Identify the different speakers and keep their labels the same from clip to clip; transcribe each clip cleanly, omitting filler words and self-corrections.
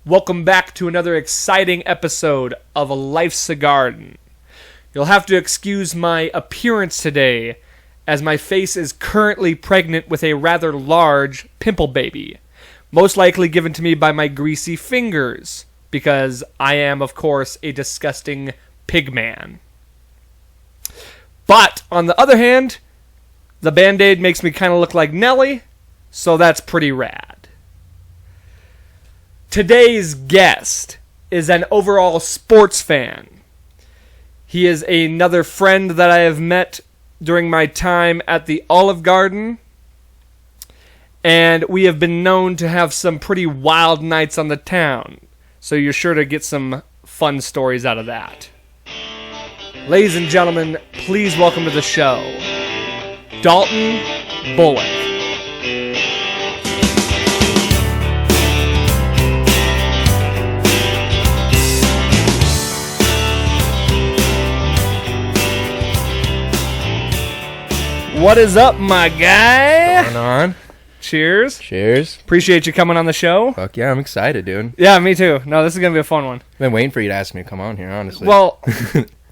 Speaker 1: Welcome back to another exciting episode of A Life's a Garden. You'll have to excuse my appearance today, as my face is currently pregnant with a rather large pimple baby, most likely given to me by my greasy fingers, because I am, of course, a disgusting pig man. But, on the other hand, the Band-Aid makes me kind of look like Nelly, so that's pretty rad. Today's guest is an overall sports fan. He is another friend that I have met during my time at the Olive Garden, and we have been known to have some pretty wild nights on the town, so you're sure to get some fun stories out of that. Ladies and gentlemen, please welcome to the show, Daltin Bulock. What is up, my guy?
Speaker 2: What's going on?
Speaker 1: Cheers.
Speaker 2: Cheers.
Speaker 1: Appreciate you coming on the show.
Speaker 2: Fuck yeah, I'm excited, dude.
Speaker 1: Yeah, me too. No, this is going to be a fun one.
Speaker 2: I've been waiting for you to ask me to come on here, honestly.
Speaker 1: Well,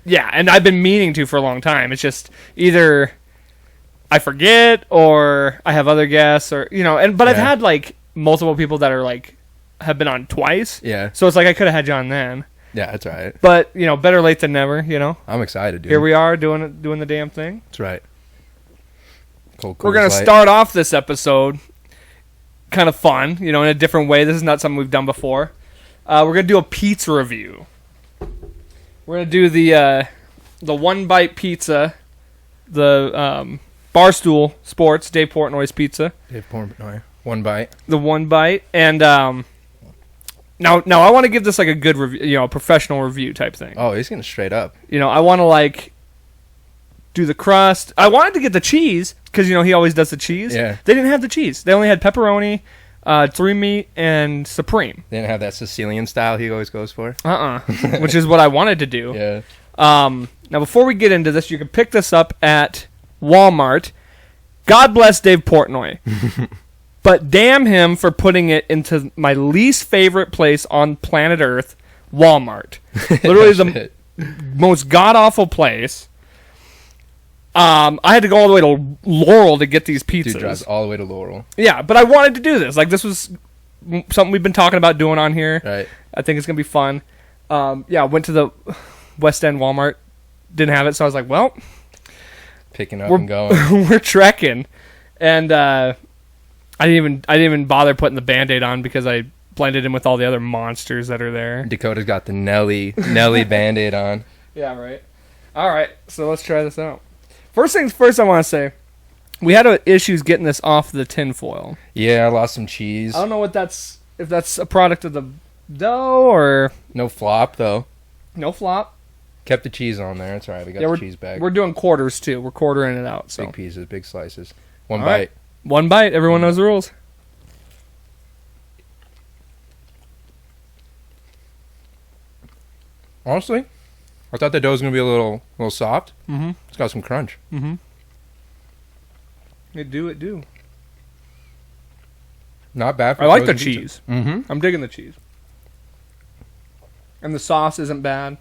Speaker 1: yeah, and I've been meaning to for a long time. It's just either I forget or I have other guests or, but I've had like multiple people that are like, have been on twice.
Speaker 2: Yeah.
Speaker 1: So it's like I could have had you on then.
Speaker 2: Yeah, that's right.
Speaker 1: But, better late than never,
Speaker 2: I'm excited, dude.
Speaker 1: Here we are doing the damn thing.
Speaker 2: That's right. Cool,
Speaker 1: We're going to start off this episode kind of fun, in a different way. This is not something we've done before. We're going to do a pizza review. We're going to do the one-bite pizza, the Barstool Sports, Dave Portnoy's pizza.
Speaker 2: Dave Portnoy. One bite.
Speaker 1: The one bite. And now I want to give this like a good review, a professional review type thing.
Speaker 2: Oh, he's getting straight up.
Speaker 1: I want to do the crust. I wanted to get the cheese because he always does the cheese.
Speaker 2: Yeah.
Speaker 1: They didn't have the cheese. They only had pepperoni, three meat, and supreme.
Speaker 2: They didn't have that Sicilian style he always goes for.
Speaker 1: Which is what I wanted to do.
Speaker 2: Yeah.
Speaker 1: Now before we get into this, you can pick this up at Walmart. God bless Dave Portnoy. But damn him for putting it into my least favorite place on planet Earth, Walmart. Literally the most god-awful place. I had to go all the way to Laurel to get these pizzas.
Speaker 2: Dude drives all the way to Laurel.
Speaker 1: Yeah, but I wanted to do this. Like, this was something we've been talking about doing on here.
Speaker 2: Right.
Speaker 1: I think it's going to be fun. I went to the West End Walmart. Didn't have it, so I was like, well.
Speaker 2: Picking up and going.
Speaker 1: We're trekking. And I didn't even bother putting the Band-Aid on because I blended in with all the other monsters that are there.
Speaker 2: Dakota's got the Nelly Band-Aid on.
Speaker 1: Yeah, right. All right, so let's try this out. First things first, I want to say, we had issues getting this off the tin foil.
Speaker 2: Yeah, I lost some cheese.
Speaker 1: I don't know if that's a product of the dough or...
Speaker 2: No flop, though.
Speaker 1: No flop.
Speaker 2: Kept the cheese on there. It's all right. We got the cheese bag.
Speaker 1: We're doing quarters, too. We're quartering it out. So.
Speaker 2: Big pieces, big slices. One
Speaker 1: all
Speaker 2: bite.
Speaker 1: Right. One bite. Everyone knows the rules.
Speaker 2: Honestly, I thought the dough was going to be a little soft.
Speaker 1: Mm-hmm.
Speaker 2: It's got some crunch.
Speaker 1: Mm-hmm. It do.
Speaker 2: Not bad for
Speaker 1: I like the
Speaker 2: pizza.
Speaker 1: cheese.
Speaker 2: Mm-hmm.
Speaker 1: I'm digging the cheese. And the sauce isn't bad.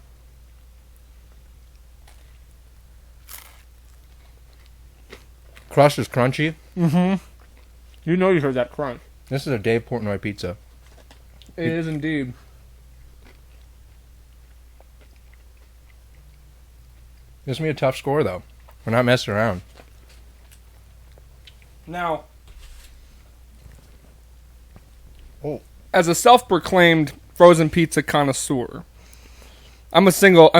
Speaker 2: Crust is crunchy.
Speaker 1: Mm-hmm. You heard that crunch.
Speaker 2: This is a Dave Portnoy pizza.
Speaker 1: It is indeed.
Speaker 2: This is going to be a tough score, though. We're not messing around.
Speaker 1: Now, as a self-proclaimed frozen pizza connoisseur, I'm a single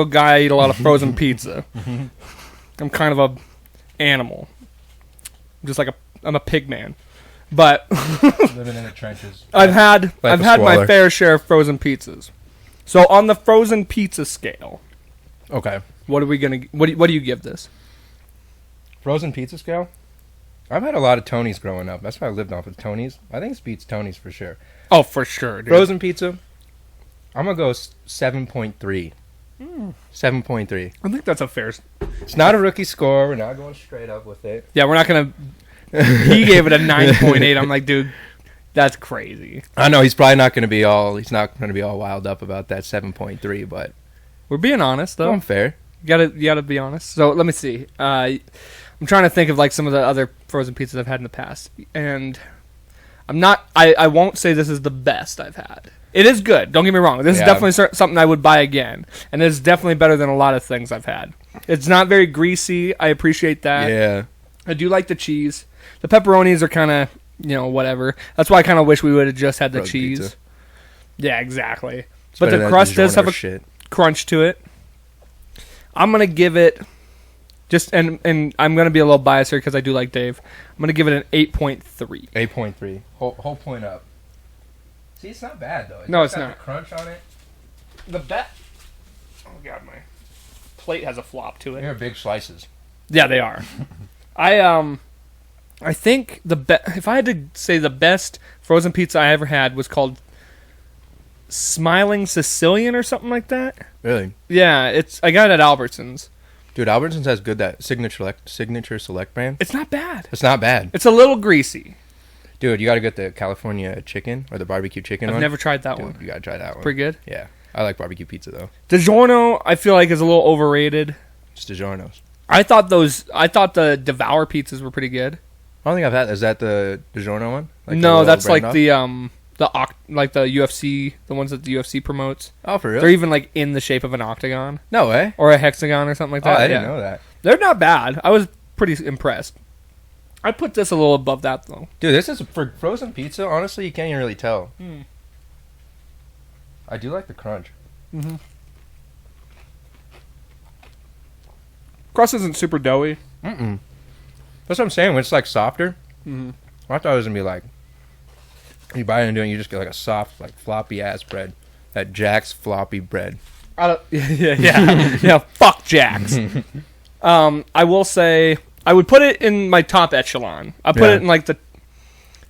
Speaker 1: guy. I eat a lot of frozen pizza. I'm kind of a animal, just like I'm a pig man. But
Speaker 2: living in the trenches.
Speaker 1: I've had my fair share of frozen pizzas. So on the frozen pizza scale,
Speaker 2: okay,
Speaker 1: what do you give this?
Speaker 2: Frozen pizza scale? I've had a lot of Tony's growing up. That's why I lived off of Tony's. I think it beats Tony's for sure.
Speaker 1: Oh, for sure, dude.
Speaker 2: Frozen pizza, I'm going to go 7.3. 7.3.
Speaker 1: I think that's a fair...
Speaker 2: It's not a rookie score. We're not going straight up with it.
Speaker 1: Yeah, we're not going to... He gave it a 9.8. I'm like, dude, That's crazy.
Speaker 2: I know he's probably not going to be all. He's not going to be all wild up about that 7.3, but
Speaker 1: we're being honest though.
Speaker 2: I'm fair.
Speaker 1: You gotta be honest. So let me see. I'm trying to think of like some of the other frozen pizzas I've had in the past, and I'm not. I won't say this is the best I've had. It is good. Don't get me wrong. This is definitely something I would buy again, and it's definitely better than a lot of things I've had. It's not very greasy. I appreciate that.
Speaker 2: Yeah.
Speaker 1: I do like the cheese. The pepperonis are kind of, whatever. That's why I kind of wish we would have just had the
Speaker 2: Frozen
Speaker 1: cheese.
Speaker 2: pizza.
Speaker 1: Yeah, exactly.
Speaker 2: It's
Speaker 1: But
Speaker 2: better
Speaker 1: the
Speaker 2: than
Speaker 1: crust does have a
Speaker 2: shit.
Speaker 1: crunch to it. I'm going to give it, and I'm going to be a little biased here because I do like Dave. I'm going to give it an 8.3.
Speaker 2: 8.3. Whole point up. See, it's not bad, though.
Speaker 1: No, it's
Speaker 2: got
Speaker 1: not.
Speaker 2: The crunch on it.
Speaker 1: The bet. Oh, God, my plate has a flop to it.
Speaker 2: They're big slices.
Speaker 1: Yeah, they are. I think if I had to say the best frozen pizza I ever had was called Smiling Sicilian or something like that.
Speaker 2: Really?
Speaker 1: Yeah, I got it at Albertsons.
Speaker 2: Dude, Albertsons has good that signature select brand.
Speaker 1: It's not bad.
Speaker 2: It's not bad.
Speaker 1: It's a little greasy.
Speaker 2: Dude, you got to get the California chicken or the barbecue chicken
Speaker 1: I've
Speaker 2: one.
Speaker 1: never tried that
Speaker 2: Dude,
Speaker 1: one.
Speaker 2: you got to try that one.
Speaker 1: Pretty good.
Speaker 2: Yeah. I like barbecue pizza though.
Speaker 1: DiGiorno, I feel like is a little overrated.
Speaker 2: It's DiGiorno's.
Speaker 1: I thought the Devour pizzas were pretty good.
Speaker 2: I don't think I've had. Is that the DiGiorno one? Like
Speaker 1: No, that's like
Speaker 2: off?
Speaker 1: the UFC, the ones that the UFC promotes.
Speaker 2: Oh, for real?
Speaker 1: They're even like in the shape of an octagon
Speaker 2: No way.
Speaker 1: or a hexagon or something like
Speaker 2: Oh,
Speaker 1: that.
Speaker 2: I didn't know that.
Speaker 1: They're not bad. I was pretty impressed. I'd put this a little above that though.
Speaker 2: Dude, this is for frozen pizza. Honestly, you can't even really tell. I do like the crunch.
Speaker 1: Mm-hmm. Crust isn't super doughy.
Speaker 2: Mm-mm. That's what I'm saying. When it's like softer,
Speaker 1: Mm-hmm.
Speaker 2: I thought it was gonna be like you buy it and you just get like a soft, like floppy ass bread. That Jack's floppy bread.
Speaker 1: Yeah. Fuck Jack's. I will say I would put it in my top echelon. I put it in like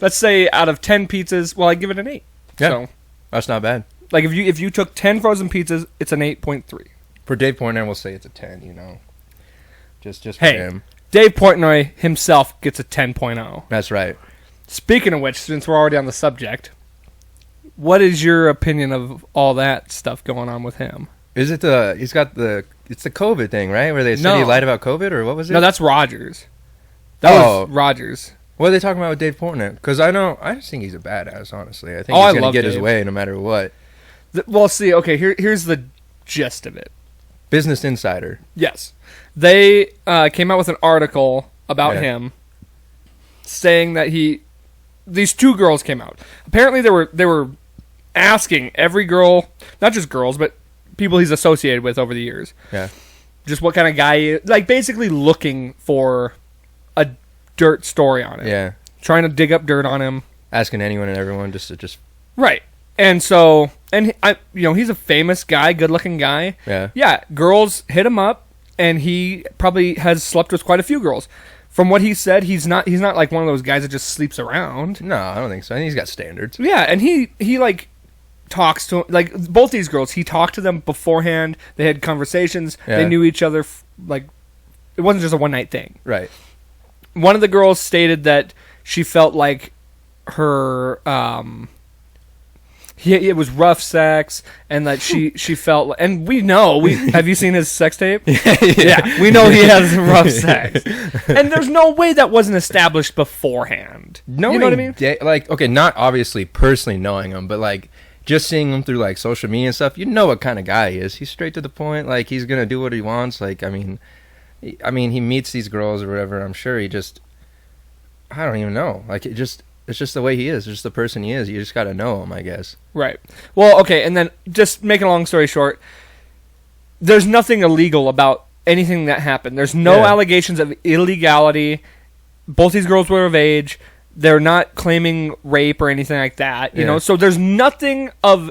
Speaker 1: let's say out of 10 pizzas. Well, I give it an 8.
Speaker 2: Yeah,
Speaker 1: So,
Speaker 2: that's not bad.
Speaker 1: like if you took 10 frozen pizzas, it's an 8.3.
Speaker 2: For Dave Portnoy, we'll say it's a 10. Just for
Speaker 1: Hey.
Speaker 2: him.
Speaker 1: Dave Portnoy himself gets a 10.0.
Speaker 2: That's right.
Speaker 1: Speaking of which, since we're already on the subject, what is your opinion of all that stuff going on with him?
Speaker 2: Is it it's the COVID thing, right? Where they said he lied about COVID, or what was it?
Speaker 1: No, that's Rogers. That was Rogers.
Speaker 2: What are they talking about with Dave Portnoy? Because I just think he's a badass, honestly. I think
Speaker 1: I
Speaker 2: he's going
Speaker 1: love
Speaker 2: to get his
Speaker 1: Dave.
Speaker 2: way no matter what.
Speaker 1: Well, see, okay, here's the gist of it.
Speaker 2: Business Insider.
Speaker 1: Yes. They came out with an article about him saying that these two girls came out. Apparently they were asking every girl, not just girls, but people he's associated with over the years.
Speaker 2: Yeah.
Speaker 1: Just what kind of guy he is. Like basically looking for a dirt story on it.
Speaker 2: Yeah.
Speaker 1: Trying to dig up dirt on him.
Speaker 2: Asking anyone and everyone just
Speaker 1: Right. And so, he's a famous guy, good-looking guy.
Speaker 2: Yeah.
Speaker 1: Yeah, girls hit him up, and he probably has slept with quite a few girls. From what he said, he's not like one of those guys that just sleeps around.
Speaker 2: No, I don't think so. I think he's got standards.
Speaker 1: Yeah, and he like talks to like both these girls. He talked to them beforehand. They had conversations.
Speaker 2: Yeah.
Speaker 1: They knew each other. Like it wasn't just a one-night thing.
Speaker 2: Right.
Speaker 1: One of the girls stated that she felt like her it was rough sex, and that she felt, and we know, have you seen his sex tape? Yeah, we know he has rough sex, and there's no way that wasn't established beforehand. You know what I mean?
Speaker 2: Okay, not obviously personally knowing him, but like just seeing him through like social media and stuff, you know what kind of guy he is. He's straight to the point. Like he's gonna do what he wants. Like I mean, he meets these girls or whatever. I'm sure I don't even know. Like it's just the way he is. It's just the person he is. You just got to know him, I guess.
Speaker 1: Right. Well, okay, and then just making a long story short, there's nothing illegal about anything that happened. There's no allegations of illegality. Both these girls were of age. They're not claiming rape or anything like that. You know, so there's nothing of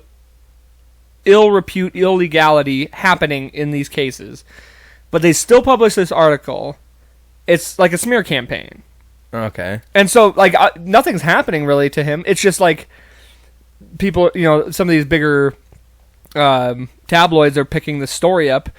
Speaker 1: ill repute, illegality happening in these cases. But they still publish this article. It's like a smear campaign.
Speaker 2: Okay.
Speaker 1: And so, like, nothing's happening really to him. It's just like people, some of these bigger tabloids are picking the story up,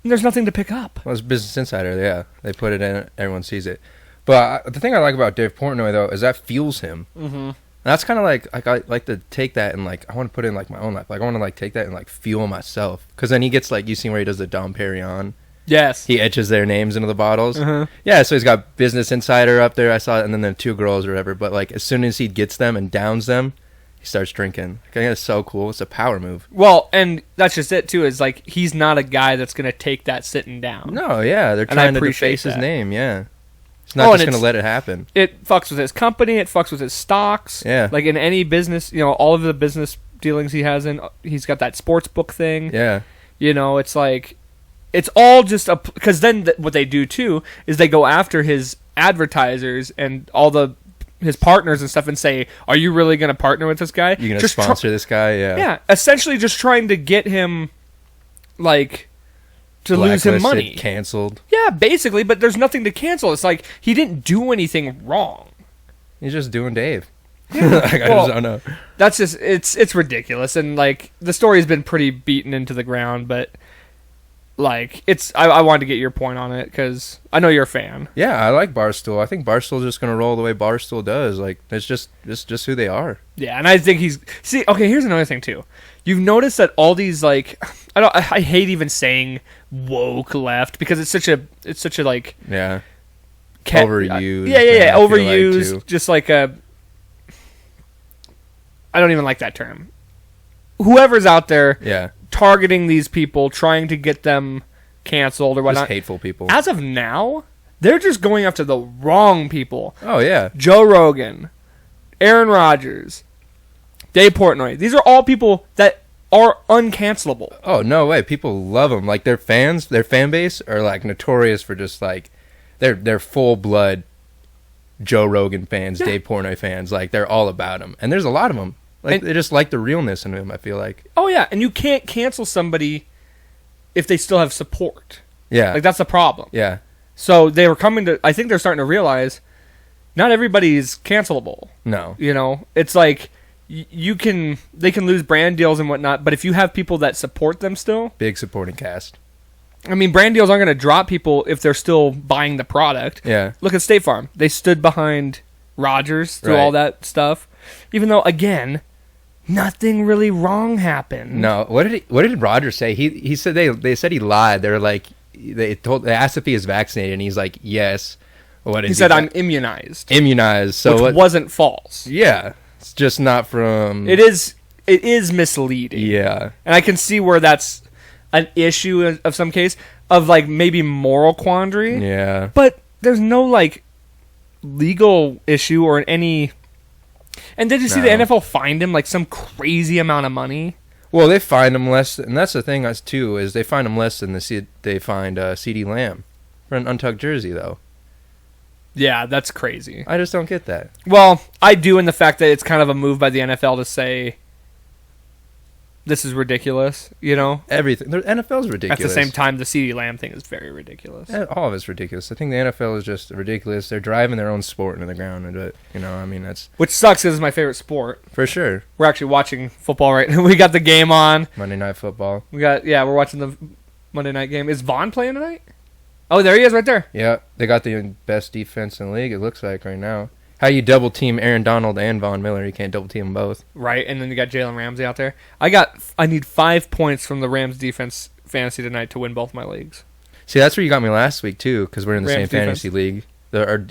Speaker 1: and there's nothing to pick up.
Speaker 2: Well, it's Business Insider, yeah. They put it in, everyone sees it. But the thing I like about Dave Portnoy, though, is that fuels him.
Speaker 1: Mm-hmm.
Speaker 2: That's kind of like I like to take that and like I want to put it in like my own life. Like I want to like take that and like fuel myself. Because then he gets like, you seen where he does the Dom Perignon.
Speaker 1: Yes.
Speaker 2: He etches their names into the bottles.
Speaker 1: Uh-huh.
Speaker 2: Yeah, so he's got Business Insider up there. I saw it, and then the 2 girls or whatever. But like as soon as he gets them and downs them, he starts drinking. I think it's so cool. It's a power move.
Speaker 1: Well, and that's just it too. Is like he's not a guy that's gonna take that sitting down.
Speaker 2: No, yeah, they're
Speaker 1: And I
Speaker 2: trying to
Speaker 1: appreciate
Speaker 2: deface his
Speaker 1: that.
Speaker 2: name. Yeah, it's not just
Speaker 1: and
Speaker 2: gonna let it happen.
Speaker 1: It fucks with his company. It fucks with his stocks.
Speaker 2: Yeah.
Speaker 1: Like in any business, all of the business dealings he has in, he's got that sports book thing.
Speaker 2: Yeah,
Speaker 1: It's like, it's all just because then what they do too is they go after his advertisers and all his partners and stuff and say, "Are you really going to partner with this guy?
Speaker 2: you gonna sponsor this guy?" Yeah,
Speaker 1: Yeah, essentially just trying to get him, like, to lose him
Speaker 2: Blacklisted,
Speaker 1: money.
Speaker 2: canceled.
Speaker 1: Yeah, basically, but there's nothing to cancel. It's like he didn't do anything wrong.
Speaker 2: He's just doing Dave.
Speaker 1: Yeah.
Speaker 2: Like, I
Speaker 1: Well,
Speaker 2: just don't know.
Speaker 1: That's just it's ridiculous, and like the story's been pretty beaten into the ground, but like I wanted to get your point on it because I know you're a fan.
Speaker 2: Yeah, I like Barstool. I think Barstool's just gonna roll the way Barstool does. Like it's just who they are.
Speaker 1: Yeah, and I think okay. Here's another thing too. You've noticed that all these like I hate even saying woke left because it's such a like
Speaker 2: Yeah,
Speaker 1: overused.
Speaker 2: overused.
Speaker 1: Yeah,
Speaker 2: I feel like,
Speaker 1: overused.
Speaker 2: too.
Speaker 1: Just like I don't even like that term. Whoever's out there
Speaker 2: Yeah,
Speaker 1: targeting these people, trying to get them canceled or
Speaker 2: just
Speaker 1: whatnot.
Speaker 2: hateful people.
Speaker 1: As of now, they're just going after the wrong people.
Speaker 2: Oh yeah,
Speaker 1: Joe Rogan, Aaron Rodgers, Dave Portnoy. These are all people that are uncancelable.
Speaker 2: oh no way. People love them. Like their fans, their fan base are like notorious for just like they're full blood Joe Rogan fans,
Speaker 1: Yeah.
Speaker 2: Dave Portnoy fans. Like they're all about him, and there's a lot of them. Like
Speaker 1: And-
Speaker 2: they just like the realness in him. I feel like.
Speaker 1: Oh yeah, and you can't cancel somebody if they still have support.
Speaker 2: Yeah,
Speaker 1: Like that's the problem.
Speaker 2: yeah,
Speaker 1: So they were coming to. I think they're starting to realize not everybody's cancelable.
Speaker 2: no,
Speaker 1: It's like they can lose brand deals and whatnot, but if you have people that support them still,
Speaker 2: big supporting cast.
Speaker 1: I mean, brand deals aren't going to drop people if they're still buying the product.
Speaker 2: Yeah,
Speaker 1: Look at State Farm; they stood behind Rodgers through
Speaker 2: Right.
Speaker 1: all that stuff, even though again, nothing really wrong happened.
Speaker 2: no. What did Roger say? He said they said he lied. They were like they asked if he was vaccinated, and he's like yes. What
Speaker 1: He said, "I'm immunized,"
Speaker 2: immunized. So
Speaker 1: which
Speaker 2: what?
Speaker 1: wasn't false.
Speaker 2: Yeah, it's just not from.
Speaker 1: It is misleading.
Speaker 2: Yeah,
Speaker 1: And I can see where that's an issue of some case of like maybe moral quandary.
Speaker 2: yeah.
Speaker 1: But there's no like legal issue or any. And did you see the
Speaker 2: No.
Speaker 1: NFL fined him like some crazy amount of money?
Speaker 2: Well, they find him less, and that's the thing too is they find him less than they find C.D. Lamb for an untucked jersey though.
Speaker 1: Yeah, that's crazy.
Speaker 2: I just don't get that.
Speaker 1: Well, I do in the fact that it's kind of a move by the NFL to say this is ridiculous,
Speaker 2: Everything the NFL's ridiculous.
Speaker 1: At the same time, the CeeDee Lamb thing is very ridiculous.
Speaker 2: All of it's ridiculous. I think the NFL is just ridiculous. They're driving their own sport into the ground, but I mean that's
Speaker 1: Which sucks because it's my favorite sport.
Speaker 2: for sure.
Speaker 1: We're actually watching football right now. We got the game on.
Speaker 2: Monday Night Football.
Speaker 1: We're watching the Monday night game. Is Vaughn playing tonight? Oh, there he is right there.
Speaker 2: Yeah, they got the best defense in the league. It looks like right now. How you double team Aaron Donald and Von Miller? You can't double team them both.
Speaker 1: Right, and then you got Jalen Ramsey out there. I need 5 points from the Rams defense fantasy tonight to win both my leagues.
Speaker 2: See, that's where you got me last week too, because we're in the
Speaker 1: Rams
Speaker 2: same fantasy league.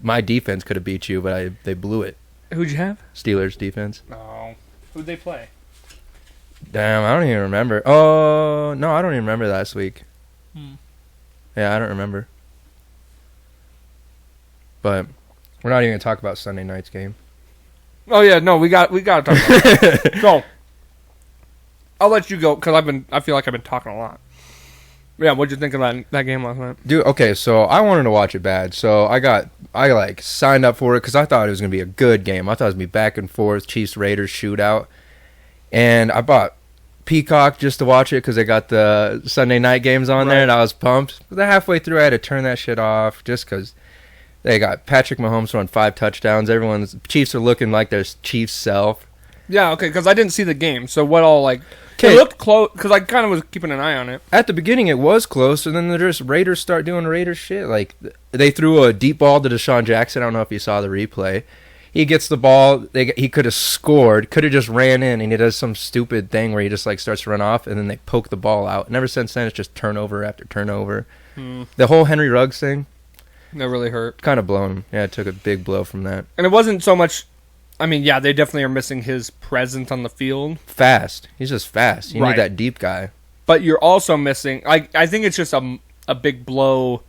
Speaker 2: My defense could have beat you, but they blew it.
Speaker 1: Who'd you have?
Speaker 2: Steelers defense.
Speaker 1: No. Who'd they play?
Speaker 2: Damn, I don't even remember. Oh no, I don't even remember last week. Yeah, I don't remember. But we're not even gonna talk about Sunday night's game.
Speaker 1: Oh yeah, no, we got to talk about it. So I'll let you go because I feel like I've been talking a lot. Yeah, what'd you think of that game last night?
Speaker 2: Dude, okay, so I wanted to watch it bad, so I signed up for it because I thought it was gonna be a good game. I thought it was gonna be back and forth, Chiefs Raiders shootout, and I bought Peacock just to watch it because they got the Sunday night games on there, and I was pumped. But then halfway through, I had to turn that shit off just because they got Patrick Mahomes throwing 5 touchdowns. Chiefs are looking like their Chiefs self.
Speaker 1: Yeah, okay, because I didn't see the game. So what all like?
Speaker 2: Okay.
Speaker 1: It looked close because I kind of was keeping an eye on it.
Speaker 2: At the beginning, it was close, and then the Raiders start doing Raiders shit. Like they threw a deep ball to Deshaun Jackson. I don't know if you saw the replay. he gets the ball. He could have scored. Could have just ran in, and he does some stupid thing where he just like starts to run off, and then they poke the ball out. And ever since then, it's just turnover after turnover. The whole Henry Ruggs thing,
Speaker 1: that really hurt.
Speaker 2: Kind of blown. Yeah, it took a big blow from that.
Speaker 1: And it wasn't so much. I mean, yeah, they definitely are missing his presence on the field.
Speaker 2: Fast. He's just fast. You need that deep guy.
Speaker 1: But you're also missing. I think it's just a big blow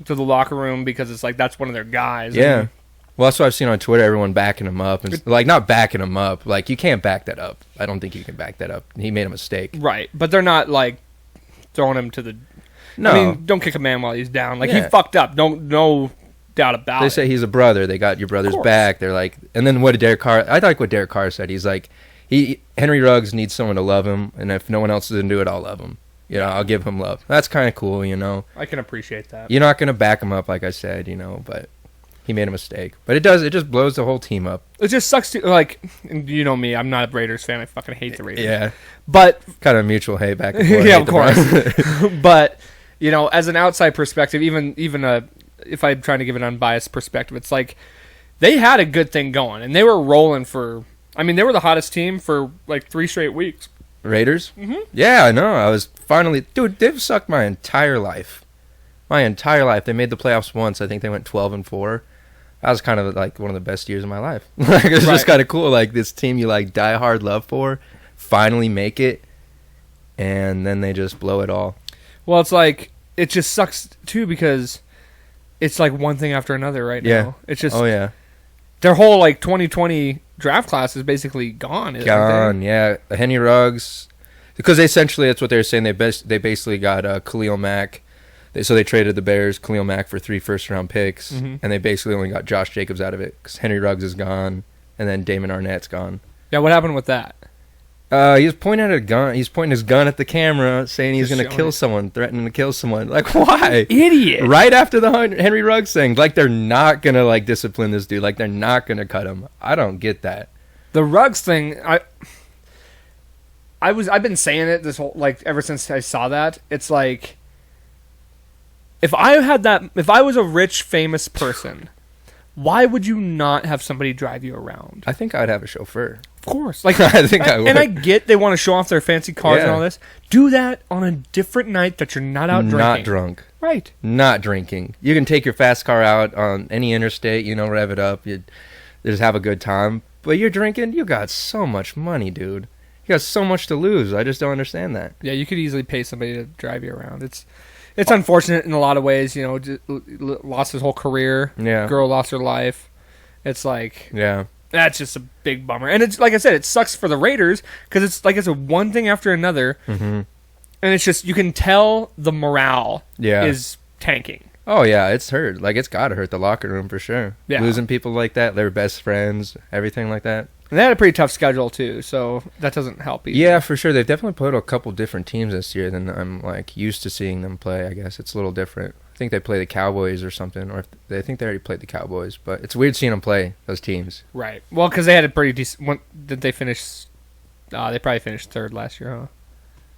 Speaker 1: to the locker room because it's like that's one of their guys.
Speaker 2: Yeah. Well, that's what I've seen on Twitter. Everyone backing him up, and like not backing him up. Like you can't back that up. I don't think you can back that up. He made a mistake.
Speaker 1: Right, but they're not like throwing him to the.
Speaker 2: No,
Speaker 1: I mean, don't kick a man while he's down. Like he fucked up. No doubt about it.
Speaker 2: They say he's a brother. They got your brother's back. They're like, and then what did Derek Carr? I like what Derek Carr said. He's like, Henry Ruggs needs someone to love him, and if no one else doesn't do it, I'll love him. You know, I'll give him love. That's kind of cool. You know,
Speaker 1: I can appreciate that.
Speaker 2: You're not gonna back him up, like I said. You know, but. He made a mistake. But it does. It just blows the whole team up.
Speaker 1: It just sucks to, like, you know me. I'm not a Raiders fan. I fucking hate the Raiders.
Speaker 2: Yeah.
Speaker 1: But.
Speaker 2: Kind of mutual hate back and forth.
Speaker 1: Yeah, of course. But, you know, as an outside perspective, even if I'm trying to give an unbiased perspective, it's like they had a good thing going. And they were rolling for, I mean, they were the hottest team for, like, 3 straight weeks.
Speaker 2: Raiders? Mm-hmm. Yeah, I know. I was finally. Dude, they've sucked my entire life. My entire life. They made the playoffs once. I think they went 12-4. That was kind of like one of the best years of my life. Like, it's just kind of cool. Like this team you like die hard love for, finally make it, and then they just blow it all.
Speaker 1: Well, it's like it just sucks too because it's like one thing after another right now. It's just their whole like 2020 draft class is basically gone.
Speaker 2: Gone. Yeah, Henry Ruggs, because essentially that's what they're saying. They basically got Khalil Mack. So they traded the Bears, Khalil Mack, for 3 first-round picks, and they basically only got Josh Jacobs out of it because Henry Ruggs is gone, and then Damon Arnett's gone.
Speaker 1: Yeah, what happened with that?
Speaker 2: He was pointing at a gun. He's pointing his gun at the camera, saying he's going to kill someone, threatening to kill someone. Like, why?
Speaker 1: Idiot!
Speaker 2: Right after the Henry Ruggs thing, like they're not going to like discipline this dude. Like they're not going to cut him. I don't get that.
Speaker 1: The Ruggs thing, I've been saying it this whole like ever since I saw that. It's like. If I was a rich, famous person, why would you not have somebody drive you around?
Speaker 2: I think I'd have a chauffeur.
Speaker 1: Of course. Like
Speaker 2: I think I would.
Speaker 1: And I get they want to show off their fancy cars and all this. Do that on a different night that you're not out drinking.
Speaker 2: Not drunk.
Speaker 1: Right.
Speaker 2: Not drinking. You can take your fast car out on any interstate, rev it up, you just have a good time. But you're drinking, you got so much money, dude. You got so much to lose. I just don't understand that.
Speaker 1: Yeah, you could easily pay somebody to drive you around. It's unfortunate in a lot of ways, lost his whole career.
Speaker 2: Yeah.
Speaker 1: Girl lost her life. It's like,
Speaker 2: yeah,
Speaker 1: that's just a big bummer. And it's like I said, it sucks for the Raiders because it's a one thing after another. Mm-hmm. And it's just, you can tell the morale is tanking.
Speaker 2: Oh, yeah, it's hurt. Like, it's got to hurt the locker room for sure. Yeah. Losing people like that, their best friends, everything like that.
Speaker 1: And they had a pretty tough schedule, too, so that doesn't help either.
Speaker 2: Yeah, for sure. They've definitely played a couple different teams this year than I'm, like, used to seeing them play, I guess. It's a little different. I think they play the Cowboys or something, or I think they already played the Cowboys, but it's weird seeing them play, those teams.
Speaker 1: Right. Well, because they had a pretty decent... Did they finish... they probably finished 3rd last year, huh?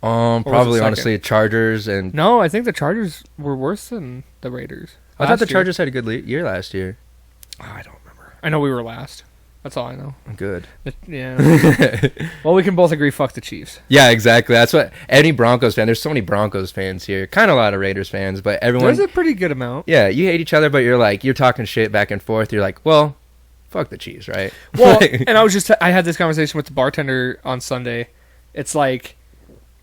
Speaker 2: Probably, honestly, Chargers and...
Speaker 1: No, I think the Chargers were worse than the Raiders.
Speaker 2: I thought the Chargers had a good year last year.
Speaker 1: Oh, I don't remember. I know we were last. That's all I know.
Speaker 2: Good.
Speaker 1: Yeah. Well, we can both agree, fuck the Chiefs.
Speaker 2: Yeah, exactly. That's what any Broncos fan. There's so many Broncos fans here. Kind of a lot of Raiders fans, but everyone.
Speaker 1: There's a pretty good amount.
Speaker 2: Yeah, you hate each other, but you're talking shit back and forth. You're like, well, fuck the Chiefs, right?
Speaker 1: Well, and I had this conversation with the bartender on Sunday. It's like,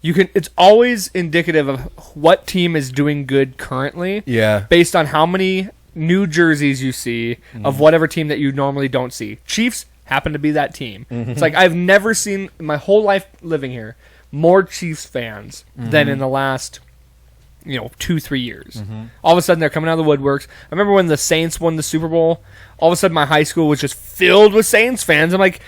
Speaker 1: it's always indicative of what team is doing good currently.
Speaker 2: Yeah.
Speaker 1: Based on how many new jerseys you see of whatever team that you normally don't see. Chiefs happen to be that team. Mm-hmm. It's like I've never seen in my whole life living here more Chiefs fans than in the last 2-3 years. Mm-hmm. All of a sudden they're coming out of the woodworks. I remember when the Saints won the Super Bowl, all of a sudden my high school was just filled with Saints fans. I'm like,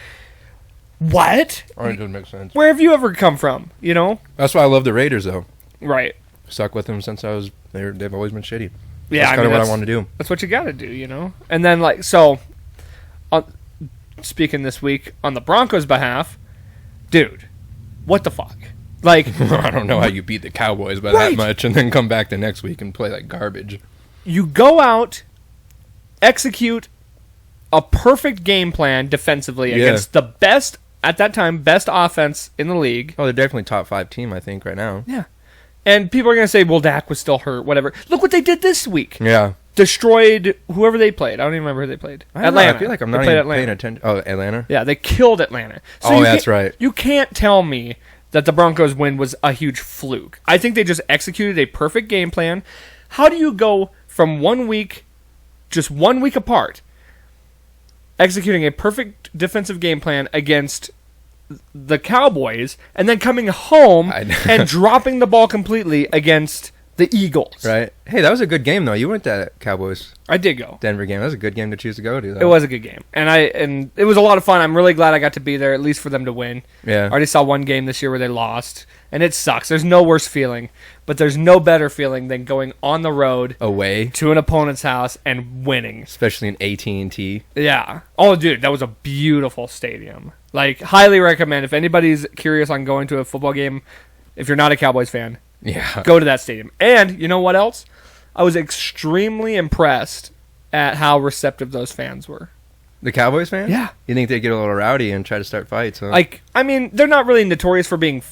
Speaker 1: what?
Speaker 2: Oh, it doesn't make sense.
Speaker 1: Where have you ever come from?
Speaker 2: That's why I love the Raiders though.
Speaker 1: Right.
Speaker 2: Stuck with them since they've always been shitty.
Speaker 1: Yeah,
Speaker 2: that's kind of what I want to do.
Speaker 1: That's what you got to do, And then, speaking this week on the Broncos' behalf, dude, what the fuck? Like,
Speaker 2: I don't know how you beat the Cowboys by that much and then come back the next week and play like garbage.
Speaker 1: You go out, execute a perfect game plan defensively against the best, at that time, best offense in the league.
Speaker 2: Oh, they're definitely top 5 team, I think, right now.
Speaker 1: Yeah. And people are going to say, well, Dak was still hurt, whatever. Look what they did this week.
Speaker 2: Yeah.
Speaker 1: Destroyed whoever they played. I don't even remember who they played. Atlanta.
Speaker 2: I feel like I'm not even paying attention. Oh, Atlanta?
Speaker 1: Yeah, they killed Atlanta.
Speaker 2: So that's right.
Speaker 1: You can't tell me that the Broncos win was a huge fluke. I think they just executed a perfect game plan. How do you go from 1 week, just 1 week apart, executing a perfect defensive game plan against the Cowboys, and then coming home and dropping the ball completely against the Eagles?
Speaker 2: Right. Hey, that was a good game, though. You went to that Cowboys.
Speaker 1: I did go.
Speaker 2: Denver game. That was a good game to choose to go to, though.
Speaker 1: It was a good game. And it was a lot of fun. I'm really glad I got to be there, at least for them to win.
Speaker 2: Yeah.
Speaker 1: I already saw one game this year where they lost, and it sucks. There's no worse feeling, but there's no better feeling than going on the road
Speaker 2: away
Speaker 1: to an opponent's house and winning.
Speaker 2: Especially in AT&T.
Speaker 1: Yeah. Oh, dude, that was a beautiful stadium. Like, highly recommend. If anybody's curious on going to a football game, if you're not a Cowboys fan, go to that stadium. And you know what else? I was extremely impressed at how receptive those fans were.
Speaker 2: The Cowboys fans?
Speaker 1: Yeah.
Speaker 2: You think they get a little rowdy and try to start fights, huh?
Speaker 1: Like, I mean, they're not really notorious for being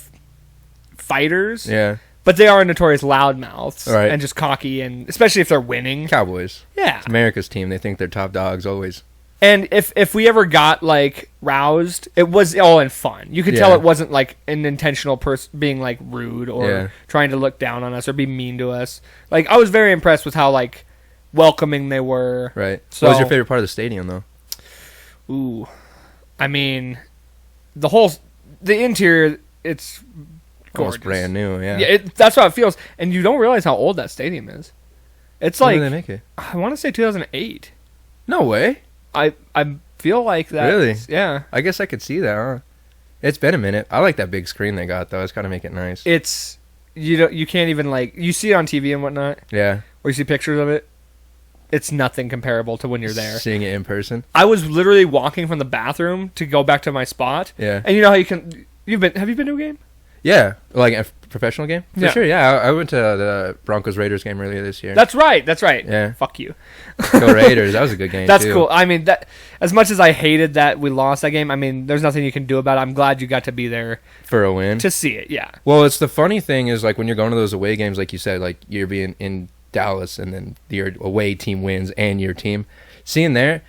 Speaker 1: fighters.
Speaker 2: Yeah.
Speaker 1: But they are notorious loudmouths.
Speaker 2: Right.
Speaker 1: And just cocky, and especially if they're winning.
Speaker 2: Cowboys.
Speaker 1: Yeah.
Speaker 2: It's America's team. They think they're top dogs always.
Speaker 1: And if we ever got, like, roused, it was all in fun. You could tell it wasn't, like, an intentional person being, like, rude or trying to look down on us or be mean to us. Like, I was very impressed with how, like, welcoming they were.
Speaker 2: Right.
Speaker 1: So,
Speaker 2: what was your favorite part of the stadium, though?
Speaker 1: Ooh. I mean, the interior, it's gorgeous.
Speaker 2: Almost brand new, yeah.
Speaker 1: Yeah, that's how it feels. And you don't realize how old that stadium is. It's
Speaker 2: when
Speaker 1: like,
Speaker 2: did they make it?
Speaker 1: I want to say 2008.
Speaker 2: No way.
Speaker 1: I feel like that.
Speaker 2: Really?
Speaker 1: Yeah.
Speaker 2: I guess I could see that, huh? It's been a minute. I like that big screen they got, though. It's got to make it nice.
Speaker 1: It's, you can't even, like, you see it on TV and whatnot.
Speaker 2: Yeah.
Speaker 1: Or you see pictures of it. It's nothing comparable to when you're there.
Speaker 2: Seeing it in person.
Speaker 1: I was literally walking from the bathroom to go back to my spot.
Speaker 2: Yeah.
Speaker 1: And you know how have you been to a game?
Speaker 2: Yeah. Like a professional game? For
Speaker 1: Yeah.
Speaker 2: sure, yeah. I went to the Broncos-Raiders game earlier this year.
Speaker 1: That's right.
Speaker 2: Yeah.
Speaker 1: Fuck you.
Speaker 2: Go Raiders. That was a good game,
Speaker 1: That's
Speaker 2: too.
Speaker 1: cool. I mean, that as much as I hated that we lost that game, I mean, there's nothing you can do about it. I'm glad you got to be there.
Speaker 2: For a win.
Speaker 1: To see it, yeah.
Speaker 2: Well, it's the funny thing is, like, when you're going to those away games, like you said, like, you're being in Dallas and then your away team wins and your team. Seeing there,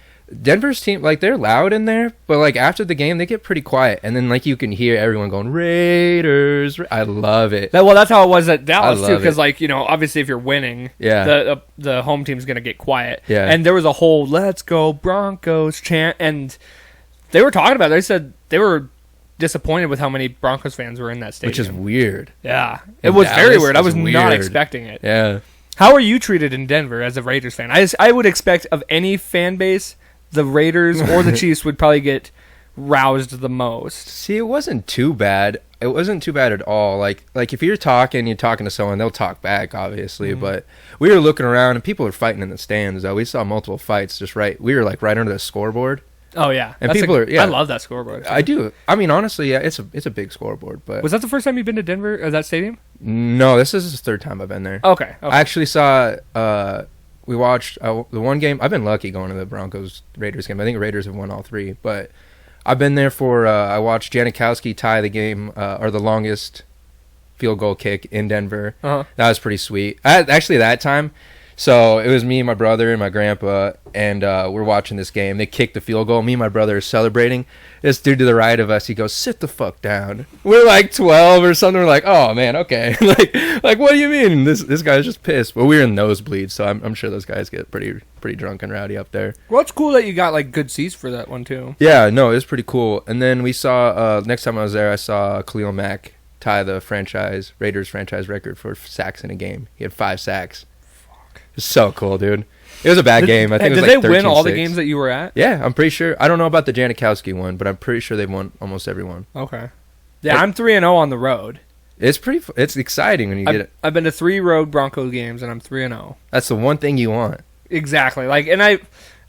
Speaker 2: Denver's team, like, they're loud in there, but, like, after the game, they get pretty quiet. And then, like, you can hear everyone going, Raiders. I love it.
Speaker 1: Well, that's how it was at Dallas, too, because,
Speaker 2: it.
Speaker 1: like, you know, obviously if you're winning,
Speaker 2: Yeah.
Speaker 1: the home team's going to get quiet.
Speaker 2: Yeah.
Speaker 1: And there was a whole "Let's go Broncos" chant, and they were talking about it. They said they were disappointed with how many Broncos fans were in that stadium.
Speaker 2: Which is weird.
Speaker 1: Yeah.
Speaker 2: In
Speaker 1: It was
Speaker 2: Dallas
Speaker 1: very weird. I
Speaker 2: is
Speaker 1: was not
Speaker 2: weird.
Speaker 1: expecting it.
Speaker 2: Yeah.
Speaker 1: How are you treated in Denver as a Raiders fan? I would expect of any fan base, the Raiders or the Chiefs would probably get roused the most.
Speaker 2: See, it wasn't too bad. It wasn't too bad at all. Like if you're talking to someone, they'll talk back, obviously. Mm-hmm. But we were looking around, and people were fighting in the stands, though. We saw multiple fights we were, like, right under the scoreboard.
Speaker 1: Oh, yeah.
Speaker 2: And I
Speaker 1: love that scoreboard. Too.
Speaker 2: I do. I mean, honestly, yeah, it's a big scoreboard. But
Speaker 1: was that the first time you've been to Denver, or that stadium?
Speaker 2: No, this is the third time I've been there.
Speaker 1: Okay.
Speaker 2: I actually saw... we watched the one game. I've been lucky going to the Broncos-Raiders game. I think Raiders have won all three. But I've been there for... I watched Janikowski tie the game, or the longest field goal kick in Denver.
Speaker 1: Uh-huh.
Speaker 2: That was pretty sweet. Actually, that time... So it was me, my brother, and my grandpa, and we're watching this game. They kicked the field goal. Me and my brother are celebrating. This dude to the right of us, he goes, "Sit the fuck down." We're like 12 or something. We're like, "Oh man, okay." like what do you mean? This guy's just pissed. But we were in nosebleeds, so I'm sure those guys get pretty drunk and rowdy up there.
Speaker 1: Well, it's cool that you got, like, good seats for that one too.
Speaker 2: Yeah, no, it was pretty cool. And then we saw next time I was there, I saw Khalil Mack tie the Raiders franchise record for sacks in a game. He had 5 sacks. It's so cool, dude. It was a bad game. I think it was
Speaker 1: did
Speaker 2: like
Speaker 1: they win all the
Speaker 2: 13-6.
Speaker 1: games that you were at?
Speaker 2: Yeah, I'm pretty sure. I don't know about the Janikowski one, but I'm pretty sure they've won almost every one.
Speaker 1: Okay. Yeah, I'm 3-0 on the road.
Speaker 2: It's it's exciting when you get it.
Speaker 1: I've been to 3 road Broncos games, and I'm 3-0.
Speaker 2: That's the one thing you want.
Speaker 1: Exactly. Like, and I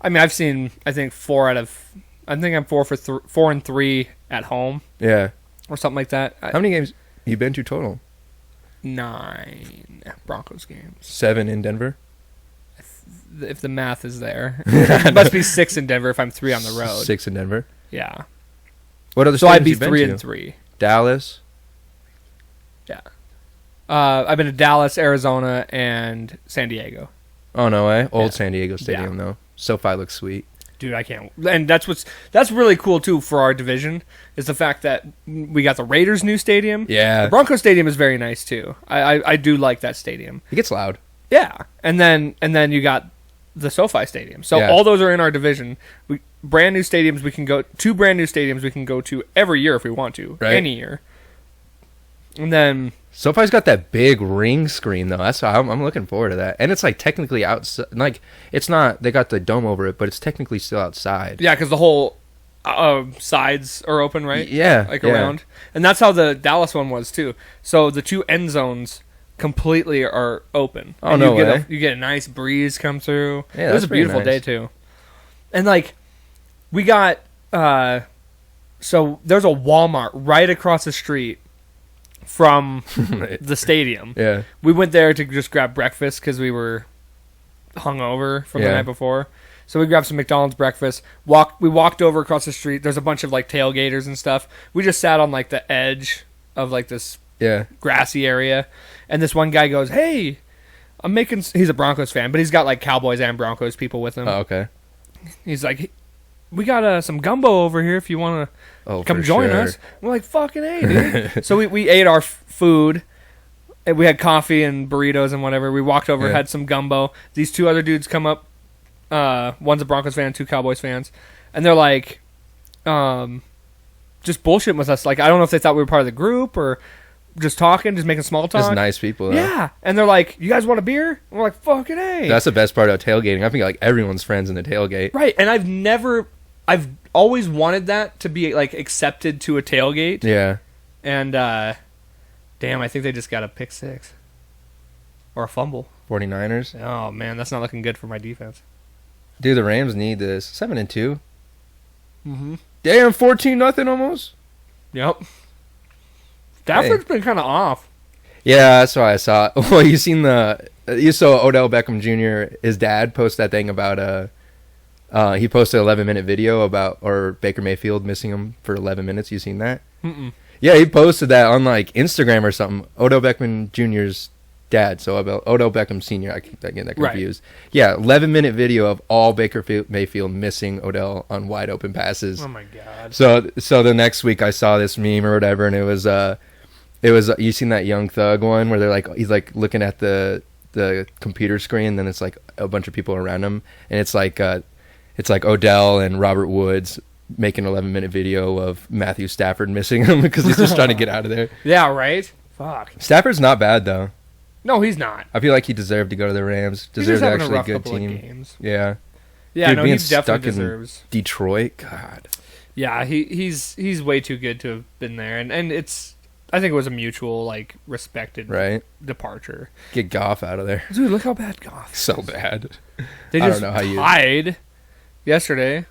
Speaker 1: mean, I've seen, I think 4 out of, I think I'm 4-3 at home.
Speaker 2: Yeah.
Speaker 1: Or something like that.
Speaker 2: How many games you been to total?
Speaker 1: 9 Broncos games.
Speaker 2: 7 in Denver.
Speaker 1: if the math is there. It must be 6 in Denver if I'm 3 on the road.
Speaker 2: 6 in Denver.
Speaker 1: Yeah.
Speaker 2: What other?
Speaker 1: So I'd be
Speaker 2: you been
Speaker 1: 3
Speaker 2: to?
Speaker 1: and 3.
Speaker 2: Dallas.
Speaker 1: Yeah. I've been to Dallas, Arizona, and San Diego.
Speaker 2: Oh no way! Old
Speaker 1: Yeah.
Speaker 2: San Diego Stadium though. SoFi looks sweet.
Speaker 1: Dude, I can't. And that's really cool too for our division is the fact that we got the Raiders' new stadium.
Speaker 2: Yeah.
Speaker 1: The Broncos stadium is very nice too. I do like that stadium.
Speaker 2: It gets loud.
Speaker 1: Yeah, and then you got the SoFi Stadium. So
Speaker 2: Yeah.
Speaker 1: all those are in our division. Brand new stadiums we can go 2 brand new stadiums we can go to every year if we want to,
Speaker 2: Right.
Speaker 1: any year. And then
Speaker 2: SoFi's got that big ring screen though. That's I'm looking forward to that. And it's like technically outside. Like it's not. They got the dome over it, but it's technically still outside.
Speaker 1: yeah, because the whole sides are open, right?
Speaker 2: Yeah.
Speaker 1: Like
Speaker 2: yeah.
Speaker 1: around, and that's how the Dallas one was too. So the 2 end zones completely are open.
Speaker 2: Oh,
Speaker 1: And
Speaker 2: no
Speaker 1: you get
Speaker 2: way.
Speaker 1: you get a nice breeze come through.
Speaker 2: Yeah,
Speaker 1: it was
Speaker 2: that's
Speaker 1: a
Speaker 2: pretty
Speaker 1: beautiful
Speaker 2: nice.
Speaker 1: day too. And like we got so there's a Walmart right across the street from the stadium.
Speaker 2: Yeah.
Speaker 1: We went there to just grab breakfast because we were hungover from the
Speaker 2: Yeah.
Speaker 1: night before. So we grabbed some McDonald's breakfast. We walked over across the street. There's a bunch of like tailgaters and stuff. We just sat on like the edge of like this
Speaker 2: Yeah.
Speaker 1: grassy area, and this one guy goes, "Hey, I'm making." He's a Broncos fan, but he's got like Cowboys and Broncos people with him.
Speaker 2: Oh, okay.
Speaker 1: He's like, "We got some gumbo over here if you want to."
Speaker 2: Oh,
Speaker 1: Come
Speaker 2: for
Speaker 1: join
Speaker 2: sure.
Speaker 1: us. We're like, fucking A, dude. So we ate our food. And we had coffee and burritos and whatever. We walked over,
Speaker 2: Yeah.
Speaker 1: had some gumbo. These 2 other dudes come up. One's a Broncos fan, 2 Cowboys fans. And they're like, just bullshitting with us. Like, I don't know if they thought we were part of the group or just talking, just making small talk.
Speaker 2: Just nice people. Though.
Speaker 1: Yeah. And they're like, you guys want a beer? And we're like, fucking A.
Speaker 2: That's the best part about tailgating. I think like everyone's friends in the tailgate.
Speaker 1: Right. And I've always wanted that to be like accepted to a tailgate.
Speaker 2: Yeah.
Speaker 1: And damn, I think they just got a pick 6 or a fumble.
Speaker 2: 49ers.
Speaker 1: Oh man, that's not looking good for my defense.
Speaker 2: Dude, the Rams need this. 7-2.
Speaker 1: Mm-hmm.
Speaker 2: Damn, 14-0 almost.
Speaker 1: Yep. Stafford's been kind of off.
Speaker 2: Yeah, that's what I saw. Well, you saw Odell Beckham Jr. His dad post that thing about he posted an 11-minute video about Baker Mayfield missing him for 11 minutes. You seen that?
Speaker 1: Mm-mm.
Speaker 2: Yeah, he posted that on like Instagram or something. Odell Beckham Jr.'s dad, so about Odell Beckham Sr. I get that confused. Right. Yeah, 11-minute video of all Baker Mayfield missing Odell on wide open passes.
Speaker 1: Oh my god.
Speaker 2: So the next week I saw this meme or whatever, and it was you seen that Young Thug one where they're like he's like looking at the computer screen, then it's like a bunch of people around him, and it's like Odell and Robert Woods making an 11-minute video of Matthew Stafford missing him because he's just trying to get out of there.
Speaker 1: Yeah, right? Fuck.
Speaker 2: Stafford's not bad though.
Speaker 1: No, he's not.
Speaker 2: I feel like he deserved to go to the Rams.
Speaker 1: He's
Speaker 2: Deserves
Speaker 1: just having
Speaker 2: actually
Speaker 1: a
Speaker 2: a
Speaker 1: rough
Speaker 2: good
Speaker 1: couple
Speaker 2: team.
Speaker 1: of games.
Speaker 2: Yeah.
Speaker 1: Yeah,
Speaker 2: Dude,
Speaker 1: no,
Speaker 2: being
Speaker 1: he definitely
Speaker 2: stuck in
Speaker 1: deserves.
Speaker 2: Detroit, God.
Speaker 1: Yeah, he's way too good to have been there, and it's. I think it was a mutual like respected
Speaker 2: Right.
Speaker 1: departure.
Speaker 2: Get Goff out of there.
Speaker 1: Dude, look how bad Goff is.
Speaker 2: So bad.
Speaker 1: They
Speaker 2: I
Speaker 1: just
Speaker 2: don't know how you.
Speaker 1: tied yesterday.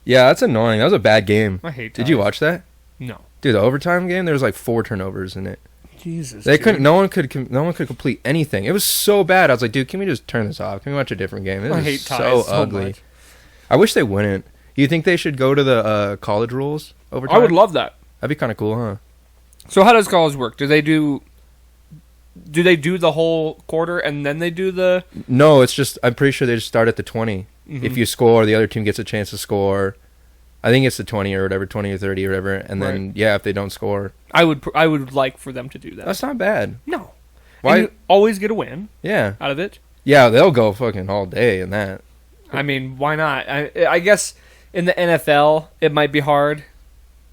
Speaker 2: Yeah, that's annoying. That was a bad game.
Speaker 1: I hate.
Speaker 2: Did you
Speaker 1: ties.
Speaker 2: watch that?
Speaker 1: No.
Speaker 2: Dude, the overtime game, there was like 4 turnovers in it.
Speaker 1: Jesus.
Speaker 2: They
Speaker 1: dude.
Speaker 2: couldn't. No one could complete anything. It was so bad. I was like, dude, can we just turn this off? Can we watch a different game? This
Speaker 1: I
Speaker 2: is
Speaker 1: hate
Speaker 2: so
Speaker 1: ties so
Speaker 2: ugly.
Speaker 1: much.
Speaker 2: I wish they wouldn't. You think they should go to the college rules overtime?
Speaker 1: I would love that.
Speaker 2: That'd be kind of cool, huh?
Speaker 1: So how does college work? Do they do the whole quarter and then they do the?
Speaker 2: No, it's just. I'm pretty sure they just start at the 20.
Speaker 1: Mm-hmm.
Speaker 2: If you score, the other team gets a chance to score. I think it's the 20 or whatever, 20 or 30 or whatever, and then
Speaker 1: Right.
Speaker 2: yeah, if they don't score,
Speaker 1: I would like for them to do that.
Speaker 2: that's not bad.
Speaker 1: No.
Speaker 2: Why?
Speaker 1: And you always get a win
Speaker 2: Yeah,
Speaker 1: out of it.
Speaker 2: yeah, they'll go fucking all day in that.
Speaker 1: I mean, why not? I guess in the NFL it might be hard,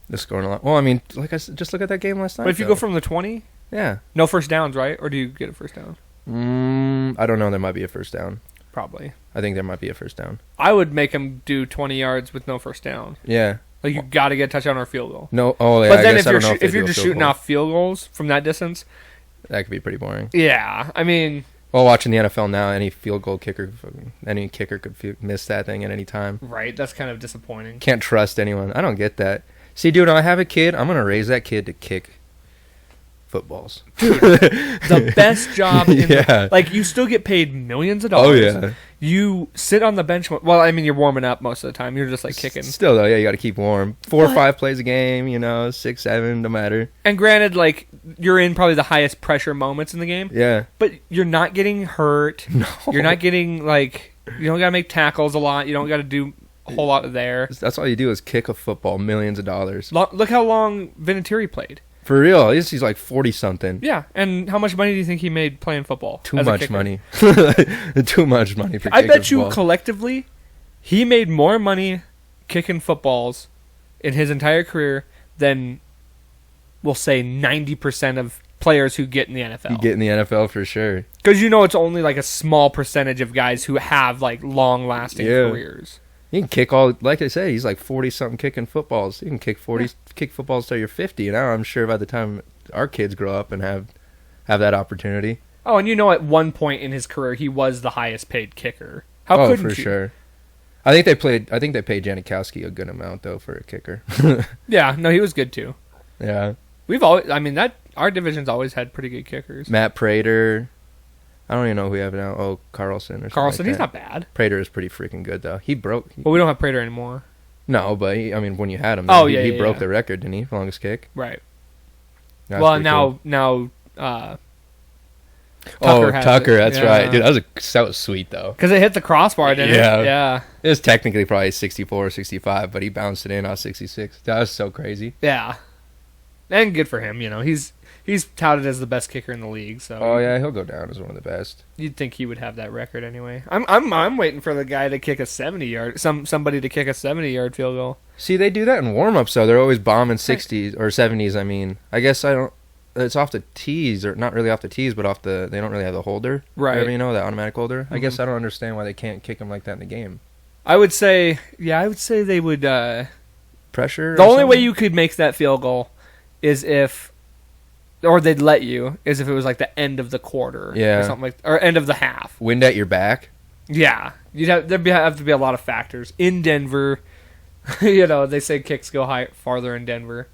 Speaker 2: They're scoring a lot. Well, I mean, like I said, just look at that game last night.
Speaker 1: but if you
Speaker 2: though.
Speaker 1: go from the 20,
Speaker 2: yeah,
Speaker 1: no first downs, right? Or do you get a first down?
Speaker 2: I don't know. There might be a first down.
Speaker 1: Probably.
Speaker 2: I think there might be a first down.
Speaker 1: I would make them do 20 yards with no first down.
Speaker 2: Yeah.
Speaker 1: Like you got to get a touchdown or a field goal.
Speaker 2: No. Oh, yeah.
Speaker 1: But
Speaker 2: I
Speaker 1: then
Speaker 2: guess I don't know
Speaker 1: if you're
Speaker 2: they
Speaker 1: just
Speaker 2: do a
Speaker 1: shooting
Speaker 2: field goal.
Speaker 1: off field goals from that distance,
Speaker 2: that could be pretty boring.
Speaker 1: yeah. I mean,
Speaker 2: Well, watching the NFL now, any field goal kicker, any kicker could miss that thing at any time.
Speaker 1: right? That's kind of disappointing.
Speaker 2: Can't trust anyone. I don't get that. See, dude, when I have a kid, I'm gonna raise that kid to kick. footballs.
Speaker 1: The best job in
Speaker 2: Yeah.
Speaker 1: like, you still get paid millions of dollars.
Speaker 2: Oh, yeah.
Speaker 1: You sit on the bench. Well, I mean, you're warming up most of the time. You're just, like, kicking.
Speaker 2: Still, though, yeah, you got to keep warm. 4 or 5 plays a game, 6, 7, no matter.
Speaker 1: And granted, like, you're in probably the highest pressure moments in the game.
Speaker 2: Yeah.
Speaker 1: But you're not getting hurt.
Speaker 2: No.
Speaker 1: You're not getting, like, you don't got to make tackles a lot. You don't got to do a whole lot there.
Speaker 2: That's all you do is kick a football, millions of dollars.
Speaker 1: Look how long Vinatieri played.
Speaker 2: For real, he's like 40-something.
Speaker 1: Yeah, and how much money do you think he made playing football?
Speaker 2: Too much money. Too much money for
Speaker 1: I
Speaker 2: kicking
Speaker 1: bet you
Speaker 2: football.
Speaker 1: collectively, he made more money kicking footballs in his entire career than, we'll say, 90% of players who get in the NFL.
Speaker 2: You get in the NFL for sure.
Speaker 1: Because it's only like a small percentage of guys who have like long-lasting careers.
Speaker 2: You can kick like I say, he's like 40-something kicking footballs. You can kick footballs till you're 50. Now I'm sure by the time our kids grow up and have that opportunity.
Speaker 1: Oh, and at one point in his career, he was the highest paid kicker. How couldn't
Speaker 2: for
Speaker 1: you?
Speaker 2: sure. I think they paid Janikowski a good amount though for a kicker.
Speaker 1: Yeah, no, he was good too.
Speaker 2: Yeah.
Speaker 1: Our division's always had pretty good kickers.
Speaker 2: Matt Prater. I don't even know who we have now. Oh, Carlson or something.
Speaker 1: Carlson,
Speaker 2: like
Speaker 1: he's
Speaker 2: that.
Speaker 1: not bad.
Speaker 2: Prater is pretty freaking good though. He broke.
Speaker 1: But we don't have Prater anymore.
Speaker 2: No, but when you had him, he broke the record, didn't he? For longest kick.
Speaker 1: Right.
Speaker 2: That's
Speaker 1: Well,
Speaker 2: pretty
Speaker 1: now
Speaker 2: cool.
Speaker 1: Tucker has
Speaker 2: Tucker,
Speaker 1: it.
Speaker 2: that's
Speaker 1: Yeah.
Speaker 2: right. Dude, that was sweet though.
Speaker 1: Because it hit the crossbar, didn't it? Yeah.
Speaker 2: It was technically probably 64 or 65, but he bounced it in on 66. That was so crazy.
Speaker 1: Yeah. And good for him, He's touted as the best kicker in the league, so.
Speaker 2: Oh yeah, he'll go down as one of the best.
Speaker 1: You'd think he would have that record anyway. I'm waiting for the guy to kick a 70-yard, somebody to kick a 70-yard field goal.
Speaker 2: See, they do that in warm-ups though. They're always bombing 60s or 70s. I mean, I guess it's off the tees, or not really off the tees, but they don't really have the holder.
Speaker 1: Right.
Speaker 2: Whatever, that automatic holder.
Speaker 1: Mm-hmm.
Speaker 2: I guess I don't understand why they can't kick them like that in the game.
Speaker 1: I would say they would.
Speaker 2: Pressure.
Speaker 1: The only way you could make that field goal is if, or they'd let you, is if it was like the end of the quarter,
Speaker 2: Yeah.
Speaker 1: or something or end of the half.
Speaker 2: Wind at your back.
Speaker 1: Yeah, there'd have to be a lot of factors in Denver. They say kicks go farther in Denver.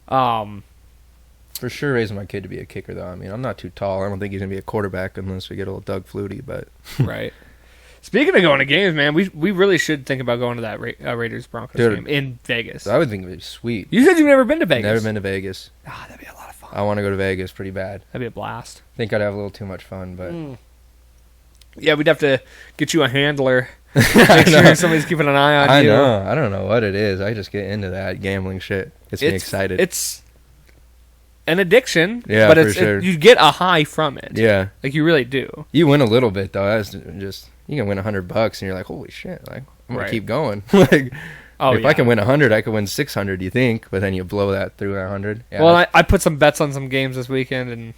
Speaker 2: For sure, raising my kid to be a kicker though. I mean, I'm not too tall. I don't think he's gonna be a quarterback unless we get a little Doug Flutie. But
Speaker 1: Right. Speaking of going to games, man, we really should think about going to that Raiders Broncos game in Vegas.
Speaker 2: I would think it'd be sweet.
Speaker 1: You said you've never been to Vegas.
Speaker 2: Never been to Vegas.
Speaker 1: That'd be a lot of fun.
Speaker 2: I want to go to Vegas pretty bad.
Speaker 1: That'd be a blast.
Speaker 2: Think I'd have a little too much fun, but
Speaker 1: Yeah, we'd have to get you a handler. Make sure somebody's keeping an eye on you.
Speaker 2: I know. I don't know what it is. I just get into that gambling shit. Gets me excited.
Speaker 1: It's an addiction.
Speaker 2: Yeah,
Speaker 1: but
Speaker 2: for sure.
Speaker 1: You get a high from it.
Speaker 2: Yeah.
Speaker 1: Like you really do.
Speaker 2: You win a little bit though. That's just you can win $100 and you're like, holy shit! Like I'm gonna
Speaker 1: Right.
Speaker 2: keep going. Like, if
Speaker 1: yeah.
Speaker 2: I can win 100, I could win 600. You think? But then you blow that through 100. Yeah,
Speaker 1: Well, I put some bets on some games this weekend and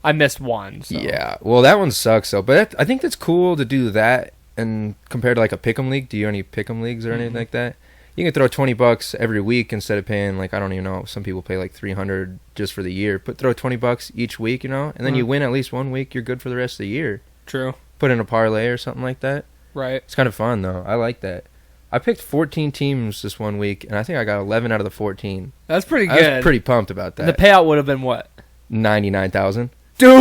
Speaker 1: I missed one. So.
Speaker 2: yeah. Well, that one sucks though. But I think that's cool to do that. And compared to like a pick'em league, do you any pick'em leagues or anything like that? You can throw $20 every week instead of paying like I don't even know. Some people pay like $300 just for the year. But throw $20 each week, and then you win at least 1 week. You're good for the rest of the year.
Speaker 1: True.
Speaker 2: Put in a parlay or something like that.
Speaker 1: Right.
Speaker 2: It's kind of fun though. I like that. I picked 14 teams this 1 week, and I think I got 11 out of the 14.
Speaker 1: That's pretty
Speaker 2: I
Speaker 1: good.
Speaker 2: was pretty pumped about that.
Speaker 1: The payout would have been what?
Speaker 2: 99,000.
Speaker 1: Dude,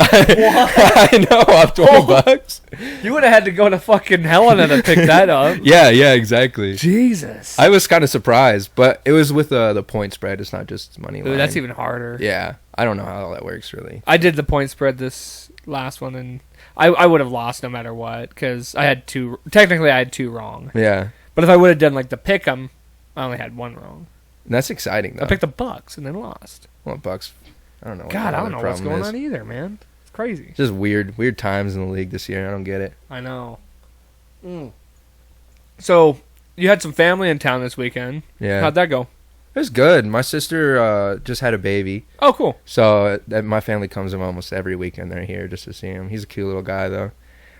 Speaker 2: I know, off $20.
Speaker 1: you would have had to go to fucking Helena to pick that up.
Speaker 2: Yeah, exactly.
Speaker 1: Jesus.
Speaker 2: I was kind of surprised, but it was with the point spread. It's not just money line.
Speaker 1: Dude, that's even harder.
Speaker 2: Yeah, I don't know how all that works really.
Speaker 1: I did the point spread this last one, and I would have lost no matter what because I had two. Technically, I had two wrong.
Speaker 2: Yeah,
Speaker 1: But if I would have done like the pick 'em, I only had one wrong.
Speaker 2: and that's exciting though.
Speaker 1: I picked the Bucks and then lost.
Speaker 2: Well, Bucks. I don't know.
Speaker 1: God, I don't know what's going
Speaker 2: is.
Speaker 1: on either, man. It's crazy.
Speaker 2: Just weird times in the league this year. I don't get it.
Speaker 1: I know. So you had some family in town this weekend.
Speaker 2: Yeah,
Speaker 1: How'd that go?
Speaker 2: it was good. My sister just had a baby.
Speaker 1: Oh, cool.
Speaker 2: So my family comes in almost every weekend. They're here just to see him. He's a cute little guy, though.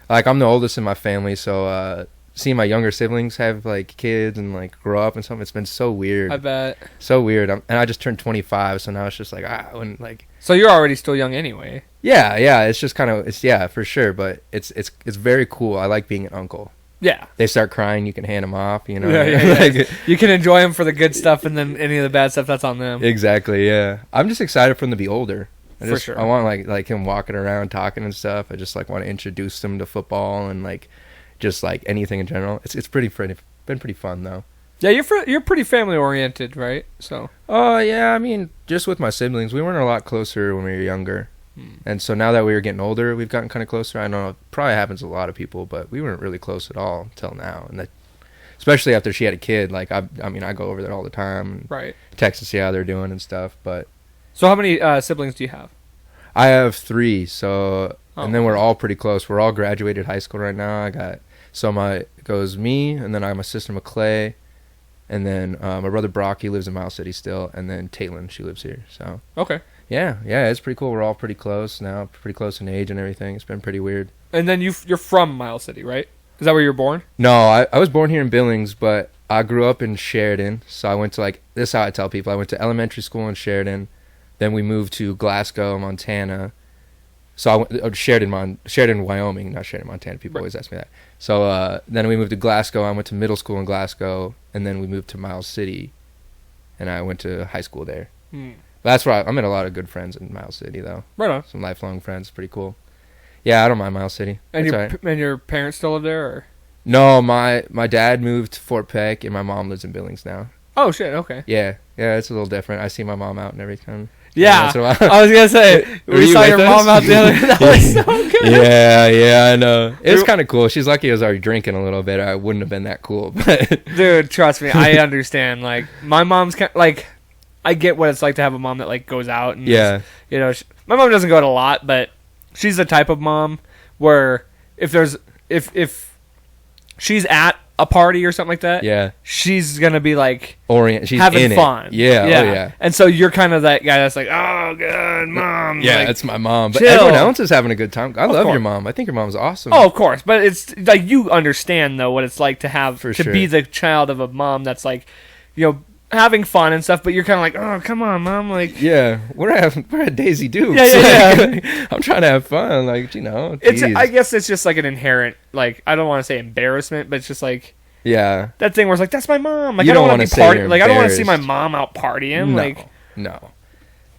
Speaker 2: Like, I'm the oldest in my family, so seeing my younger siblings have, like, kids and, like, grow up and something, it's been so weird.
Speaker 1: I bet.
Speaker 2: So weird. And I just turned 25, so now it's just like, when, like...
Speaker 1: So you're already still young anyway.
Speaker 2: Yeah, it's just kind of... yeah, for sure, but it's very cool. I like being an uncle.
Speaker 1: Yeah.
Speaker 2: They start crying, you can hand them off, you know.
Speaker 1: Yeah.
Speaker 2: Like,
Speaker 1: You can enjoy them for the good stuff, and then any of the bad stuff, that's on them.
Speaker 2: exactly, yeah. I'm just excited for him to be older.
Speaker 1: For sure.
Speaker 2: I want like him walking around talking and stuff. I just like want to introduce him to football and like just like anything in general. It's been pretty fun though.
Speaker 1: Yeah, you're pretty family oriented, right? So.
Speaker 2: Oh yeah, I mean, just with my siblings, we weren't a lot closer when we were younger, and so now that we were getting older, we've gotten kind of closer. I know it probably happens to a lot of people, but we weren't really close at all until now, and that, especially after she had a kid. Like I mean, I go over there all the time, and
Speaker 1: Right.
Speaker 2: text to see how they're doing and stuff. But
Speaker 1: So how many siblings do you have?
Speaker 2: I have 3, so and then
Speaker 1: Oh.
Speaker 2: we're all pretty close. We're all graduated high school right now. It goes me, and then I have my sister McClay, and then my brother Brock, he lives in Miles City still, and then Taitlin, she lives here. So
Speaker 1: Okay.
Speaker 2: yeah, it's pretty cool. We're all pretty close now, pretty close in age and everything. It's been pretty weird.
Speaker 1: And then you're from Miles City, right? Is that where you were born?
Speaker 2: No, I was born here in Billings, but I grew up in Sheridan. So I went to this is how I tell people. I went to elementary school in Sheridan. Then we moved to Glasgow, Montana. So I went Sheridan, Wyoming, not Sheridan, Montana. People always ask me that. So then we moved to Glasgow. I went to middle school in Glasgow, and then we moved to Miles City, and I went to high school there. That's where I met a lot of good friends in Miles City, though.
Speaker 1: Right on.
Speaker 2: Some lifelong friends. Pretty cool. Yeah, I don't mind Miles City.
Speaker 1: And
Speaker 2: It's all right.
Speaker 1: and your parents still live there, or?
Speaker 2: No, my dad moved to Fort Peck, and my mom lives in Billings now.
Speaker 1: Oh shit. Okay.
Speaker 2: Yeah, it's a little different. I see my mom out and everything.
Speaker 1: Yeah.
Speaker 2: Once in a while.
Speaker 1: I was gonna say
Speaker 2: Were
Speaker 1: we
Speaker 2: you
Speaker 1: saw
Speaker 2: with
Speaker 1: your
Speaker 2: us?
Speaker 1: mom out the other. That was so good.
Speaker 2: Yeah, I know. It's kind of cool. She's lucky I was already drinking a little bit. I wouldn't have been that cool. But
Speaker 1: Dude, trust me, I understand. Like my mom's like, I get what it's like to have a mom that like goes out and
Speaker 2: yeah,
Speaker 1: you know, my mom doesn't go out a lot, but she's the type of mom where if she's at a party or something like that,
Speaker 2: yeah.
Speaker 1: she's gonna be like
Speaker 2: She's
Speaker 1: having
Speaker 2: in
Speaker 1: fun.
Speaker 2: It. Yeah, oh yeah.
Speaker 1: And so you're kind of that guy that's like, oh god, mom.
Speaker 2: Yeah,
Speaker 1: like,
Speaker 2: that's my mom. But
Speaker 1: chill.
Speaker 2: everyone else is having a good time. I love
Speaker 1: course.
Speaker 2: your mom. I think your mom's awesome.
Speaker 1: Oh, of course, but it's like you understand though what it's like to have
Speaker 2: For
Speaker 1: to
Speaker 2: sure.
Speaker 1: be the child of a mom that's like, you know, having fun and stuff, but you're kind of like, oh, come on, mom, like.
Speaker 2: Yeah, we're at Daisy Dukes.
Speaker 1: Yeah.
Speaker 2: I'm trying to have fun, like, you know.
Speaker 1: It's
Speaker 2: geez.
Speaker 1: I guess it's just like an inherent, like, I don't want to say embarrassment, but it's just like
Speaker 2: Yeah.
Speaker 1: that thing where it's like, that's my mom. Like
Speaker 2: You
Speaker 1: I don't
Speaker 2: don't
Speaker 1: want
Speaker 2: wanna
Speaker 1: to be
Speaker 2: say
Speaker 1: party.
Speaker 2: you're
Speaker 1: Like I don't want to see my
Speaker 2: embarrassed.
Speaker 1: mom out partying. Like,
Speaker 2: no.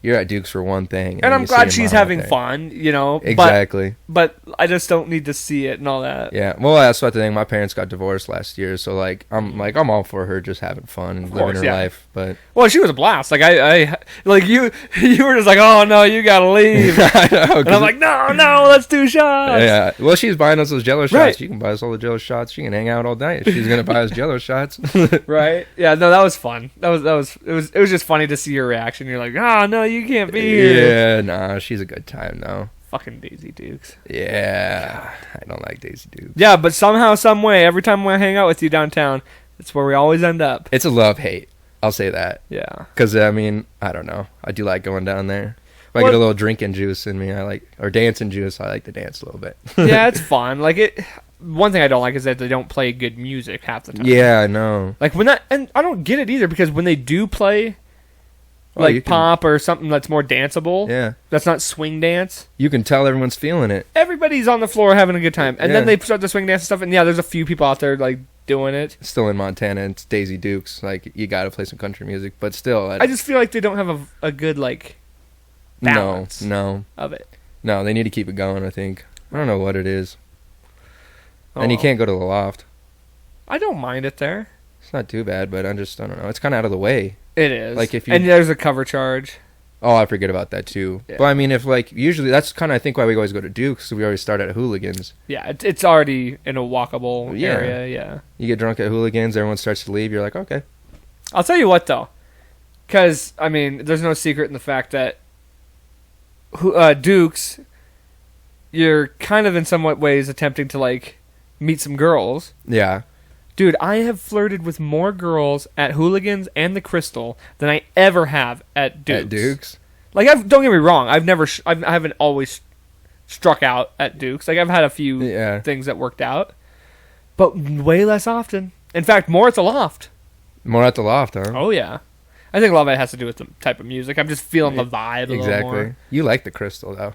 Speaker 2: You're at Dukes for one thing,
Speaker 1: and I'm
Speaker 2: you see
Speaker 1: glad
Speaker 2: your
Speaker 1: she's
Speaker 2: mom out
Speaker 1: having
Speaker 2: there.
Speaker 1: fun, you know.
Speaker 2: Exactly.
Speaker 1: But I just don't need to see it and all that.
Speaker 2: Yeah, well, that's what the thing. My parents got divorced last year, so like I'm all for her just having fun and
Speaker 1: Of
Speaker 2: living
Speaker 1: course,
Speaker 2: her
Speaker 1: yeah.
Speaker 2: life. But
Speaker 1: Well, she was a blast. Like I like you were just like, oh no, you gotta leave.
Speaker 2: I know,
Speaker 1: And I'm like, no, let's do shots.
Speaker 2: yeah. Well, she's buying us those Jello shots.
Speaker 1: Right.
Speaker 2: She can buy us all the Jello shots. She can hang out all night. She's gonna buy us Jello shots.
Speaker 1: Right? Yeah, no, that was fun. It was just funny to see your reaction. You're like, oh no, you can't be here.
Speaker 2: Yeah, nah, she's a good time though.
Speaker 1: Fucking Daisy Dukes.
Speaker 2: Yeah, I don't like Daisy Dukes.
Speaker 1: Yeah, but somehow, some way, every time I hang out with you downtown, it's where we always end up.
Speaker 2: It's a love hate. I'll say that.
Speaker 1: Yeah.
Speaker 2: Because I mean, I don't know. I do like going down there. If I
Speaker 1: Well-
Speaker 2: get a little drinking juice in me, or dancing juice, I like to dance a little bit.
Speaker 1: Yeah, it's fun. Like it. One thing I don't like is that they don't play good music half the time.
Speaker 2: Yeah, I know.
Speaker 1: Like when that, and I don't get it either because when they do play,
Speaker 2: Oh, you
Speaker 1: like
Speaker 2: can-
Speaker 1: pop or something that's more danceable,
Speaker 2: Yeah,
Speaker 1: that's not swing dance.
Speaker 2: you can tell everyone's feeling it.
Speaker 1: Everybody's on the floor having a good time, and then
Speaker 2: Yeah.
Speaker 1: they start the swing dance and stuff. And yeah, there's a few people out there like doing it.
Speaker 2: It's still in Montana. It's Daisy Dukes. Like you got to play some country music, but still,
Speaker 1: I just feel like they don't have a good like balance
Speaker 2: no.
Speaker 1: of it.
Speaker 2: They need to keep it going. I think. I don't know what it is,
Speaker 1: Oh,
Speaker 2: and you
Speaker 1: well.
Speaker 2: can't go to the loft.
Speaker 1: I don't mind it there.
Speaker 2: It's not too bad, but I don't know. It's kind of out of the way.
Speaker 1: It is.
Speaker 2: Like, if you-
Speaker 1: and there's a cover charge.
Speaker 2: Oh, I forget about that too.
Speaker 1: Yeah.
Speaker 2: But I mean, if like usually that's kind of I think why we always go to Dukes. So we always start at Hooligans.
Speaker 1: Yeah, it's already in a walkable
Speaker 2: Yeah.
Speaker 1: area. Yeah.
Speaker 2: You get drunk at Hooligans, everyone starts to leave. You're like, okay.
Speaker 1: I'll tell you what though, because I mean, there's no secret in the fact that Dukes, you're kind of in somewhat ways attempting to like meet some girls.
Speaker 2: Yeah.
Speaker 1: Dude, I have flirted with more girls at Hooligans and the Crystal than I ever have at Dukes.
Speaker 2: At Dukes.
Speaker 1: Like, don't get me wrong. I haven't always struck out at Dukes. Like, I've had a few
Speaker 2: Yeah.
Speaker 1: things that worked out, but way less often. In fact, more at the Loft.
Speaker 2: More at the loft, huh?
Speaker 1: Oh yeah, I think a lot of it has to do with the type of music. I'm just feeling the vibe a little
Speaker 2: Exactly.
Speaker 1: more.
Speaker 2: You like the Crystal though.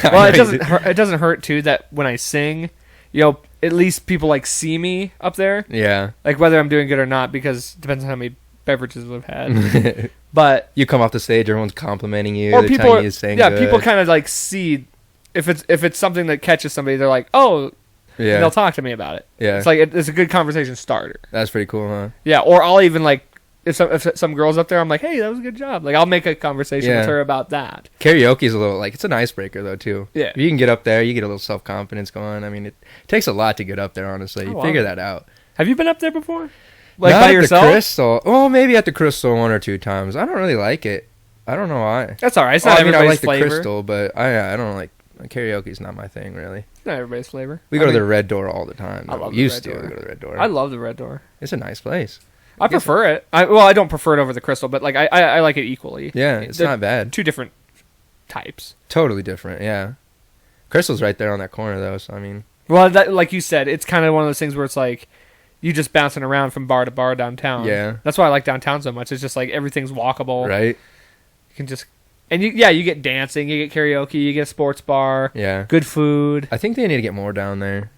Speaker 1: Well, it doesn't hurt. It doesn't hurt too that when I sing, you know, at least people like see me up there.
Speaker 2: Yeah.
Speaker 1: Like whether I'm doing good or not, because it depends on how many beverages we've had. But
Speaker 2: you come off the stage, everyone's complimenting you.
Speaker 1: or
Speaker 2: they're
Speaker 1: people,
Speaker 2: telling you to sing good.
Speaker 1: people kind of like see if it's something that catches somebody. They're like, oh,
Speaker 2: yeah.
Speaker 1: and they'll talk to me about it.
Speaker 2: Yeah.
Speaker 1: It's like it's a good conversation starter.
Speaker 2: That's pretty cool, huh?
Speaker 1: Yeah. Or I'll even like if some girl's up there, I'm like, hey, that was a good job. Like I'll make a conversation with her about that.
Speaker 2: Karaoke's a little like it's an icebreaker though too.
Speaker 1: Yeah.
Speaker 2: If you can get up there, you get a little self confidence going. I mean, it takes a lot to get up there. Honestly, you figure that out.
Speaker 1: Have you been up there before? Like
Speaker 2: Not
Speaker 1: by
Speaker 2: at
Speaker 1: yourself?
Speaker 2: The Crystal. Oh, maybe at the Crystal 1 or 2 times. I don't really like it. I don't know why.
Speaker 1: That's all right. It's not
Speaker 2: I mean, I
Speaker 1: everybody's
Speaker 2: like
Speaker 1: flavor.
Speaker 2: the Crystal, but I don't like karaoke's not my thing really.
Speaker 1: It's not everybody's flavor.
Speaker 2: We go to the Red Door all the time.
Speaker 1: I love
Speaker 2: We
Speaker 1: the Red Door.
Speaker 2: go to the Red Door.
Speaker 1: I love the Red Door.
Speaker 2: It's a nice place.
Speaker 1: I prefer it. I don't prefer it over the Crystal, but like I like it equally.
Speaker 2: Yeah, it's not bad.
Speaker 1: Two different types.
Speaker 2: Totally different. Yeah. Crystal's right there on that corner though, so I mean.
Speaker 1: Well, that, like you said, it's kind of one of those things where it's like you just bouncing around from bar to bar downtown.
Speaker 2: Yeah.
Speaker 1: That's why I like downtown so much. It's just like everything's walkable.
Speaker 2: Right.
Speaker 1: You can just and you get dancing, you get karaoke, you get a sports bar.
Speaker 2: Yeah.
Speaker 1: Good food.
Speaker 2: I think they need to get more down there.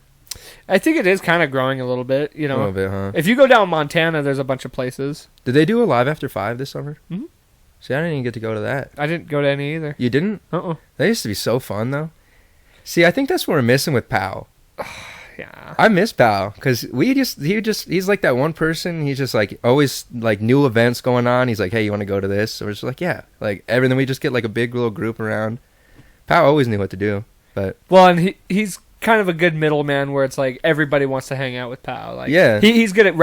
Speaker 1: I think it is kind of growing a little bit, you know.
Speaker 2: A little bit, huh?
Speaker 1: If you go down Montana, there's a bunch of places.
Speaker 2: Did they do a Live After 5 this summer?
Speaker 1: Mhm.
Speaker 2: See, I didn't even get to go to that.
Speaker 1: I didn't go to any either.
Speaker 2: You didn't? They used to be so fun, though. See, I think that's what we're missing with Powell.
Speaker 1: Yeah.
Speaker 2: I miss Powell because he's like that one person. He's just like always like new events going on. He's like, hey, you want to go to this? So we're just like, yeah, like everything. We just get like a big little group around. Powell always knew what to do, but
Speaker 1: well, and he's kind of a good middleman where it's like everybody wants to hang out with Powell. Like,
Speaker 2: yeah,
Speaker 1: he's good at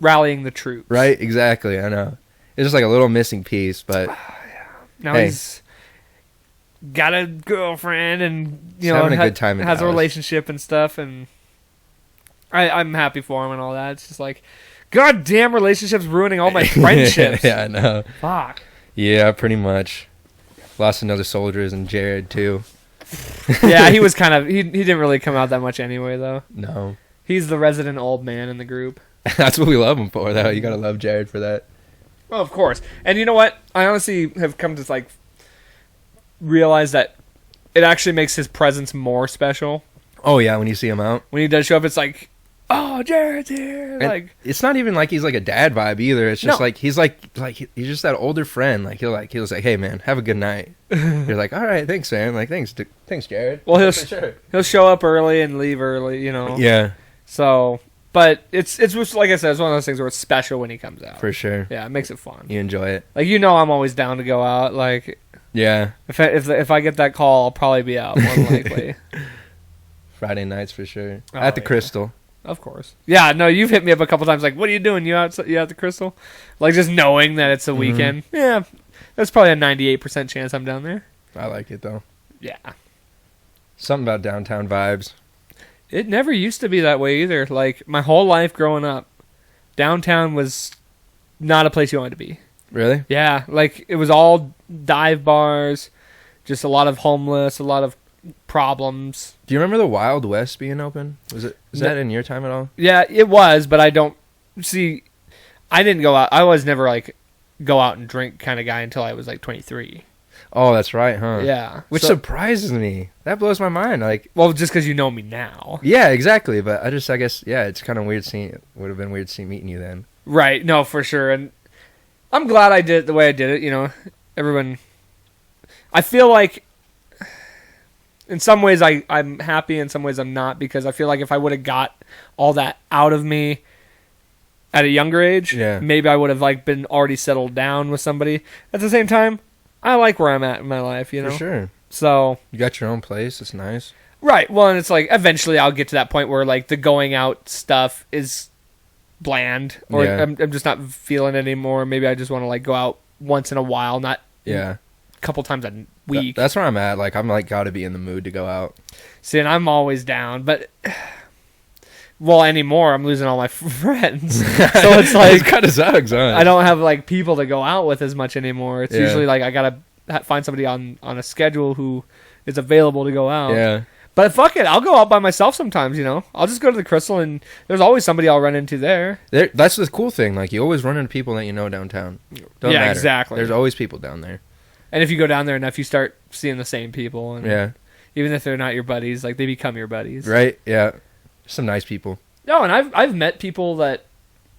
Speaker 1: rallying the troops.
Speaker 2: Right, exactly. I know. It's just like a little missing piece, but
Speaker 1: now he's got a girlfriend and
Speaker 2: having a good time in
Speaker 1: has a
Speaker 2: Dallas.
Speaker 1: Relationship and stuff, and I'm happy for him and all that. It's just like, goddamn, relationships ruining all my friendships.
Speaker 2: Yeah, I know.
Speaker 1: Fuck.
Speaker 2: Yeah, pretty much. Lost another soldiers and Jared too.
Speaker 1: Yeah, he was kind of he didn't really come out that much anyway though.
Speaker 2: No.
Speaker 1: He's the resident old man in the group.
Speaker 2: That's what we love him for though. You gotta love Jared for that.
Speaker 1: Oh, of course. And you know what? I honestly have come to like realize that it actually makes his presence more special.
Speaker 2: Oh yeah, when you see him out.
Speaker 1: When he does show up, it's like, oh, Jared's here.
Speaker 2: And
Speaker 1: like
Speaker 2: it's not even like he's like a dad vibe either. It's just
Speaker 1: No.
Speaker 2: like he's just that older friend. Like he'll say, hey man, have a good night. You're like, all right, thanks man. Like thanks Jared.
Speaker 1: Well, he'll show up early and leave early, you know.
Speaker 2: Yeah,
Speaker 1: So, but it's just, like I said, it's one of those things where it's special when he comes out.
Speaker 2: for sure.
Speaker 1: Yeah, it makes it fun.
Speaker 2: You enjoy it.
Speaker 1: Like I'm always down to go out. Like
Speaker 2: Yeah.
Speaker 1: if I get that call, I'll probably be out more than likely.
Speaker 2: Friday nights for sure.
Speaker 1: Oh,
Speaker 2: At the
Speaker 1: yeah.
Speaker 2: Crystal.
Speaker 1: Of course. Yeah, no, you've hit me up a couple times like, what are you doing? You at the Crystal? Like just knowing that it's a weekend. Yeah. There's probably a 98% chance I'm down there.
Speaker 2: I like it though.
Speaker 1: Yeah.
Speaker 2: Something about downtown vibes.
Speaker 1: It never used to be that way either. Like my whole life growing up, downtown was not a place you wanted to be.
Speaker 2: Really?
Speaker 1: Yeah, like it was all dive bars, just a lot of homeless, a lot of problems.
Speaker 2: Do you remember the Wild West being open? Was that in your time at all?
Speaker 1: Yeah, it was, but I don't see. I didn't go out. I was never like go out and drink kind of guy until I was like 23.
Speaker 2: Oh, that's right, huh?
Speaker 1: Yeah,
Speaker 2: Which
Speaker 1: so,
Speaker 2: surprises me. That blows my mind. Like,
Speaker 1: well, just because you know me now,
Speaker 2: yeah, exactly. But I guess, yeah, it's kind of weird seeing. It would have been weird seeing meeting you then.
Speaker 1: right? No, for sure, and I'm glad I did it the way I did it. You know, everyone. I feel like, in some ways, I'm happy. In some ways, I'm not, because I feel like if I would have got all that out of me at a younger age,
Speaker 2: yeah,
Speaker 1: maybe I would have like been already settled down with somebody. At the same time, I like where I'm at in my life, you know?
Speaker 2: For sure.
Speaker 1: So
Speaker 2: You got your own place. It's nice.
Speaker 1: right. Well, and it's like eventually I'll get to that point where like the going out stuff is bland, or
Speaker 2: Yeah.
Speaker 1: I'm just not feeling it anymore. Maybe I just want to like go out once in a while, not
Speaker 2: Yeah.
Speaker 1: a couple times a week.
Speaker 2: That's where I'm at. Like, I'm like, gotta be in the mood to go out.
Speaker 1: See, and I'm always down, but well, anymore I'm losing all my friends, so it's like
Speaker 2: it kind of sucks, huh?
Speaker 1: I don't have like people to go out with as much anymore. It's
Speaker 2: Yeah.
Speaker 1: usually like I gotta find somebody on a schedule who is available to go out.
Speaker 2: Yeah.
Speaker 1: But fuck it, I'll go out by myself sometimes. You know, I'll just go to the Crystal, and there's always somebody I'll run into there.
Speaker 2: That's the cool thing. Like, you always run into people that you know downtown. Don't
Speaker 1: Yeah,
Speaker 2: matter.
Speaker 1: exactly.
Speaker 2: There's always people down there.
Speaker 1: And if you go down there enough, you start seeing the same people. And
Speaker 2: Yeah.
Speaker 1: even if they're not your buddies, like they become your buddies.
Speaker 2: Right? Yeah. Some nice people.
Speaker 1: No, and I've met people that,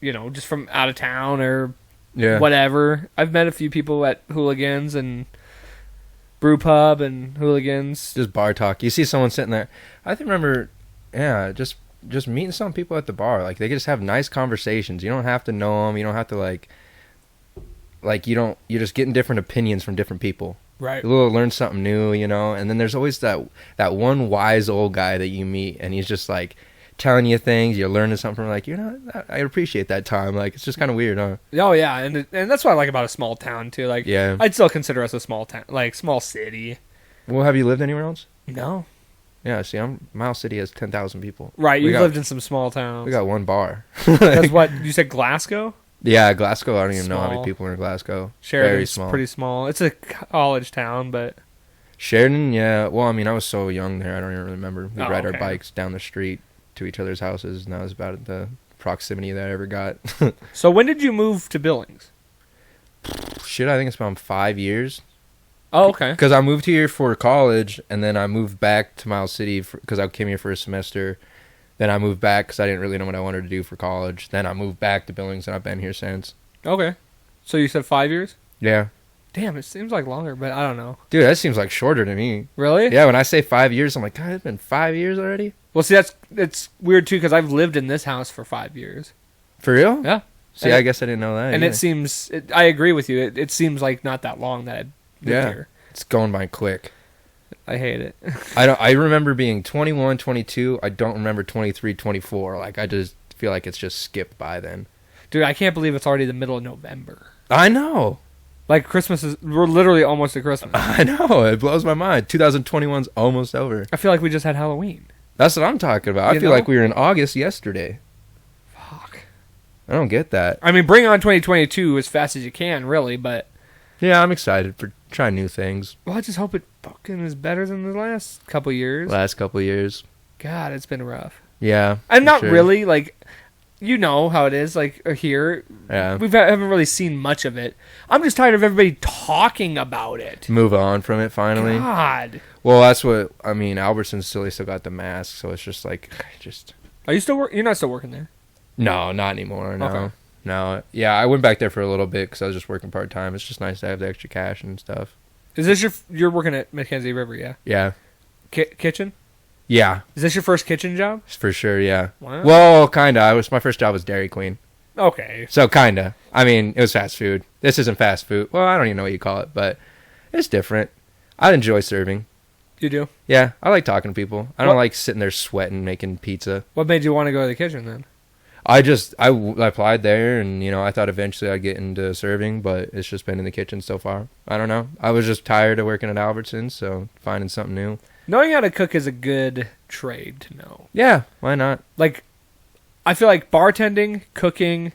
Speaker 1: just from out of town or whatever. I've met a few people at Hooligans and Brew Pub and Hooligans.
Speaker 2: Just bar talk. You see someone sitting there. I remember, just meeting some people at the bar. Like, they just have nice conversations. You don't have to know them. You don't have to, you're just getting different opinions from different people.
Speaker 1: Right.
Speaker 2: You'll learn something new, and then there's always that one wise old guy that you meet, and he's just, like, telling you things, you're learning something from, like, I appreciate that time. Like, it's just kind of weird, huh?
Speaker 1: Oh, yeah, and that's what I like about a small town, too. Like,
Speaker 2: yeah.
Speaker 1: I'd still consider us a small town, like, small city.
Speaker 2: Well, have you lived anywhere else?
Speaker 1: No.
Speaker 2: Yeah, see, Miles City has 10,000 people.
Speaker 1: Right, you've lived in some small towns.
Speaker 2: We got one bar.
Speaker 1: That's what, you said Glasgow?
Speaker 2: Yeah, Glasgow, I don't even know how many people are in Glasgow.
Speaker 1: Sheridan's
Speaker 2: very small.
Speaker 1: Pretty small. It's a college town, but...
Speaker 2: Sheridan, yeah. Well, I mean, I was so young there, I don't even remember. We ride our bikes down the street to each other's houses, and that was about the proximity that I ever got.
Speaker 1: So when did you move to Billings?
Speaker 2: Shit, I think it's about 5 years.
Speaker 1: Oh, okay.
Speaker 2: Because I moved here for college, and then I moved back to Miles City because I came here for a semester. Then I moved back because I didn't really know what I wanted to do for college. Then I moved back to Billings, and I've been here since.
Speaker 1: Okay. So you said 5 years?
Speaker 2: Yeah.
Speaker 1: Damn, it seems like longer, but I don't know.
Speaker 2: Dude, that seems like shorter to me.
Speaker 1: Really?
Speaker 2: Yeah, when I say 5 years, I'm like, God, it's been 5 years already?
Speaker 1: Well, see, it's weird, too, because I've lived in this house for 5 years.
Speaker 2: For real?
Speaker 1: Yeah.
Speaker 2: See, I guess I didn't know that.
Speaker 1: And
Speaker 2: either.
Speaker 1: it seems... I agree with you. It seems like not that long that I'd lived here.
Speaker 2: It's going by quick.
Speaker 1: I hate it.
Speaker 2: I remember being 21, 22. I don't remember 23, 24. Like, I just feel like it's just skipped by then.
Speaker 1: Dude, I can't believe it's already the middle of November.
Speaker 2: I know.
Speaker 1: Like, we're literally almost at Christmas.
Speaker 2: I know. It blows my mind. 2021's almost over.
Speaker 1: I feel like we just had Halloween.
Speaker 2: That's what I'm talking about. I feel like we were in August yesterday.
Speaker 1: Fuck.
Speaker 2: I don't get that.
Speaker 1: I mean, bring on 2022 as fast as you can, really, but...
Speaker 2: Yeah, I'm excited for trying new things.
Speaker 1: Well, I just hope it fucking is better than the last couple years. God, it's been rough.
Speaker 2: Yeah.
Speaker 1: And not really, like... You know how it is, like, here.
Speaker 2: Yeah.
Speaker 1: We haven't really seen much of it. I'm just tired of everybody talking about it.
Speaker 2: Move on from it, finally.
Speaker 1: God.
Speaker 2: Well, that's what, I mean, Albertson's still got the mask, so it's just like,
Speaker 1: Are you still you're not still working there?
Speaker 2: No, not anymore, no.
Speaker 1: Okay.
Speaker 2: No. Yeah, I went back there for a little bit because I was just working part-time. It's just nice to have the extra cash and stuff.
Speaker 1: Is this you're working at Mackenzie River, yeah?
Speaker 2: Yeah.
Speaker 1: Kitchen?
Speaker 2: Yeah.
Speaker 1: Is this your first kitchen job?
Speaker 2: For sure, yeah.
Speaker 1: Wow.
Speaker 2: Well, kinda. My first job was Dairy Queen.
Speaker 1: Okay.
Speaker 2: So, kinda. I mean, it was fast food. This isn't fast food. Well, I don't even know what you call it, but it's different. I enjoy serving.
Speaker 1: You do?
Speaker 2: Yeah, I like talking to people. I don't like sitting there sweating, making pizza.
Speaker 1: What made you want to go to the kitchen, then?
Speaker 2: I applied there, and, I thought eventually I'd get into serving, but it's just been in the kitchen so far. I don't know. I was just tired of working at Albertsons, so finding something new.
Speaker 1: Knowing how to cook is a good trade to know.
Speaker 2: Yeah, why not?
Speaker 1: Like, I feel like bartending, cooking,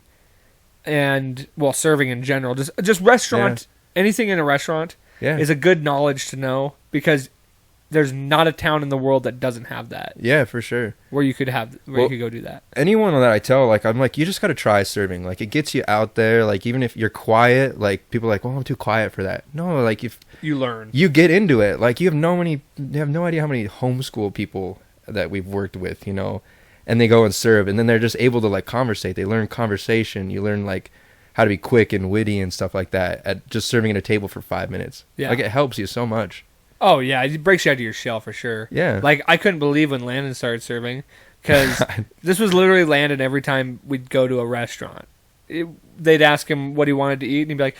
Speaker 1: and, well, serving in general, just restaurant, anything in a restaurant is a good knowledge to know, because there's not a town in the world that doesn't have that.
Speaker 2: Yeah, for sure.
Speaker 1: Where you could you could go do that.
Speaker 2: Anyone that I tell, I'm like, you just got to try serving. Like, it gets you out there. Like, even if you're quiet, like, people are like, well, I'm too quiet for that. No, like, if
Speaker 1: you learn,
Speaker 2: you get into it. Like, you have no idea how many homeschool people that we've worked with, and they go and serve, and then they're just able to, like, conversate. They learn conversation. You learn, like, how to be quick and witty and stuff like that at just serving at a table for 5 minutes. Yeah. Like, it helps you so much.
Speaker 1: Oh, yeah, it breaks you out of your shell for sure.
Speaker 2: Yeah.
Speaker 1: Like, I couldn't believe when Landon started serving, because this was literally Landon every time we'd go to a restaurant. They'd ask him what he wanted to eat, and he'd be like,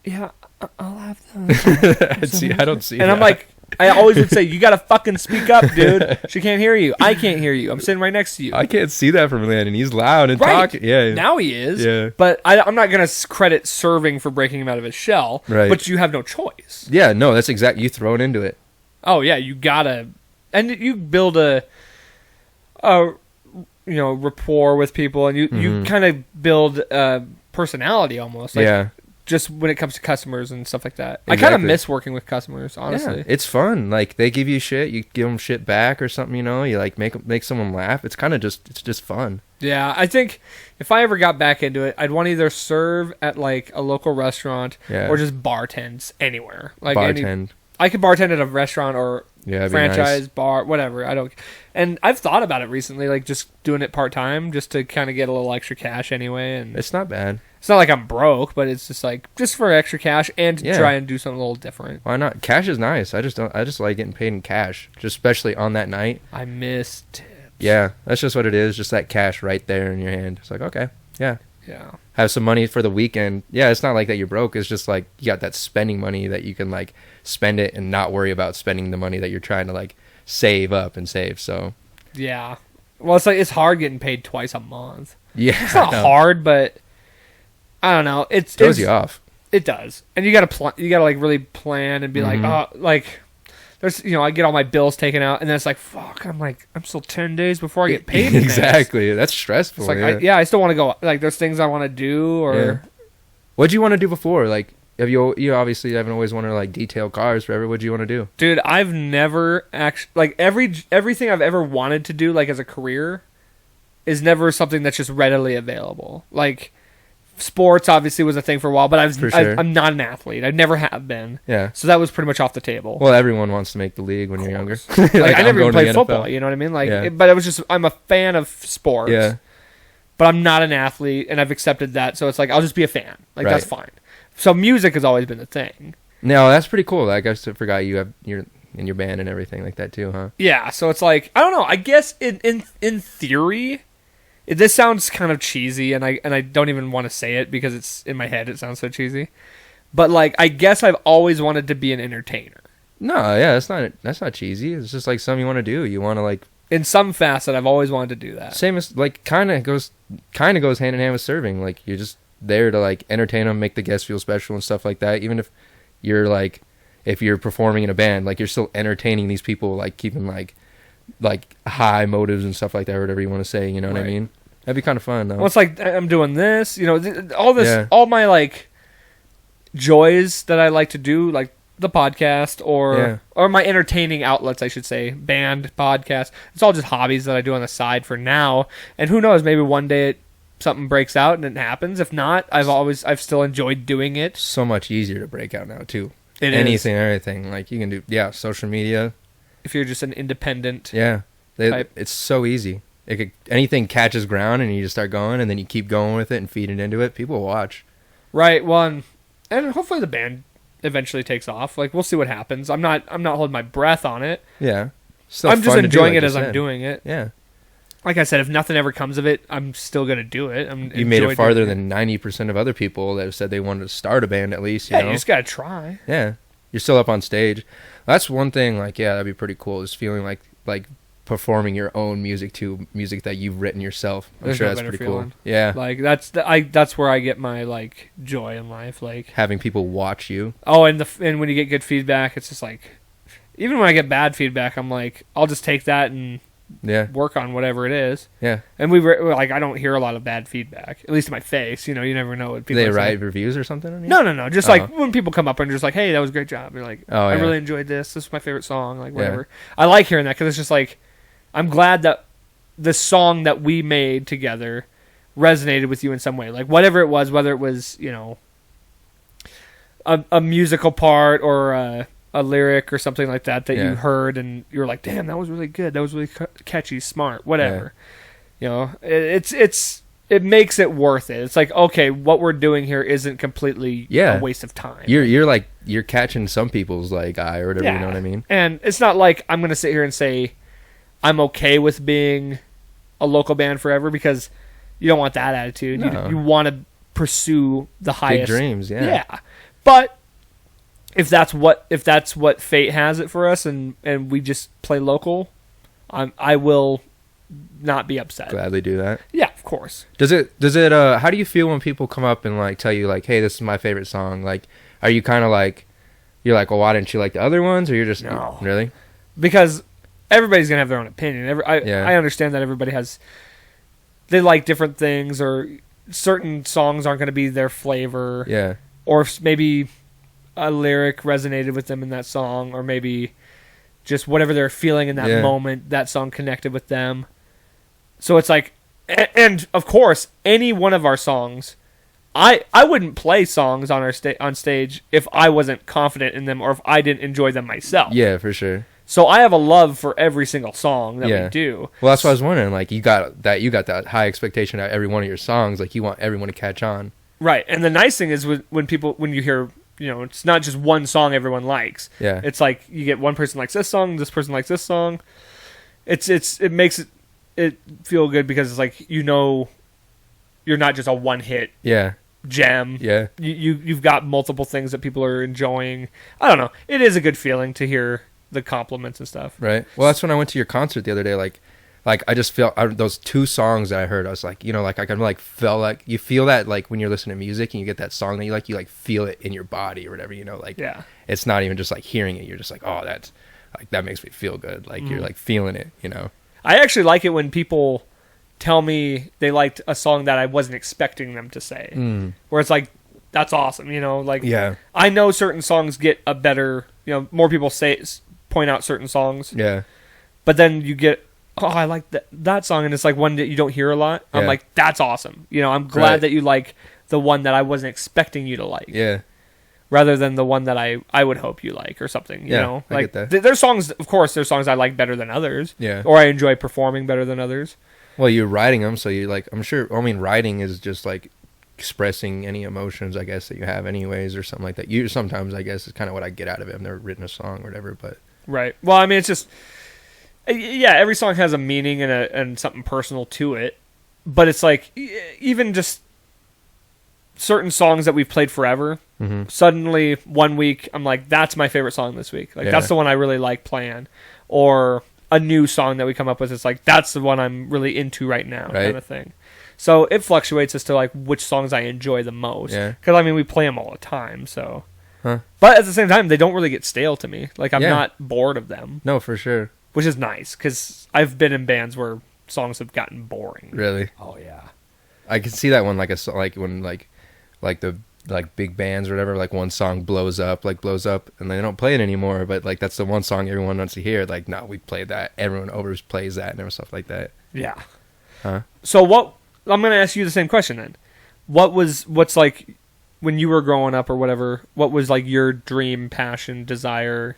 Speaker 1: yeah, I'll have those.
Speaker 2: I don't see
Speaker 1: and
Speaker 2: that.
Speaker 1: I'm like, I always would say, you gotta fucking speak up, dude. She can't hear you. I can't hear you. I'm sitting right next to you.
Speaker 2: I can't see that from Landon. He's loud and talking. Yeah.
Speaker 1: Now he is.
Speaker 2: Yeah.
Speaker 1: But I'm not going to credit serving for breaking him out of his shell.
Speaker 2: Right.
Speaker 1: But you have no choice.
Speaker 2: Yeah, no, that's exactly. You throw it into it.
Speaker 1: Oh, yeah, you gotta. And you build a rapport with people, and you kind of build a personality almost. Like, yeah. Just when it comes to customers and stuff like that. Exactly. I kind of miss working with customers, honestly.
Speaker 2: Yeah, it's fun. Like, they give you shit, you give them shit back or something, you like make someone laugh. It's kind of just fun.
Speaker 1: Yeah, I think if I ever got back into it, I'd want to either serve at, like, a local restaurant or just bartend anywhere. Like,
Speaker 2: bartend.
Speaker 1: I could bartend at a restaurant or
Speaker 2: that'd be
Speaker 1: franchise
Speaker 2: nice.
Speaker 1: bar, whatever. And I've thought about it recently, like just doing it part time, just to kind of get a little extra cash anyway. And
Speaker 2: It's not bad.
Speaker 1: it's not like I'm broke, but it's just like just for extra cash and to
Speaker 2: Yeah.
Speaker 1: try and do something a little different.
Speaker 2: Why not? Cash is nice. I just like getting paid in cash, just especially on that night.
Speaker 1: I miss tips.
Speaker 2: Yeah, that's just what it is. Just that cash right there in your hand. It's like, okay, yeah.
Speaker 1: Yeah.
Speaker 2: Have some money for the weekend. Yeah, it's not like that you're broke. It's just like you got that spending money that you can like spend it and not worry about spending the money that you're trying to like save up and save. So
Speaker 1: Yeah. Well, it's like it's hard getting paid twice a month.
Speaker 2: yeah,
Speaker 1: It's not hard, but I don't know. It
Speaker 2: throws you off.
Speaker 1: It does, and you gotta you gotta like really plan and be like, oh, like there's I get all my bills taken out, and then it's like, fuck, I'm still 10 days before I get paid.
Speaker 2: Exactly, that's stressful.
Speaker 1: It's like I still want to go. Like there's things I want to do, or
Speaker 2: what'd you want to do before? Like, have you obviously haven't always wanted to like detail cars forever. What'd you want to do?
Speaker 1: Dude, I've never actually like everything I've ever wanted to do like as a career is never something that's just readily available. Like sports obviously was a thing for a while, but I'm not an athlete. I never have been.
Speaker 2: Yeah.
Speaker 1: So that was pretty much off the table.
Speaker 2: Well, everyone wants to make the league when you're younger.
Speaker 1: like I never even played
Speaker 2: NFL.
Speaker 1: football. You know what I mean? Like,
Speaker 2: Yeah.
Speaker 1: but it was just I'm a fan of sports.
Speaker 2: Yeah.
Speaker 1: But I'm not an athlete, and I've accepted that. So it's like I'll just be a fan. Like
Speaker 2: Right.
Speaker 1: that's fine. So music has always been the thing.
Speaker 2: No, that's pretty cool. Like I just forgot you're in your band and everything like that too, huh?
Speaker 1: Yeah. So it's like I don't know. I guess in theory. This sounds kind of cheesy, and I don't even want to say it because it's in my head. It sounds so cheesy, but like I guess I've always wanted to be an entertainer.
Speaker 2: No, yeah, that's not cheesy. It's just like something you want to do. You want to like
Speaker 1: In some facet, I've always wanted to do that.
Speaker 2: same as like kind of goes hand in hand with serving. Like you're just there to like entertain them, make the guests feel special and stuff like that. Even if you're like if you're performing in a band, like you're still entertaining these people, like keeping like high motives and stuff like that, or whatever you want to say. You know what I
Speaker 1: Right.
Speaker 2: mean? That'd be kind of fun, though.
Speaker 1: Well, it's like I'm doing this, all this,
Speaker 2: Yeah.
Speaker 1: all my like joys that I like to do, like the podcast or my entertaining outlets, I should say, band, podcast. It's all just hobbies that I do on the side for now. And who knows, maybe one day something breaks out and it happens. If not, I've still enjoyed doing it.
Speaker 2: So much easier to break out now too.
Speaker 1: It
Speaker 2: Anything, everything. Like you can do, social media.
Speaker 1: If you're just an independent,
Speaker 2: Yeah,
Speaker 1: type.
Speaker 2: it's so easy. Anything catches ground and you just start going, and then you keep going with it and feeding into it. People will watch.
Speaker 1: Right. Well, and hopefully the band eventually takes off. Like we'll see what happens. I'm not holding my breath on it.
Speaker 2: Yeah,
Speaker 1: I'm just enjoying it as I'm doing it.
Speaker 2: Yeah,
Speaker 1: Like I said, if nothing ever comes of it, I'm still gonna do it.
Speaker 2: you made it farther than 90% of other people that have said they wanted to start a band at least. You know?
Speaker 1: You just gotta try.
Speaker 2: Yeah, you're still up on stage. That's one thing. Like, yeah, that'd be pretty cool. Is feeling like performing your own music to music that you've written yourself. I'm
Speaker 1: There's
Speaker 2: sure
Speaker 1: no
Speaker 2: that's
Speaker 1: better
Speaker 2: pretty
Speaker 1: feeling.
Speaker 2: cool. Yeah,
Speaker 1: Like that's where I get my like joy in life. Like
Speaker 2: having people watch you.
Speaker 1: and when you get good feedback, it's just like even when I get bad feedback, I'm like I'll just take that and
Speaker 2: Yeah,
Speaker 1: work on whatever it is.
Speaker 2: yeah.
Speaker 1: And I don't hear a lot of bad feedback, at least in my face. You never know what
Speaker 2: Do
Speaker 1: people
Speaker 2: they
Speaker 1: are
Speaker 2: write
Speaker 1: saying.
Speaker 2: reviews or something on you?
Speaker 1: No. Just like when people come up and just like, hey, that was a great job. You're like,
Speaker 2: Oh,
Speaker 1: I
Speaker 2: yeah.
Speaker 1: really enjoyed this. This is my favorite song. Like whatever. I like hearing that because it's just like I'm glad that the song that we made together resonated with you in some way. Like whatever it was, whether it was a musical part or a lyric or something like that you heard and you were like, damn, that was really good. That was really catchy, smart, whatever. It makes it worth it. It's like, okay, what we're doing here isn't completely a waste of time.
Speaker 2: You're catching some people's like eye or whatever. You know what I mean?
Speaker 1: And it's not like I'm gonna sit here and say I'm okay with being a local band forever because you don't want that attitude.
Speaker 2: No.
Speaker 1: You want to pursue the highest
Speaker 2: Big dreams. Yeah.
Speaker 1: Yeah, but if that's what fate has it for us, and we just play local, I will not be upset.
Speaker 2: Gladly do that.
Speaker 1: Yeah, of course.
Speaker 2: Does it how do you feel when people come up and like tell you like, hey, this is my favorite song? Like, are you kind of like you're like, well, why didn't you like the other ones? Or you're just
Speaker 1: No.
Speaker 2: Really?
Speaker 1: Because everybody's gonna have their own opinion. I understand that everybody they like different things, or certain songs aren't gonna be their flavor.
Speaker 2: Yeah.
Speaker 1: Or maybe a lyric resonated with them in that song, or maybe just whatever they're feeling in that moment, that song connected with them. So it's like, and of course, any one of our songs I wouldn't play songs on on stage if I wasn't confident in them or if I didn't enjoy them myself.
Speaker 2: Yeah, for sure.
Speaker 1: So I have a love for every single song that we do.
Speaker 2: Well, that's what I was wondering. Like, you got that high expectation at every one of your songs. Like, you want everyone to catch on. Right.
Speaker 1: And the nice thing is when you hear, it's not just one song everyone likes.
Speaker 2: Yeah.
Speaker 1: It's like you get one person likes this person likes this song. It makes it feel good because it's like, you're not just a one hit.
Speaker 2: Yeah.
Speaker 1: Gem.
Speaker 2: Yeah.
Speaker 1: You've got multiple things that people are enjoying. I don't know. It is a good feeling to hear the compliments and stuff.
Speaker 2: Right. Well, that's when I went to your concert the other day. Like I just felt those 2 songs that I heard. I was like, like I kind of like felt like you feel that like when you're listening to music and you get that song that you like feel it in your body or whatever. Like it's not even just like hearing it. You're just like, oh, that's like that makes me feel good. Like you're like feeling it.
Speaker 1: I actually like it when people tell me they liked a song that I wasn't expecting them to say. Where it's like, that's awesome. Like I know certain songs get a better. More people point out certain songs.
Speaker 2: Yeah.
Speaker 1: But then you get, oh, I like that song, and it's like one that you don't hear a lot. I'm like, that's awesome. I'm glad that you like the one that I wasn't expecting you to like.
Speaker 2: Yeah.
Speaker 1: Rather than the one that I would hope you like or something.
Speaker 2: I
Speaker 1: like
Speaker 2: get that.
Speaker 1: There's songs, of course, there's songs I like better than others.
Speaker 2: Yeah.
Speaker 1: Or I enjoy performing better than others.
Speaker 2: Well, you're writing them, so you like. I'm sure. I mean, writing is just like expressing any emotions, I guess, that you have, anyways, or something like that. Sometimes, I guess, is kind of what I get out of it. I've never written a song or whatever, but
Speaker 1: right. Well, I mean, it's just every song has a meaning and something personal to it, but it's like even just certain songs that we've played forever. Mm-hmm. Suddenly, one week, I'm like, that's my favorite song this week. Like that's the one I really like playing, or a new song that we come up with. It's like that's the one I'm really into right now, kind of thing. So it fluctuates as to like which songs I enjoy the most. Yeah. Because I mean, we play them all the time. So, but at the same time, they don't really get stale to me. Like I'm not bored of them.
Speaker 2: No, for sure.
Speaker 1: Which is nice because I've been in bands where songs have gotten boring.
Speaker 2: Really?
Speaker 1: Oh yeah.
Speaker 2: I can see that one like when the big bands or whatever, like one song blows up and they don't play it anymore, but like that's the one song everyone wants to hear. Like, no, we played that, everyone plays that and stuff like that.
Speaker 1: Yeah. So I'm going to ask you the same question then. What's like when you were growing up or whatever, what was like your dream, passion, desire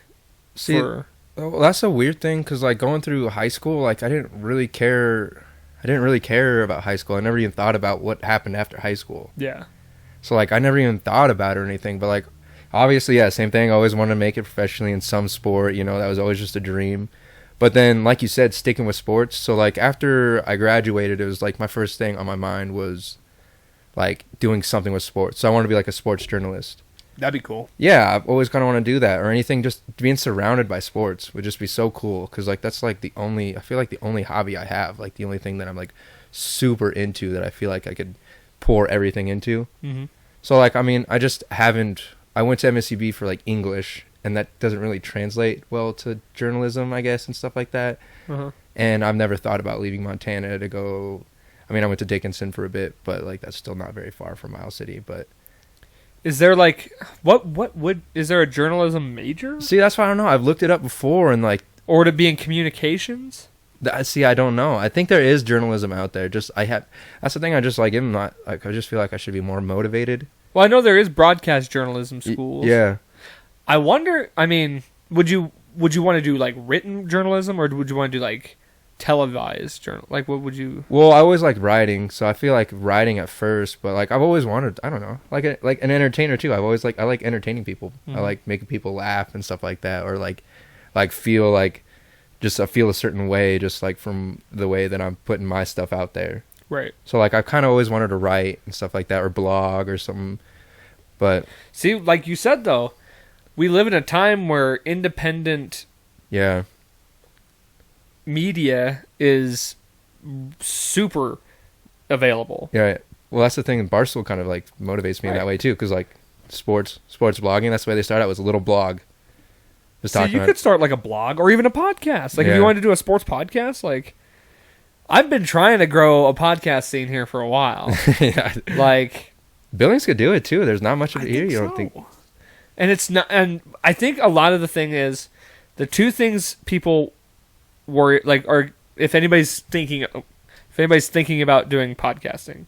Speaker 1: for?
Speaker 2: Well, that's a weird thing because like going through high school, like I didn't really care about high school. I never even thought about what happened after high school.
Speaker 1: Yeah.
Speaker 2: So, like, I never even thought about it or anything. But, like, obviously, same thing. I always wanted to make it professionally in some sport. That was always just a dream. But then, like you said, sticking with sports. So, like, after I graduated, it was, like, my first thing on my mind was, like, doing something with sports. So, I wanted to be, like, a sports journalist.
Speaker 1: That'd be cool.
Speaker 2: Yeah, I've always kind of want to do that. Or anything, just being surrounded by sports would just be so cool. Because, like, that's, like, I feel like the only hobby I have. Like, the only thing that I'm, like, super into that I feel like I could pour everything into. Mm-hmm. So like, I mean, I went to MSCB for like English, and that doesn't really translate well to journalism, I guess, and stuff like that. Uh-huh. And I've never thought about leaving Montana to go. I mean, I went to Dickinson for a bit, but like that's still not very far from Miles City. But
Speaker 1: is there like is there a journalism major?
Speaker 2: See, that's why I don't know. I've looked it up before, and like,
Speaker 1: or to be in communications.
Speaker 2: See, I don't know. I think there is journalism out there. That's the thing. I just like am not like. I just feel like I should be more motivated.
Speaker 1: Well, I know there is broadcast journalism schools.
Speaker 2: Yeah.
Speaker 1: I wonder. I mean, would you want to do like written journalism, or would you want to do like televised journal? Like, what would you?
Speaker 2: Well, I always liked writing, so I feel like writing at first. But like, I've always wanted. I don't know, like an entertainer too. I like entertaining people. Mm-hmm. I like making people laugh and stuff like that, or like feel like. Just I feel a certain way, just like from the way that I'm putting my stuff out there.
Speaker 1: Right.
Speaker 2: So like I've kind of always wanted to write and stuff like that, or blog or something. But
Speaker 1: see, like you said though, we live in a time where independent media is super available.
Speaker 2: Yeah. Well, that's the thing. Barstool kind of like motivates me in that way too, because like sports blogging. That's the way they started out, was a little blog.
Speaker 1: So you could start like a blog or even a podcast. Like if you wanted to do a sports podcast, like I've been trying to grow a podcast scene here for a while. Like
Speaker 2: Billings could do it too. There's not much of it here. You don't think?
Speaker 1: And it's not. And I think a lot of the thing is the two things people worry like, or if anybody's thinking about doing podcasting,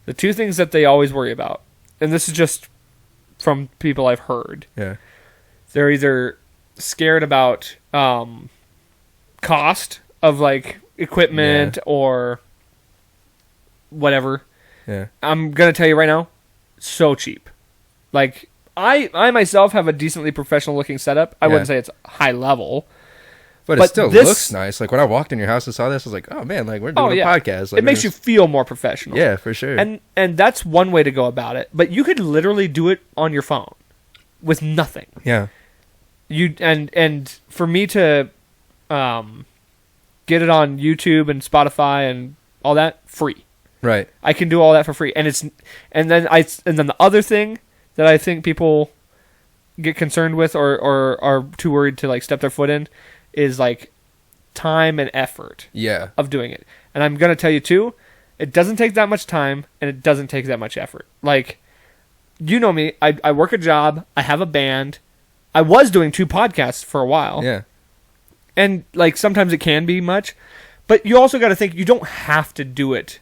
Speaker 1: the two things that they always worry about and this is just from people I've heard.
Speaker 2: Yeah.
Speaker 1: They're either scared about cost of like equipment or whatever.
Speaker 2: Yeah.
Speaker 1: I'm gonna tell you right now, so cheap. Like I myself have a decently professional looking setup. I wouldn't say it's high level.
Speaker 2: But it still looks nice. Like when I walked in your house and saw this, I was like, "Oh man, like we're doing a podcast." Like,
Speaker 1: it makes you feel more professional.
Speaker 2: Yeah, for sure.
Speaker 1: And that's one way to go about it. But you could literally do it on your phone with nothing.
Speaker 2: Yeah.
Speaker 1: You and for me to get it on YouTube and Spotify and all that free.
Speaker 2: Right.
Speaker 1: I can do all that for free. And then the other thing that I think people get concerned with or are too worried to like step their foot in is like time and effort of doing it. And I'm going to tell you too, it doesn't take that much time and it doesn't take that much effort. Like, you know me, I work a job, I have a band, I was doing 2 podcasts for a while.
Speaker 2: Yeah.
Speaker 1: And like sometimes it can be much, but you also got to think you don't have to do it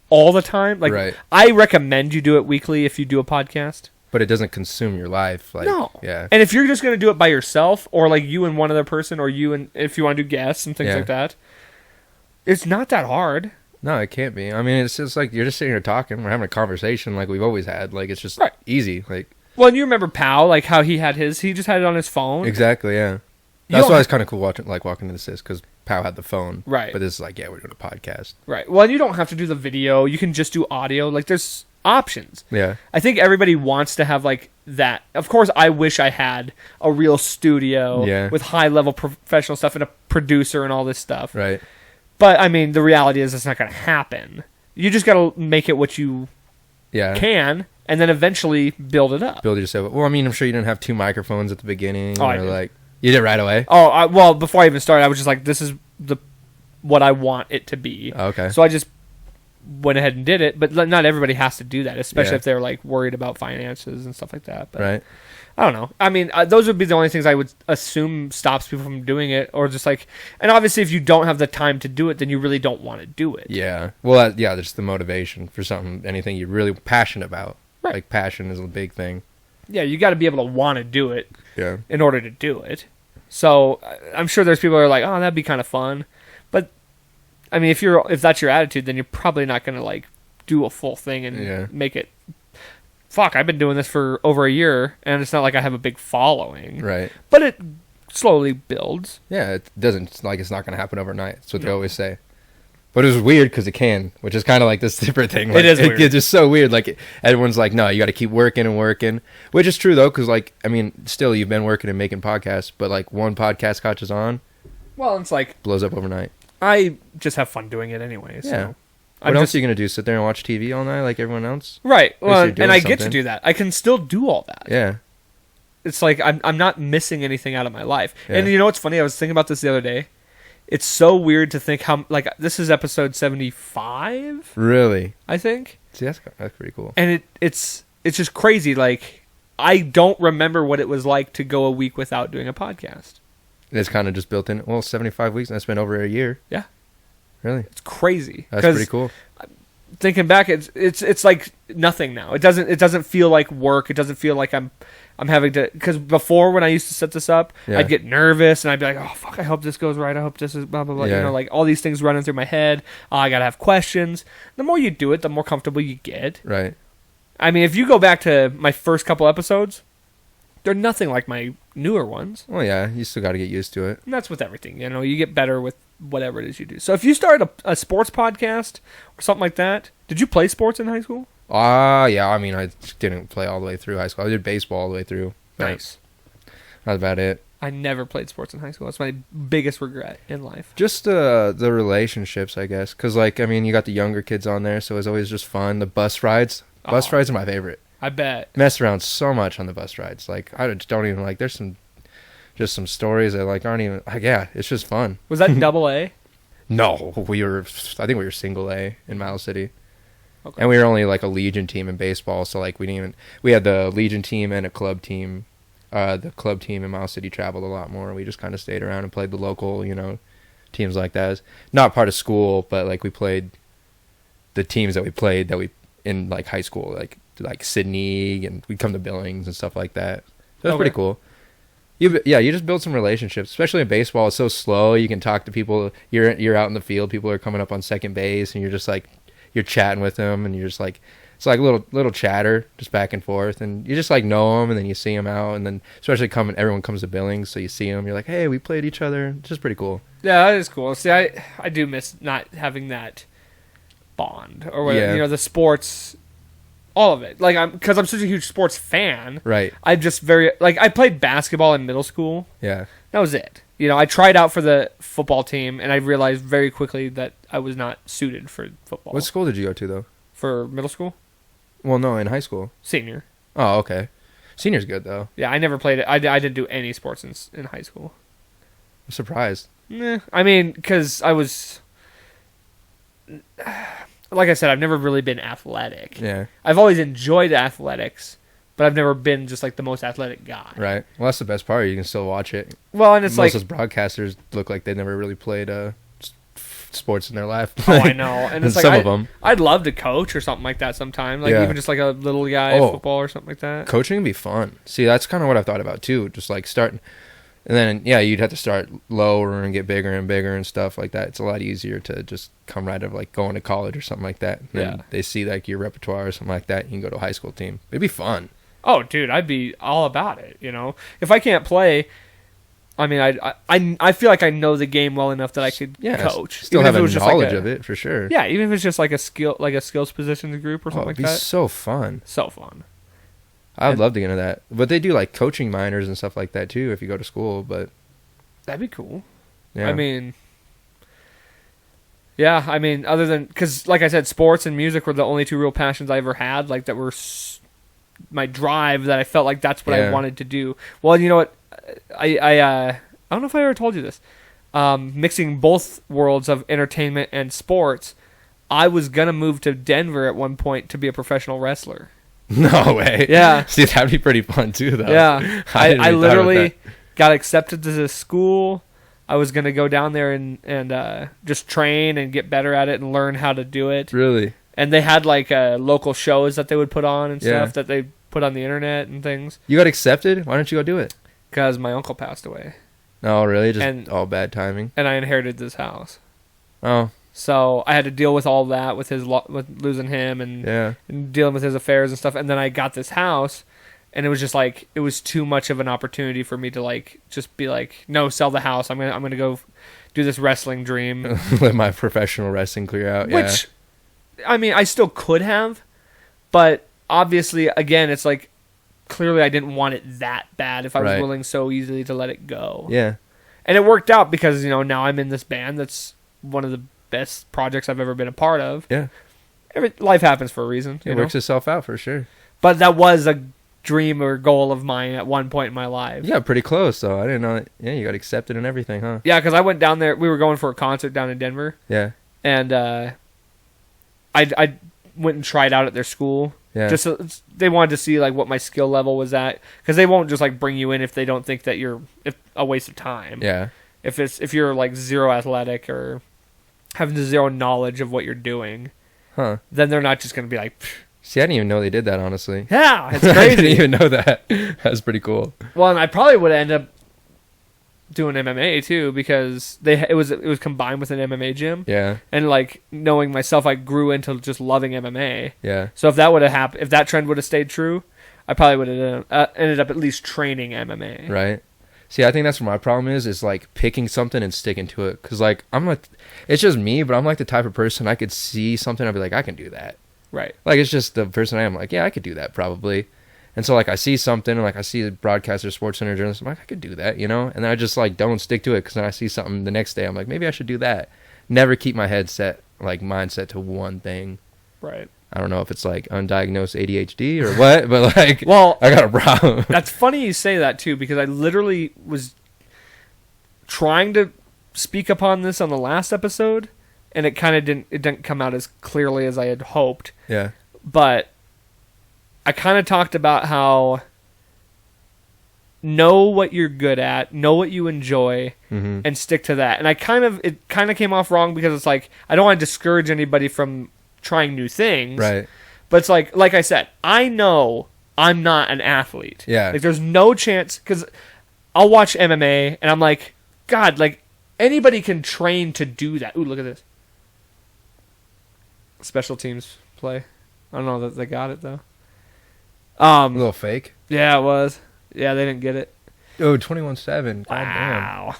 Speaker 1: all the time. Like I recommend you do it weekly if you do a podcast.
Speaker 2: But it doesn't consume your life. Like,
Speaker 1: no.
Speaker 2: Yeah.
Speaker 1: And if you're just going to do it by yourself, or like you and one other person, or you and if you want to do guests and things like that, it's not that hard.
Speaker 2: No, it can't be. I mean, it's just like you're just sitting here talking. We're having a conversation like we've always had. Like it's just easy. Like.
Speaker 1: Well, and you remember Pal, like how he just had it on his phone.
Speaker 2: Exactly. Yeah. That's why it's kind of cool walking into this because Pal had the phone.
Speaker 1: Right.
Speaker 2: But this is like, we're doing a podcast.
Speaker 1: Right. Well, and you don't have to do the video. You can just do audio. Like there's options.
Speaker 2: Yeah.
Speaker 1: I think everybody wants to have like that. Of course, I wish I had a real studio with high-level professional stuff and a producer and all this stuff.
Speaker 2: Right.
Speaker 1: But I mean, the reality is it's not going to happen. You just got to make it what you can, and then eventually build it up.
Speaker 2: Build yourself. Well, I mean, I'm sure you didn't have 2 microphones at the beginning.
Speaker 1: Oh,
Speaker 2: or
Speaker 1: I did.
Speaker 2: like you did right away.
Speaker 1: Oh, well, before I even started, I was just like, this is what I want it to be.
Speaker 2: Oh, okay.
Speaker 1: So I just went ahead and did it, but not everybody has to do that, especially if they're like worried about finances and stuff like that. But
Speaker 2: right.
Speaker 1: I don't know. I mean, those would be the only things I would assume stops people from doing it, or just like, and obviously if you don't have the time to do it, then you really don't want to do it.
Speaker 2: Yeah. Well, there's the motivation for something, anything you're really passionate about.
Speaker 1: Right.
Speaker 2: Like passion is a big thing.
Speaker 1: Yeah, you got to be able to want to do it.
Speaker 2: Yeah.
Speaker 1: In order to do it. So I'm sure there's people who are like, oh, that'd be kind of fun, but I mean, if that's your attitude, then you're probably not going to like do a full thing and make it. Fuck, I've been doing this for over a year, and it's not like I have a big following.
Speaker 2: Right.
Speaker 1: But it slowly builds.
Speaker 2: Yeah, it doesn't. It's like it's not going to happen overnight. That's what they always say. But it was weird because it can, which is kind of like this different thing. Like,
Speaker 1: it is weird.
Speaker 2: It's just so weird. Like everyone's like, no, you got to keep working and working, which is true though. Because like, I mean, still you've been working and making podcasts, but like one podcast catches on.
Speaker 1: Well, it's like
Speaker 2: blows up overnight.
Speaker 1: I just have fun doing it anyway. So.
Speaker 2: Yeah. What else are you going to do? Sit there and watch TV all night like everyone else?
Speaker 1: Right. Well, and I get to do that. I can still do all that.
Speaker 2: Yeah.
Speaker 1: It's like I'm not missing anything out of my life. Yeah. And you know what's funny? I was thinking about this the other day. It's so weird to think how, like, this is episode 75?
Speaker 2: Really?
Speaker 1: I think.
Speaker 2: See, that's pretty cool.
Speaker 1: And it's just crazy. Like, I don't remember what it was like to go a week without doing a podcast.
Speaker 2: It's kind of just built in. Well, 75 weeks, and that's been over a year.
Speaker 1: Yeah.
Speaker 2: Really?
Speaker 1: It's crazy.
Speaker 2: That's pretty cool.
Speaker 1: Thinking back, it's like nothing now. It doesn't feel like work. It doesn't feel like I'm having to, because before when I used to set this up, I'd get nervous and I'd be like, oh fuck, I hope this goes right. I hope this is blah blah blah. You know, like all these things running through my head. Oh, I gotta have questions. The more you do it, the more comfortable you get.
Speaker 2: Right.
Speaker 1: I mean, if you go back to my first couple episodes, they're nothing like my newer ones.
Speaker 2: Well, yeah, you still got to get used to it.
Speaker 1: And that's with everything. You know, you get better with whatever it is you do. So if you start a sports podcast or something like that, did you play sports in high school?
Speaker 2: Yeah. I mean, I didn't play all the way through high school. I did baseball all the way through.
Speaker 1: Nice.
Speaker 2: That's about it.
Speaker 1: I never played sports in high school. That's my biggest regret in life.
Speaker 2: Just the relationships, I guess. Because, like, I mean, you got the younger kids on there, so it's always just fun. The bus rides. Bus rides are my favorite.
Speaker 1: I bet.
Speaker 2: Mess around so much on the bus rides. Like, I just don't even, like, there's some stories that, like, aren't even, like, yeah, it's just fun.
Speaker 1: Was that double A?
Speaker 2: No, I think we were single A in Miles City.
Speaker 1: Okay.
Speaker 2: And we were only, like, a Legion team in baseball, so, like, we had the Legion team and a club team. The club team in Miles City traveled a lot more. We just kind of stayed around and played the local, teams like that. It's not part of school, but, like, we played the teams that we played in, like, high school, like, to like Sydney, and we'd come to Billings and stuff like that. So it's
Speaker 1: Okay.
Speaker 2: pretty cool. You just build some relationships, especially in baseball. It's so slow. You can talk to people. You're out in the field. People are coming up on second base, and you're just like, you're chatting with them, and you're just like, it's like little chatter, just back and forth, and you just like know them, and then you see them out, and then especially everyone comes to Billings, so you see them. You're like, hey, we played each other. It's just pretty cool.
Speaker 1: Yeah, that is cool. See, I do miss not having that bond or whatever.
Speaker 2: Yeah.
Speaker 1: You know, the sports, all of it. Like, because I'm such a huge sports fan.
Speaker 2: Right.
Speaker 1: I'm just I played basketball in middle school.
Speaker 2: Yeah.
Speaker 1: That was it. You know, I tried out for the football team, and I realized very quickly that I was not suited for football.
Speaker 2: What school did you go to though?
Speaker 1: For middle school?
Speaker 2: Well, no, in high school.
Speaker 1: Senior.
Speaker 2: Oh, okay. Senior's good though.
Speaker 1: Yeah, I never played it. I didn't do any sports in high school.
Speaker 2: I'm surprised.
Speaker 1: I mean, because I was, like I said, I've never really been athletic.
Speaker 2: Yeah.
Speaker 1: I've always enjoyed athletics, but I've never been just like the most athletic guy.
Speaker 2: Right. Well, that's the best part. You can still watch it.
Speaker 1: Well, and it's
Speaker 2: Most
Speaker 1: like,
Speaker 2: of those broadcasters look like they never really played sports in their life.
Speaker 1: oh, I know. And it's like,
Speaker 2: some of them.
Speaker 1: I'd love to coach or something like that sometime. Like
Speaker 2: Yeah.
Speaker 1: even just like a little guy at football or something like that.
Speaker 2: Coaching would be fun. See, that's kind of what I've thought about too. Just like starting, and then you'd have to start lower and get bigger and bigger and stuff like that. It's a lot easier to just come right of like going to college or something like that. And then they see like your repertoire or something like that. You can go to a high school team. It'd be fun.
Speaker 1: Oh, dude, I'd be all about it. You know, if I can't play, I mean, I feel like I know the game well enough that I could coach.
Speaker 2: Still
Speaker 1: even
Speaker 2: have
Speaker 1: if it
Speaker 2: a
Speaker 1: was just
Speaker 2: knowledge
Speaker 1: like
Speaker 2: of it for sure.
Speaker 1: Yeah, even if it's just like a skills positions group or something like
Speaker 2: it'd be
Speaker 1: that.
Speaker 2: so fun.
Speaker 1: So fun.
Speaker 2: I would love to get into that. But they do like coaching minors and stuff like that too if you go to school. But
Speaker 1: that'd be cool.
Speaker 2: yeah,
Speaker 1: I mean, other than, because like I said, sports and music were the only two real passions I ever had. Like that were my drive, that I felt like that's what I wanted to do. Well, you know what? I don't know if I ever told you this. Mixing both worlds of entertainment and sports, I was gonna move to Denver at one point to be a professional wrestler.
Speaker 2: No way.
Speaker 1: Yeah.
Speaker 2: See, that'd be pretty fun too, though.
Speaker 1: Yeah.
Speaker 2: I
Speaker 1: literally got accepted to this school. I was gonna go down there and just train and get better at it and learn how to do it.
Speaker 2: Really?
Speaker 1: And they had like local shows that they would put on and stuff that they put on the internet and things.
Speaker 2: You got accepted? Why don't you go do it?
Speaker 1: Because my uncle passed away.
Speaker 2: No, really? Just all bad timing?
Speaker 1: And I inherited this house.
Speaker 2: Oh.
Speaker 1: So I had to deal with all that with with losing him and dealing with his affairs and stuff. And then I got this house, and it was just like, it was too much of an opportunity for me to like just be like, no, sell the house. I'm gonna go do this wrestling dream.
Speaker 2: Let my professional wrestling clear out.
Speaker 1: Which, I mean, I still could have, but obviously, again, it's like, clearly I didn't want it that bad if I was willing so easily to let it go.
Speaker 2: Yeah.
Speaker 1: And it worked out because, you know, now I'm in this band that's one of the best projects I've ever been a part of.
Speaker 2: Yeah.
Speaker 1: Life happens for a reason.
Speaker 2: It works itself out for sure.
Speaker 1: But that was a dream or goal of mine at one point in my life.
Speaker 2: Yeah, pretty close, though. I didn't know that. Yeah, you got accepted and everything, huh?
Speaker 1: Yeah, because I went down there. We were going for a concert down in Denver.
Speaker 2: Yeah.
Speaker 1: And I went and tried out at their school.
Speaker 2: Yeah.
Speaker 1: Just so, they wanted to see like what my skill level was at, because they won't just like bring you in if they don't think that you're a waste of time.
Speaker 2: Yeah.
Speaker 1: If you're like zero athletic or having zero knowledge of what you're doing,
Speaker 2: huh? Then
Speaker 1: they're not just gonna be like. Pfft.
Speaker 2: See, I didn't even know they did that. Honestly.
Speaker 1: Yeah, it's crazy.
Speaker 2: I didn't even know that. That's pretty cool.
Speaker 1: Well, and I probably would end up doing MMA too, because it was combined with an MMA gym.
Speaker 2: Yeah.
Speaker 1: And like knowing myself, I grew into just loving MMA.
Speaker 2: Yeah.
Speaker 1: So if that would have happened, if that trend would have stayed true, I probably would have ended up at least training MMA.
Speaker 2: Right. See, I think that's what my problem is like picking something and sticking to it. Cause like it's just me, but I'm like the type of person I could see something, I'd be like, I can do that.
Speaker 1: Right.
Speaker 2: Like it's just the person I am. Like, yeah, I could do that probably. And so, like, I see something, and, like, I see a broadcaster, sports center journalist, I'm like, I could do that, you know? And then I just, like, don't stick to it, because then I see something the next day, I'm like, maybe I should do that. Never keep my head set, like, mindset to one thing.
Speaker 1: Right.
Speaker 2: I don't know if it's, like, undiagnosed ADHD or what, but, like,
Speaker 1: well,
Speaker 2: I got a problem.
Speaker 1: That's funny you say that, too, because I literally was trying to speak upon this on the last episode, and it kind of didn't come out as clearly as I had hoped.
Speaker 2: Yeah.
Speaker 1: But I kind of talked about how know what you're good at, know what you enjoy, and stick to that. And it kind of came off wrong, because it's like, I don't want to discourage anybody from trying new things.
Speaker 2: Right.
Speaker 1: But it's like I said, I know I'm not an athlete.
Speaker 2: Yeah.
Speaker 1: Like, there's no chance, because I'll watch MMA, and I'm like, God, like, anybody can train to do that. Ooh, look at this. Special teams play. I don't know that they got it, though.
Speaker 2: A little fake.
Speaker 1: Yeah, it was. Yeah, they didn't get it.
Speaker 2: Oh, 21-7.
Speaker 1: Wow.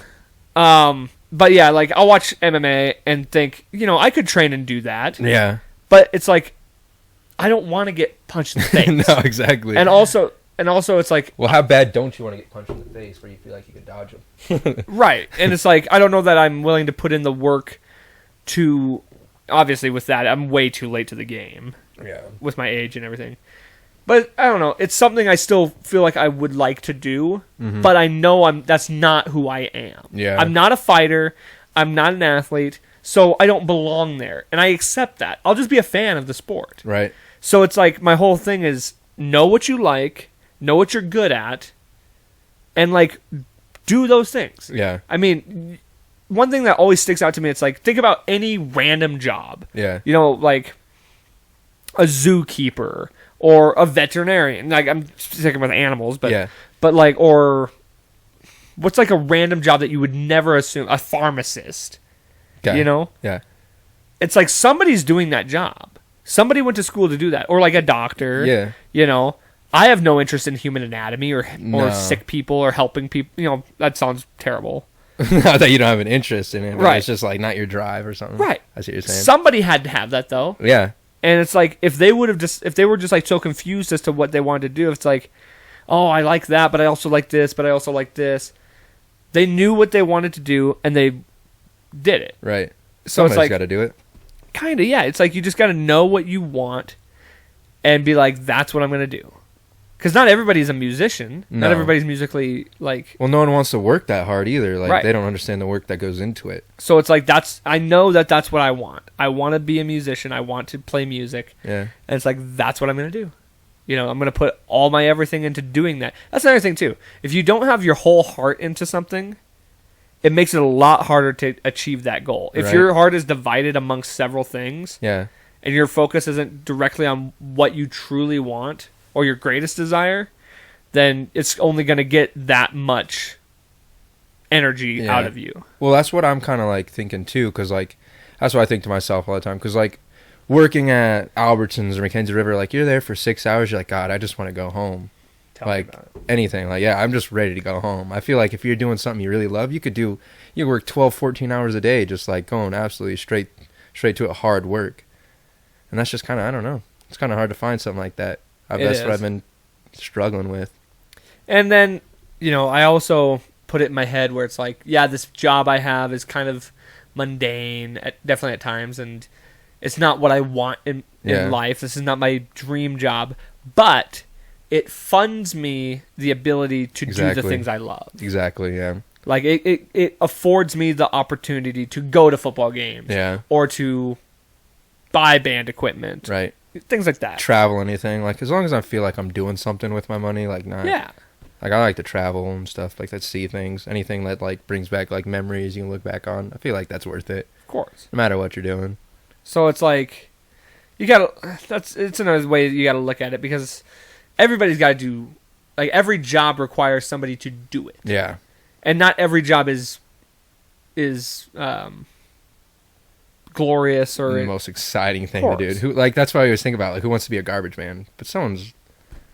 Speaker 1: But yeah, like, I'll watch MMA and think, I could train and do that.
Speaker 2: Yeah.
Speaker 1: But it's like, I don't want to get punched in the face.
Speaker 2: No, exactly.
Speaker 1: And also it's like...
Speaker 2: Well, how bad don't you want to get punched in the face where you feel like you could dodge them?
Speaker 1: Right. And it's like, I don't know that I'm willing to put in the work to... Obviously, with that, I'm way too late to the game.
Speaker 2: Yeah.
Speaker 1: With my age and everything. But, I don't know. It's something I still feel like I would like to do. Mm-hmm. But I know that's not who I am.
Speaker 2: Yeah.
Speaker 1: I'm not a fighter. I'm not an athlete. So I don't belong there. And I accept that. I'll just be a fan of the sport.
Speaker 2: Right.
Speaker 1: So it's like, my whole thing is, know what you like, know what you're good at, and, like, do those things.
Speaker 2: Yeah.
Speaker 1: I mean, one thing that always sticks out to me, it's like, think about any random job.
Speaker 2: Yeah.
Speaker 1: Like a zookeeper or a veterinarian. Like, I'm sticking with animals, but
Speaker 2: yeah.
Speaker 1: But like, or what's like a random job that you would never assume? A pharmacist.
Speaker 2: Okay.
Speaker 1: Yeah. It's like somebody's doing that job. Somebody went to school to do that, or like a doctor.
Speaker 2: Yeah.
Speaker 1: I have no interest in human anatomy or
Speaker 2: No.
Speaker 1: sick people or helping people. That sounds terrible.
Speaker 2: Not that you don't have an interest in it, but
Speaker 1: Right.
Speaker 2: it's just like not your drive or something.
Speaker 1: Right.
Speaker 2: That's what you're saying.
Speaker 1: Somebody had to have that though.
Speaker 2: Yeah.
Speaker 1: And it's like, if they were just like so confused as to what they wanted to do, it's like, oh, I like that, but I also like this, but I also like this. They knew what they wanted to do, and they did it.
Speaker 2: Right.
Speaker 1: So
Speaker 2: Somebody's
Speaker 1: it's like,
Speaker 2: got to do it.
Speaker 1: kind of, yeah. It's like, you just got to know what you want and be like, that's what I'm going to do. Because not everybody's a musician.
Speaker 2: No.
Speaker 1: Not everybody's musically, like...
Speaker 2: Well, no one wants to work that hard either. Like,
Speaker 1: Right.
Speaker 2: They don't understand the work that goes into it.
Speaker 1: So it's like, I know that's what I want. I want to be a musician. I want to play music.
Speaker 2: Yeah.
Speaker 1: And it's like, that's what I'm going to do. I'm going to put all my everything into doing that. That's another thing, too. If you don't have your whole heart into something, it makes it a lot harder to achieve that goal. If
Speaker 2: Right.
Speaker 1: your heart is divided amongst several things,
Speaker 2: Yeah.
Speaker 1: and your focus isn't directly on what you truly want or your greatest desire, then it's only going to get that much energy out of you.
Speaker 2: Well, that's what I'm kind of like thinking too, because like that's what I think to myself all the time. Because like working at Albertsons or Mackenzie River, like you're there for 6 hours, you're like, God, I just want to go home.
Speaker 1: Tell me
Speaker 2: Like
Speaker 1: about it.
Speaker 2: anything, like yeah, I'm just ready to go home. I feel like if you're doing something you really love, you work 12, 14 hours a day, just like going absolutely straight to it, hard work. And that's just kind of, I don't know, it's kind of hard to find something like that. That's what I've been struggling with.
Speaker 1: And then, I also put it in my head where it's like, yeah, this job I have is kind of mundane, definitely at times, and it's not what I want in life. This is not my dream job, but it funds me the ability to do the things I love.
Speaker 2: Exactly, yeah.
Speaker 1: Like, it affords me the opportunity to go to football games.
Speaker 2: Yeah.
Speaker 1: Or to buy band equipment.
Speaker 2: Right.
Speaker 1: Things like that.
Speaker 2: Travel, anything. Like, as long as I feel like I'm doing something with my money, like, not...
Speaker 1: Yeah.
Speaker 2: Like, I like to travel and stuff like that, see things. Anything that, like, brings back, like, memories you can look back on. I feel like that's worth it.
Speaker 1: Of course.
Speaker 2: No matter what you're doing.
Speaker 1: So it's like, it's another way you gotta look at it, because everybody's gotta do, like, every job requires somebody to do it.
Speaker 2: Yeah.
Speaker 1: And not every job is glorious or
Speaker 2: the most exciting thing to do. Who, like, that's what I always think about. Like, who wants to be a garbage man?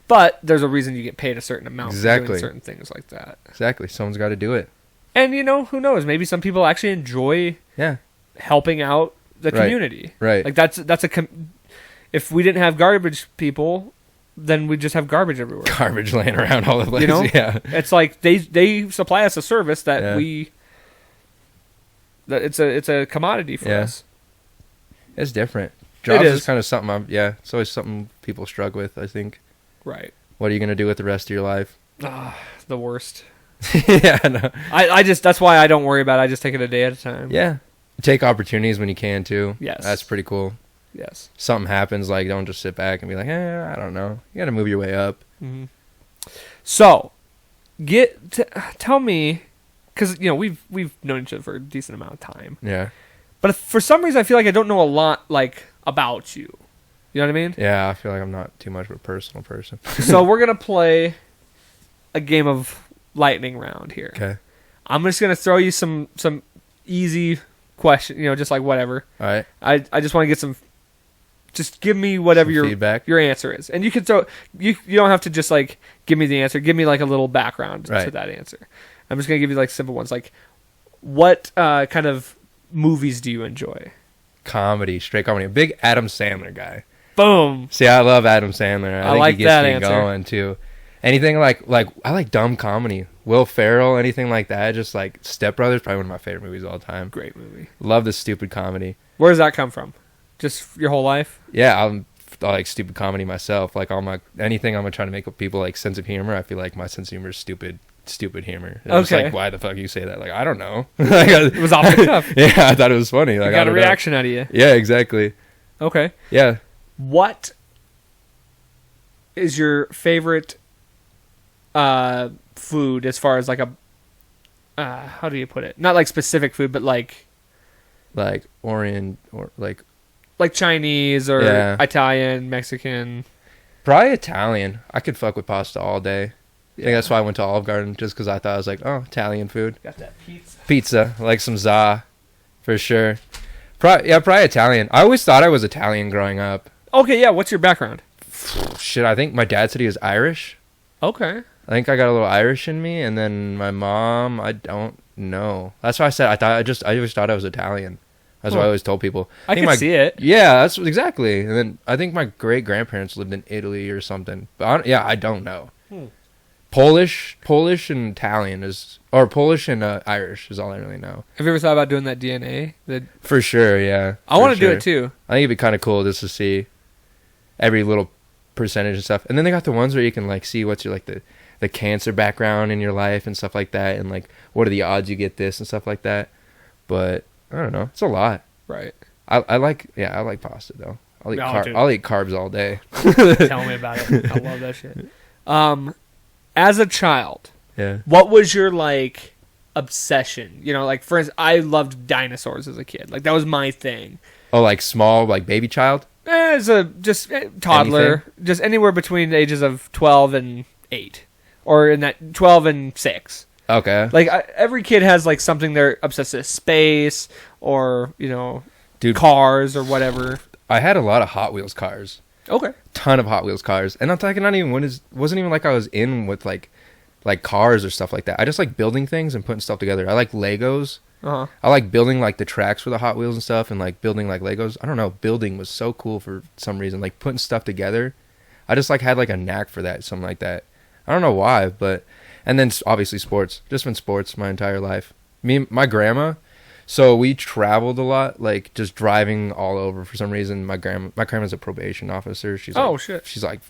Speaker 1: But there's a reason you get paid a certain amount for
Speaker 2: Exactly.
Speaker 1: doing certain things like that.
Speaker 2: Exactly. Someone's got to do it.
Speaker 1: And, who knows? Maybe some people actually enjoy helping out the community.
Speaker 2: Right.
Speaker 1: Like, if we didn't have garbage people, then we just have garbage everywhere.
Speaker 2: Garbage laying around all the place. Yeah.
Speaker 1: It's like they supply us a service that it's a commodity for us.
Speaker 2: It's different. Jobs
Speaker 1: It is.
Speaker 2: is kind of something it's always something people struggle with, I think.
Speaker 1: Right.
Speaker 2: What are you going to do with the rest of your life?
Speaker 1: The worst.
Speaker 2: Yeah, no.
Speaker 1: That's why I don't worry about it. I just take it a day at a time.
Speaker 2: Yeah. Take opportunities when you can, too.
Speaker 1: Yes.
Speaker 2: That's pretty cool.
Speaker 1: Yes.
Speaker 2: Something happens, like, don't just sit back and be like, I don't know. You got to move your way up.
Speaker 1: Mm-hmm. So, tell me, because, we've known each other for a decent amount of time.
Speaker 2: Yeah.
Speaker 1: But for some reason, I feel like I don't know a lot, like, about you. You know what I mean?
Speaker 2: Yeah, I feel like I'm not too much of a personal person.
Speaker 1: So we're going to play a game of lightning round here.
Speaker 2: Okay.
Speaker 1: I'm just going to throw you some easy question, just like whatever.
Speaker 2: All right.
Speaker 1: I just want to get some. Just give me whatever
Speaker 2: Some feedback.
Speaker 1: your answer is, and you can throw. You don't have to just like give me the answer. Give me like a little background to that answer. I'm just gonna give you like simple ones. Like, what kind of movies do you enjoy?
Speaker 2: Comedy, straight comedy. A big Adam Sandler guy.
Speaker 1: Boom.
Speaker 2: See, I love Adam Sandler. I think
Speaker 1: like
Speaker 2: he gets
Speaker 1: that
Speaker 2: me
Speaker 1: answer.
Speaker 2: going too. Anything like I like dumb comedy. Will Ferrell, anything like that. Just like Step Brothers, probably one of my favorite movies of all time.
Speaker 1: Great movie.
Speaker 2: Love this stupid comedy.
Speaker 1: Where does that come from? Just your whole life?
Speaker 2: Yeah, I like stupid comedy myself. Like anything I'm gonna try to make people like sense of humor. I feel like my sense of humor is stupid humor. It's
Speaker 1: Okay.
Speaker 2: like, why the fuck you say that? Like, I don't know.
Speaker 1: It was off the cuff.
Speaker 2: Yeah, I thought it was funny. Like,
Speaker 1: I got a reaction out of you.
Speaker 2: Yeah, exactly.
Speaker 1: Okay.
Speaker 2: Yeah.
Speaker 1: What is your favorite food as far as like a how do you put it? Not like specific food, but like
Speaker 2: Orient or like
Speaker 1: Chinese or
Speaker 2: Yeah.
Speaker 1: Italian, Mexican.
Speaker 2: probably Italian. I could fuck with pasta all day. I think that's why I went to Olive Garden, just because I thought I was like, oh, Italian food.
Speaker 1: Got that pizza.
Speaker 2: Pizza, like some za, for sure. Probably Italian. I always thought I was Italian growing up.
Speaker 1: Okay, yeah. What's your background?
Speaker 2: Shit, I think my dad said he was Irish.
Speaker 1: Okay.
Speaker 2: I think I got a little Irish in me, and then my mom, I don't know. That's why I said I always thought I was Italian. That's what I always told people.
Speaker 1: I
Speaker 2: think
Speaker 1: can see it.
Speaker 2: Yeah, that's exactly. And then I think my great grandparents lived in Italy or something. But I don't know. Polish and Italian or Polish and Irish is all I really know.
Speaker 1: Have you ever thought about doing that DNA?
Speaker 2: For sure, yeah.
Speaker 1: I want to do it too.
Speaker 2: I think it'd be kind of cool just to see every little percentage and stuff. And then they got the ones where you can like see what's your like the cancer background in your life and stuff like that, and like what are the odds you get this and stuff like that. But I don't know, it's a lot.
Speaker 1: Right.
Speaker 2: I like pasta though. I'll eat carbs all day.
Speaker 1: Tell me about it. I love that shit. As a child,
Speaker 2: Yeah.
Speaker 1: what was your like obsession? Like for instance, I loved dinosaurs as a kid. Like that was my thing.
Speaker 2: Oh, like small, like baby child?
Speaker 1: As a just toddler, just anywhere between the ages of 12 and 8, or in that 12 and 6.
Speaker 2: Okay.
Speaker 1: Like every kid has like something they're obsessed with, space or
Speaker 2: Dude,
Speaker 1: cars or whatever.
Speaker 2: I had a lot of Hot Wheels cars.
Speaker 1: Okay.
Speaker 2: Ton of Hot Wheels cars, and I'm talking not even wasn't even like I was in with like cars or stuff like that. I just like building things and putting stuff together. I like Legos. I like building like the tracks for the Hot Wheels and stuff, and like building like Legos. I don't know, building was so cool for some reason. Like putting stuff together, I just like had like a knack for that, something like that. I don't know why, but and then obviously sports. Just been sports my entire life. My grandma. So we traveled a lot, like just driving all over for some reason. My grandma's a probation officer. She's
Speaker 1: shit.
Speaker 2: She's like,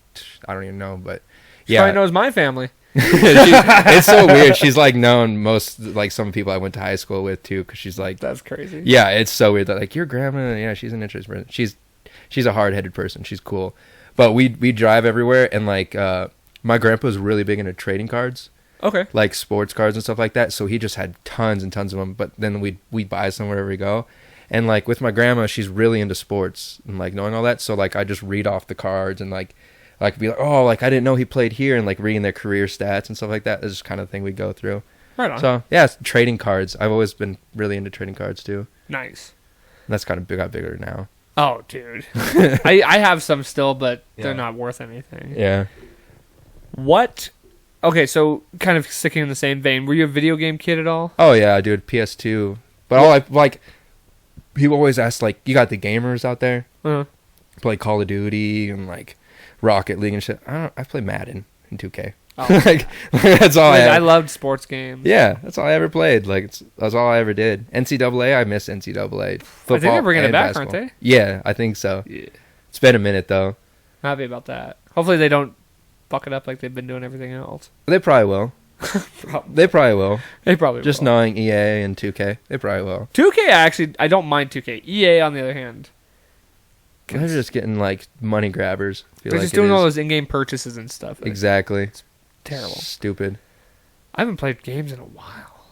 Speaker 2: I don't even know, but
Speaker 1: She
Speaker 2: yeah,
Speaker 1: probably knows my family.
Speaker 2: it's so weird. She's like known most like some people I went to high school with too, because she's like,
Speaker 1: That's crazy.
Speaker 2: yeah, it's so weird that like your grandma, yeah, she's an interesting person. She's a hard-headed person. She's cool, but we drive everywhere, and like my grandpa's really big into trading cards.
Speaker 1: Okay.
Speaker 2: Like sports cards and stuff like that. So he just had tons and tons of them. But then we buy some wherever we go. And like with my grandma, she's really into sports and like knowing all that. So like I just read off the cards and like be like, oh, like I didn't know he played here, and like reading their career stats and stuff like that. This is kind of thing we go through.
Speaker 1: Right on.
Speaker 2: So yeah, it's trading cards. I've always been really into trading cards too.
Speaker 1: Nice.
Speaker 2: And that's kind of got bigger now.
Speaker 1: Oh, dude. I have some still, but
Speaker 2: Yeah.
Speaker 1: they're not worth anything.
Speaker 2: Yeah.
Speaker 1: What? Okay, so kind of sticking in the same vein, were you a video game kid at all?
Speaker 2: Oh yeah, dude, PS2. But all I like, people always ask like, you got the gamers out there?
Speaker 1: Uh-huh.
Speaker 2: Play Call of Duty and like Rocket League and shit. I play Madden and 2K.
Speaker 1: Oh.
Speaker 2: like that's all
Speaker 1: I loved sports games.
Speaker 2: Yeah, that's all I ever played. Like that's all I ever did. NCAA, I miss NCAA. Football,
Speaker 1: I think they're bringing it
Speaker 2: and
Speaker 1: back,
Speaker 2: basketball.
Speaker 1: aren't
Speaker 2: Yeah, I think so.
Speaker 1: they? Yeah.
Speaker 2: It's been a minute though.
Speaker 1: I'm happy about that. Hopefully they don't fuck it up like they've been doing everything else.
Speaker 2: They probably will.
Speaker 1: Probably.
Speaker 2: They probably will.
Speaker 1: They probably
Speaker 2: Just
Speaker 1: will.
Speaker 2: knowing EA and 2K, they probably will.
Speaker 1: 2K, I don't mind 2K. EA, on the other hand,
Speaker 2: They're just getting like money grabbers.
Speaker 1: they're just doing all those in-game purchases and stuff.
Speaker 2: Exactly.
Speaker 1: Terrible.
Speaker 2: Stupid.
Speaker 1: I haven't played games in a while.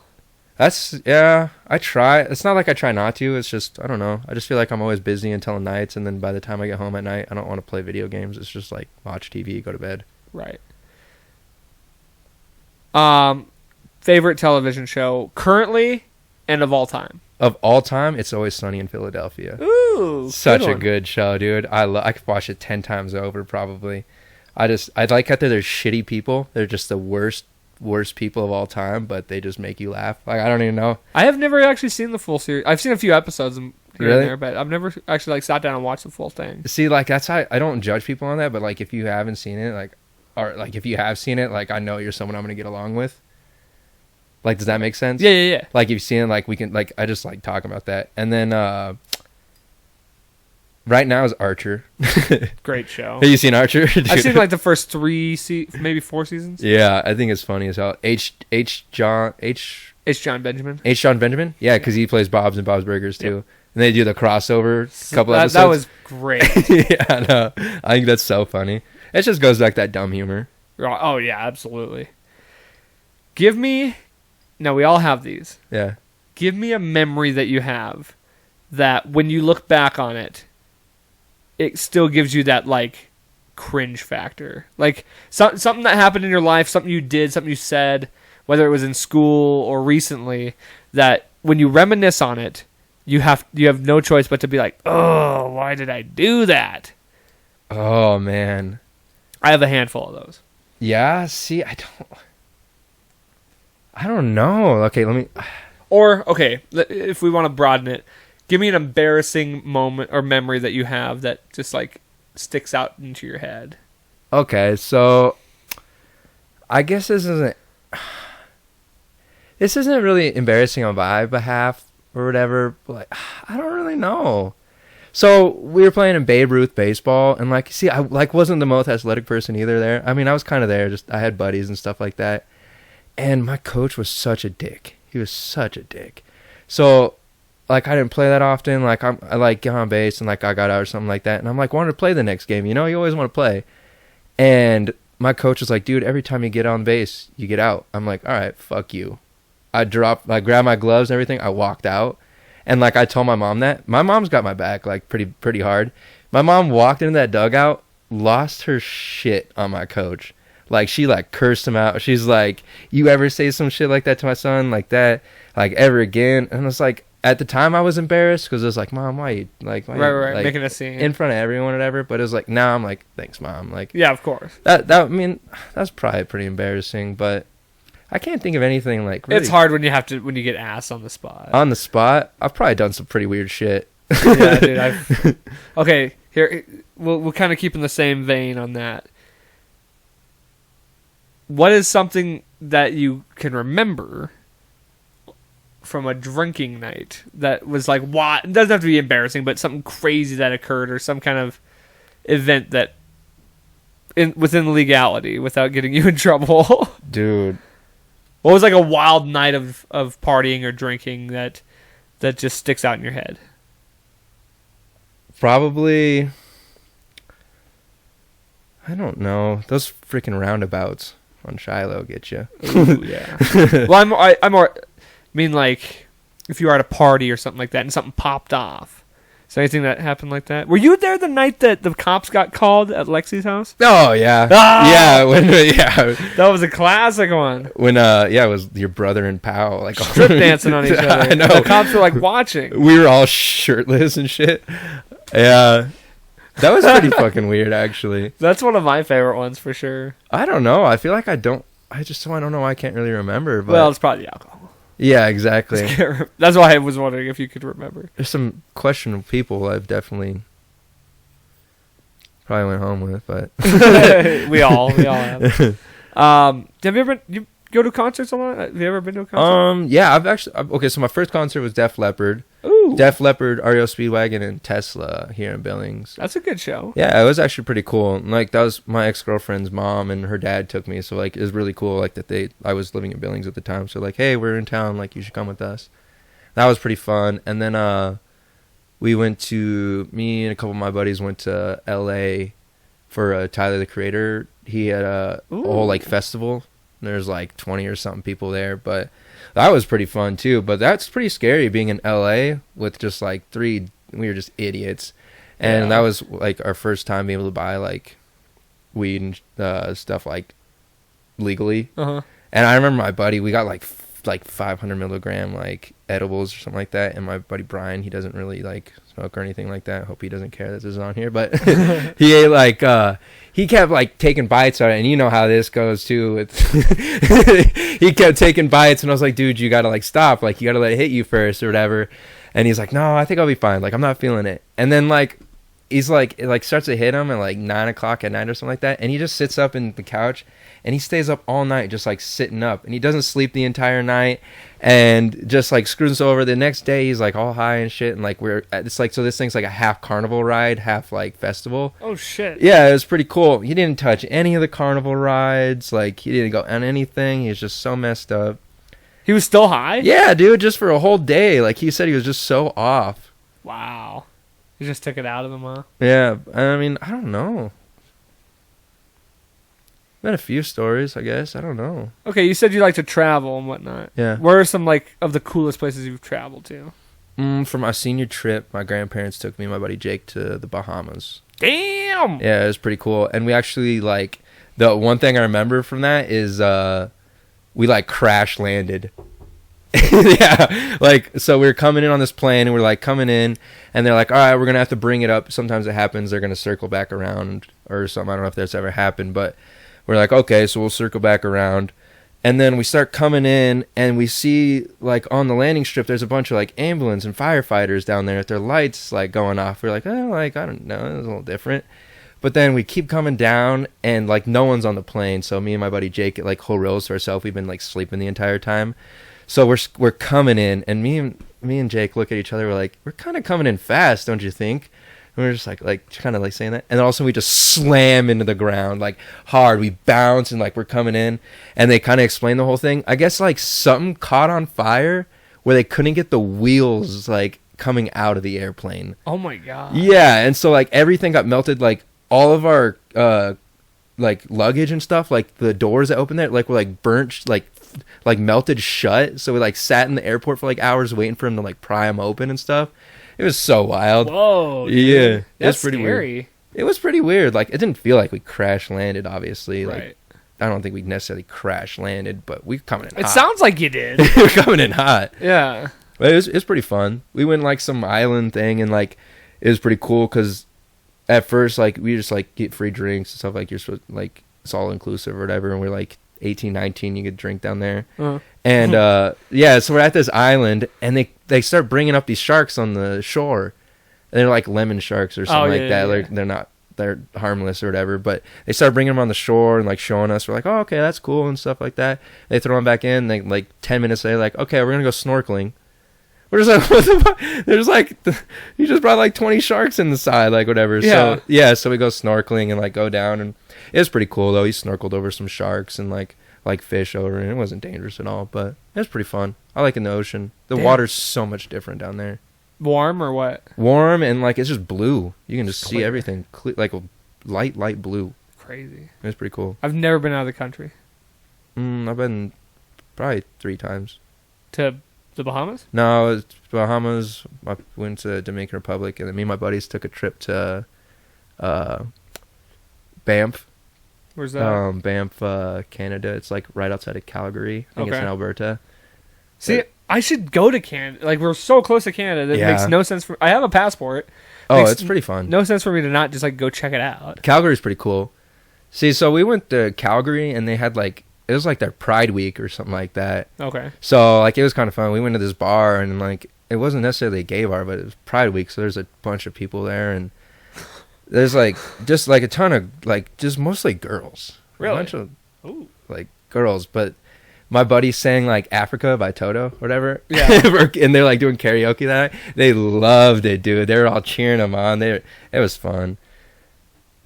Speaker 2: I try. It's not like I try not to. It's just, I don't know. I just feel like I'm always busy until nights, and then by the time I get home at night, I don't want to play video games. It's just like watch TV, go to bed.
Speaker 1: Right. Favorite television show currently and of all time?
Speaker 2: Of all time, It's Always Sunny in Philadelphia.
Speaker 1: Ooh,
Speaker 2: such a good show, dude. I could watch it 10 times over probably. I like how they're shitty people. They're just the worst people of all time, but they just make you laugh. Like, I don't even know.
Speaker 1: I have never actually seen the full series. I've seen a few episodes here
Speaker 2: Really?
Speaker 1: and there, but I've never actually like sat down and watched the full thing.
Speaker 2: See, like, that's how I don't judge people on that, but like if you haven't seen it, like, or like if you have seen it, like, I know you're someone I'm gonna get along with. Like, does that make sense?
Speaker 1: Yeah.
Speaker 2: Like, if you've seen it, like, we can, like, I just like talking about that. And then right now is Archer.
Speaker 1: Great show.
Speaker 2: Have you seen Archer? Dude.
Speaker 1: I've seen like the first maybe 4 seasons.
Speaker 2: Yeah, I think it's funny as hell. H. John
Speaker 1: Benjamin.
Speaker 2: Yeah, because he plays Bob's and Bob's Burgers too. Yep. And they do the crossover couple episodes.
Speaker 1: That was great.
Speaker 2: Yeah, I know. I think that's so funny. It just goes back to that dumb humor.
Speaker 1: Oh yeah, absolutely. Give me. Now we all have these.
Speaker 2: Yeah.
Speaker 1: Give me a memory that you have that when you look back on it, it still gives you that like cringe factor. Like something that happened in your life, something you did, something you said, whether it was in school or recently, that when you reminisce on it, you have no choice but to be like, "Oh, why did I do that?"
Speaker 2: Oh man.
Speaker 1: I have a handful of those.
Speaker 2: Yeah, see, I don't know. Okay, let me.
Speaker 1: Or, okay, if we want to broaden it, give me an embarrassing moment or memory that you have that just, like, sticks out into your head.
Speaker 2: Okay, so I guess this isn't really embarrassing on my behalf or whatever. But, like, I don't really know. So we were playing in Babe Ruth baseball, and, like, see, I, like, wasn't the most athletic person either there. I mean, I was kind of there. Just I had buddies and stuff like that. And my coach was such a dick. He was such a dick. So, like, I didn't play that often. Like, I like get on base and like I got out or something like that. And I'm like, wanted to play the next game. You know, you always want to play. And my coach was like, dude, every time you get on base, you get out. I'm like, all right, fuck you. I grabbed my gloves and everything. I walked out. And like I told my mom that. My mom's got my back like pretty hard. My mom walked into that dugout, lost her shit on my coach. Like, she, like, cursed him out. She's like, you ever say some shit like that to my son? Like that? Like, ever again? And it's like, at the time, I was embarrassed because I was like, Mom, why you, like...
Speaker 1: Right,
Speaker 2: like,
Speaker 1: making a scene.
Speaker 2: In front of everyone or whatever. But it was like, now I'm like, thanks, Mom. Like,
Speaker 1: yeah, of course.
Speaker 2: I mean, that's probably pretty embarrassing, but I can't think of anything, like, really...
Speaker 1: It's hard when you get asked on the spot.
Speaker 2: On the spot? I've probably done some pretty weird shit.
Speaker 1: Yeah, dude, Okay, here, we'll kind of keep in the same vein on that. What is something that you can remember from a drinking night that was like, what? It doesn't have to be embarrassing, but something crazy that occurred or some kind of event that within legality without getting you in trouble.
Speaker 2: Dude.
Speaker 1: What was like a wild night of partying or drinking that just sticks out in your head?
Speaker 2: Probably, I don't know. Those freaking roundabouts on Shiloh get you.
Speaker 1: Ooh, yeah. Well, I mean, like, if you were at a party or something like that and something popped off. Is there anything that happened like that? Were you there the night that the cops got called at Lexi's house?
Speaker 2: Oh, yeah.
Speaker 1: Ah!
Speaker 2: Yeah.
Speaker 1: That was a classic one.
Speaker 2: When, it was your brother and pal. Like,
Speaker 1: strip dancing on each other.
Speaker 2: I know.
Speaker 1: The cops were, like, watching.
Speaker 2: We were all shirtless and shit. Yeah. That was pretty fucking weird, actually.
Speaker 1: That's one of my favorite ones, for sure.
Speaker 2: I don't know. I feel like I don't know why I can't really remember. But
Speaker 1: well, it's probably the alcohol.
Speaker 2: Yeah, exactly.
Speaker 1: That's why I was wondering if you could remember.
Speaker 2: There's some questionable people I've definitely probably went home with, but
Speaker 1: we all have. Have you ever you go to concerts a lot? Have you ever been to a concert?
Speaker 2: Yeah, okay, so my first concert was Def Leppard.
Speaker 1: Ooh.
Speaker 2: Def Leppard, REO Speedwagon, and Tesla here in Billings.
Speaker 1: That's a good show.
Speaker 2: Yeah, it was actually pretty cool. Like, that was my ex-girlfriend's mom, and her dad took me, so, like, it was really cool, like, that I was living in Billings at the time, so, like, hey, we're in town, like, you should come with us. That was pretty fun. And then, me and a couple of my buddies went to LA for Tyler, the Creator. He had a whole, like, festival There's like 20 or something people there, but that was pretty fun too. But that's pretty scary being in LA with just like we were just idiots. And that was like our first time being able to buy like weed and stuff like legally. And I remember my buddy, we got like 500 milligram like edibles or something like that. And my buddy Brian, he doesn't really like smoke or anything like that. I hope he doesn't care that this is on here, but he ate like he kept like taking bites out of it, and you know how this goes too. He kept taking bites, and I was like, dude, you gotta like stop, like you gotta let it hit you first or whatever. And he's like, no, I think I'll be fine, like I'm not feeling it. And then like he's like, it like starts to hit him at like 9 o'clock at night or something like that, and he just sits up in the couch and he stays up all night just like sitting up, and he doesn't sleep the entire night and just like screws over. The next day he's like all high and shit, and like it's like, so this thing's like a half carnival ride, half like festival.
Speaker 1: Oh shit.
Speaker 2: Yeah, it was pretty cool. He didn't touch any of the carnival rides, like he didn't go on anything. He was just so messed up.
Speaker 1: He was still high?
Speaker 2: Yeah, dude, just for a whole day. Like he said he was just so off.
Speaker 1: Wow. He just took it out of him, huh?
Speaker 2: Yeah, I mean, I don't know. I've had a few stories, I guess. I don't know.
Speaker 1: Okay, you said you like to travel and whatnot.
Speaker 2: Yeah.
Speaker 1: Where are some like of the coolest places you've traveled to?
Speaker 2: For my senior trip, my grandparents took me and my buddy Jake to the Bahamas.
Speaker 1: Damn!
Speaker 2: Yeah, it was pretty cool. And we actually, like, the one thing I remember from that is we, like, crash landed. Yeah, like, so we were coming in on this plane, and we're, like, coming in, and they're like, all right, we're going to have to bring it up. Sometimes it happens. They're going to circle back around or something. I don't know if that's ever happened, but we're like, okay, so we'll circle back around. And then we start coming in, and we see, like, on the landing strip, there's a bunch of, like, ambulance and firefighters down there with their lights, like, going off. We're like, oh, like, I don't know, it's a little different. But then we keep coming down, and, like, no one's on the plane. So me and my buddy Jake, like, whole rows to ourselves. We've been, like, sleeping the entire time. So we're coming in, and me and Jake look at each other. We're like, we're kind of coming in fast, don't you think? And we're just like kind of like saying that, and then all of a sudden we just slam into the ground like hard. We bounce, and like we're coming in, and they kind of explain the whole thing. I guess like something caught on fire where they couldn't get the wheels like coming out of the airplane.
Speaker 1: Oh my god.
Speaker 2: Yeah, and so like everything got melted. Like all of our like luggage and stuff, like the doors that opened there, like were like burnt, like melted shut. So we like sat in the airport for like hours waiting for them to like pry them open and stuff. It was so wild.
Speaker 1: Whoa. Dude.
Speaker 2: Yeah.
Speaker 1: That's
Speaker 2: pretty
Speaker 1: scary.
Speaker 2: weird. It was pretty weird. Like, it didn't feel like we crash landed, obviously.
Speaker 1: Right.
Speaker 2: Like, I don't think we necessarily crash landed, but we coming in hot.
Speaker 1: It sounds like you did.
Speaker 2: We were coming in hot.
Speaker 1: Yeah.
Speaker 2: But it was pretty fun. We went like some island thing, and like it was pretty cool because at first like we just like get free drinks and stuff, like you're supposed, like it's all inclusive or whatever, and we're like 18, 19, you could drink down there. And yeah, so we're at this island, and they start bringing up these sharks on the shore. And they're like lemon sharks or something like that. Yeah. They're harmless or whatever, but they start bringing them on the shore and like showing us. We're like, oh, okay, that's cool and stuff like that. They throw them back in. They like 10 minutes later, like, okay, we're gonna go snorkeling. We're just like, what the fuck? There's like, you just brought like 20 sharks in the side, like whatever. Yeah. So yeah, so we go snorkeling and like go down, and it was pretty cool though. He snorkeled over some sharks and like fish over, and it wasn't dangerous at all, but it was pretty fun. I like in the ocean. The water's so much different down there.
Speaker 1: Warm or what?
Speaker 2: Warm, and like it's just blue. You can just see
Speaker 1: clear.
Speaker 2: everything like a light blue.
Speaker 1: Crazy.
Speaker 2: It's pretty cool.
Speaker 1: I've never been out of the country.
Speaker 2: I've been probably 3 times.
Speaker 1: To the Bahamas?
Speaker 2: No, it's Bahamas. I went to Dominican Republic, and then me and my buddies took a trip to Banff.
Speaker 1: Where's that?
Speaker 2: Banff, Canada. It's like right outside of Calgary. I think it's in Alberta.
Speaker 1: See, I should go to Canada. Like, we're so close to Canada that it makes no sense for... I have a passport.
Speaker 2: It's pretty fun.
Speaker 1: No sense for me to not just, like, go check it out.
Speaker 2: Calgary's pretty cool. See, so we went to Calgary, and they had, like... It was, like, their Pride Week or something like that.
Speaker 1: Okay.
Speaker 2: So, like, it was kind of fun. We went to this bar, and, like, it wasn't necessarily a gay bar, but it was Pride Week, so there's a bunch of people there, and there's, like, just, like, a ton of, like, just mostly girls.
Speaker 1: Really?
Speaker 2: A bunch of, like, girls, but... My buddy sang like Africa by Toto or whatever. Yeah. And they're like doing karaoke that night. They loved it, dude. They were all cheering them on. It was fun.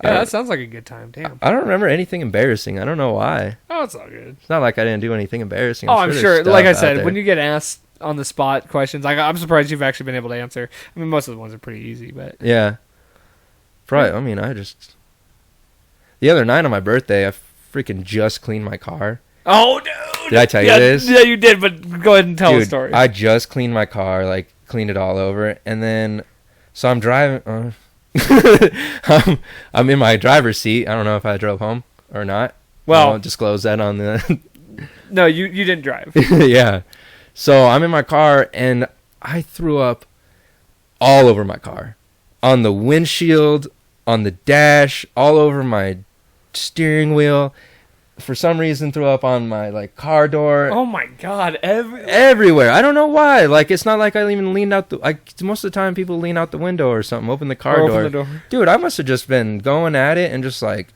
Speaker 1: Yeah, that sounds like a good time. Damn.
Speaker 2: I don't remember anything embarrassing. I don't know why.
Speaker 1: Oh, it's all good.
Speaker 2: It's not like I didn't do anything embarrassing.
Speaker 1: I'm sure. Like I said, when you get asked on the spot questions, I'm surprised you've actually been able to answer. I mean, most of the ones are pretty easy, but
Speaker 2: yeah. Probably. I mean, the other night on my birthday, I freaking just cleaned my car.
Speaker 1: Oh, dude.
Speaker 2: Did I tell you this?
Speaker 1: Yeah, you did, but go ahead and tell the story.
Speaker 2: I just cleaned my car, like cleaned it all over, and then so I'm driving. I'm in my driver's seat. I don't know if I drove home or not.
Speaker 1: Well,
Speaker 2: I won't disclose that on the.
Speaker 1: No, you didn't drive.
Speaker 2: Yeah. So I'm in my car and I threw up all over my car. On the windshield, on the dash, all over my steering wheel. For some reason threw up on my like car door.
Speaker 1: Oh my god,
Speaker 2: everywhere. I don't know why. Like it's not like I even leaned out most of the time people lean out the window or something, open the car door.
Speaker 1: Open the door.
Speaker 2: Dude, I must have just been going at it and just like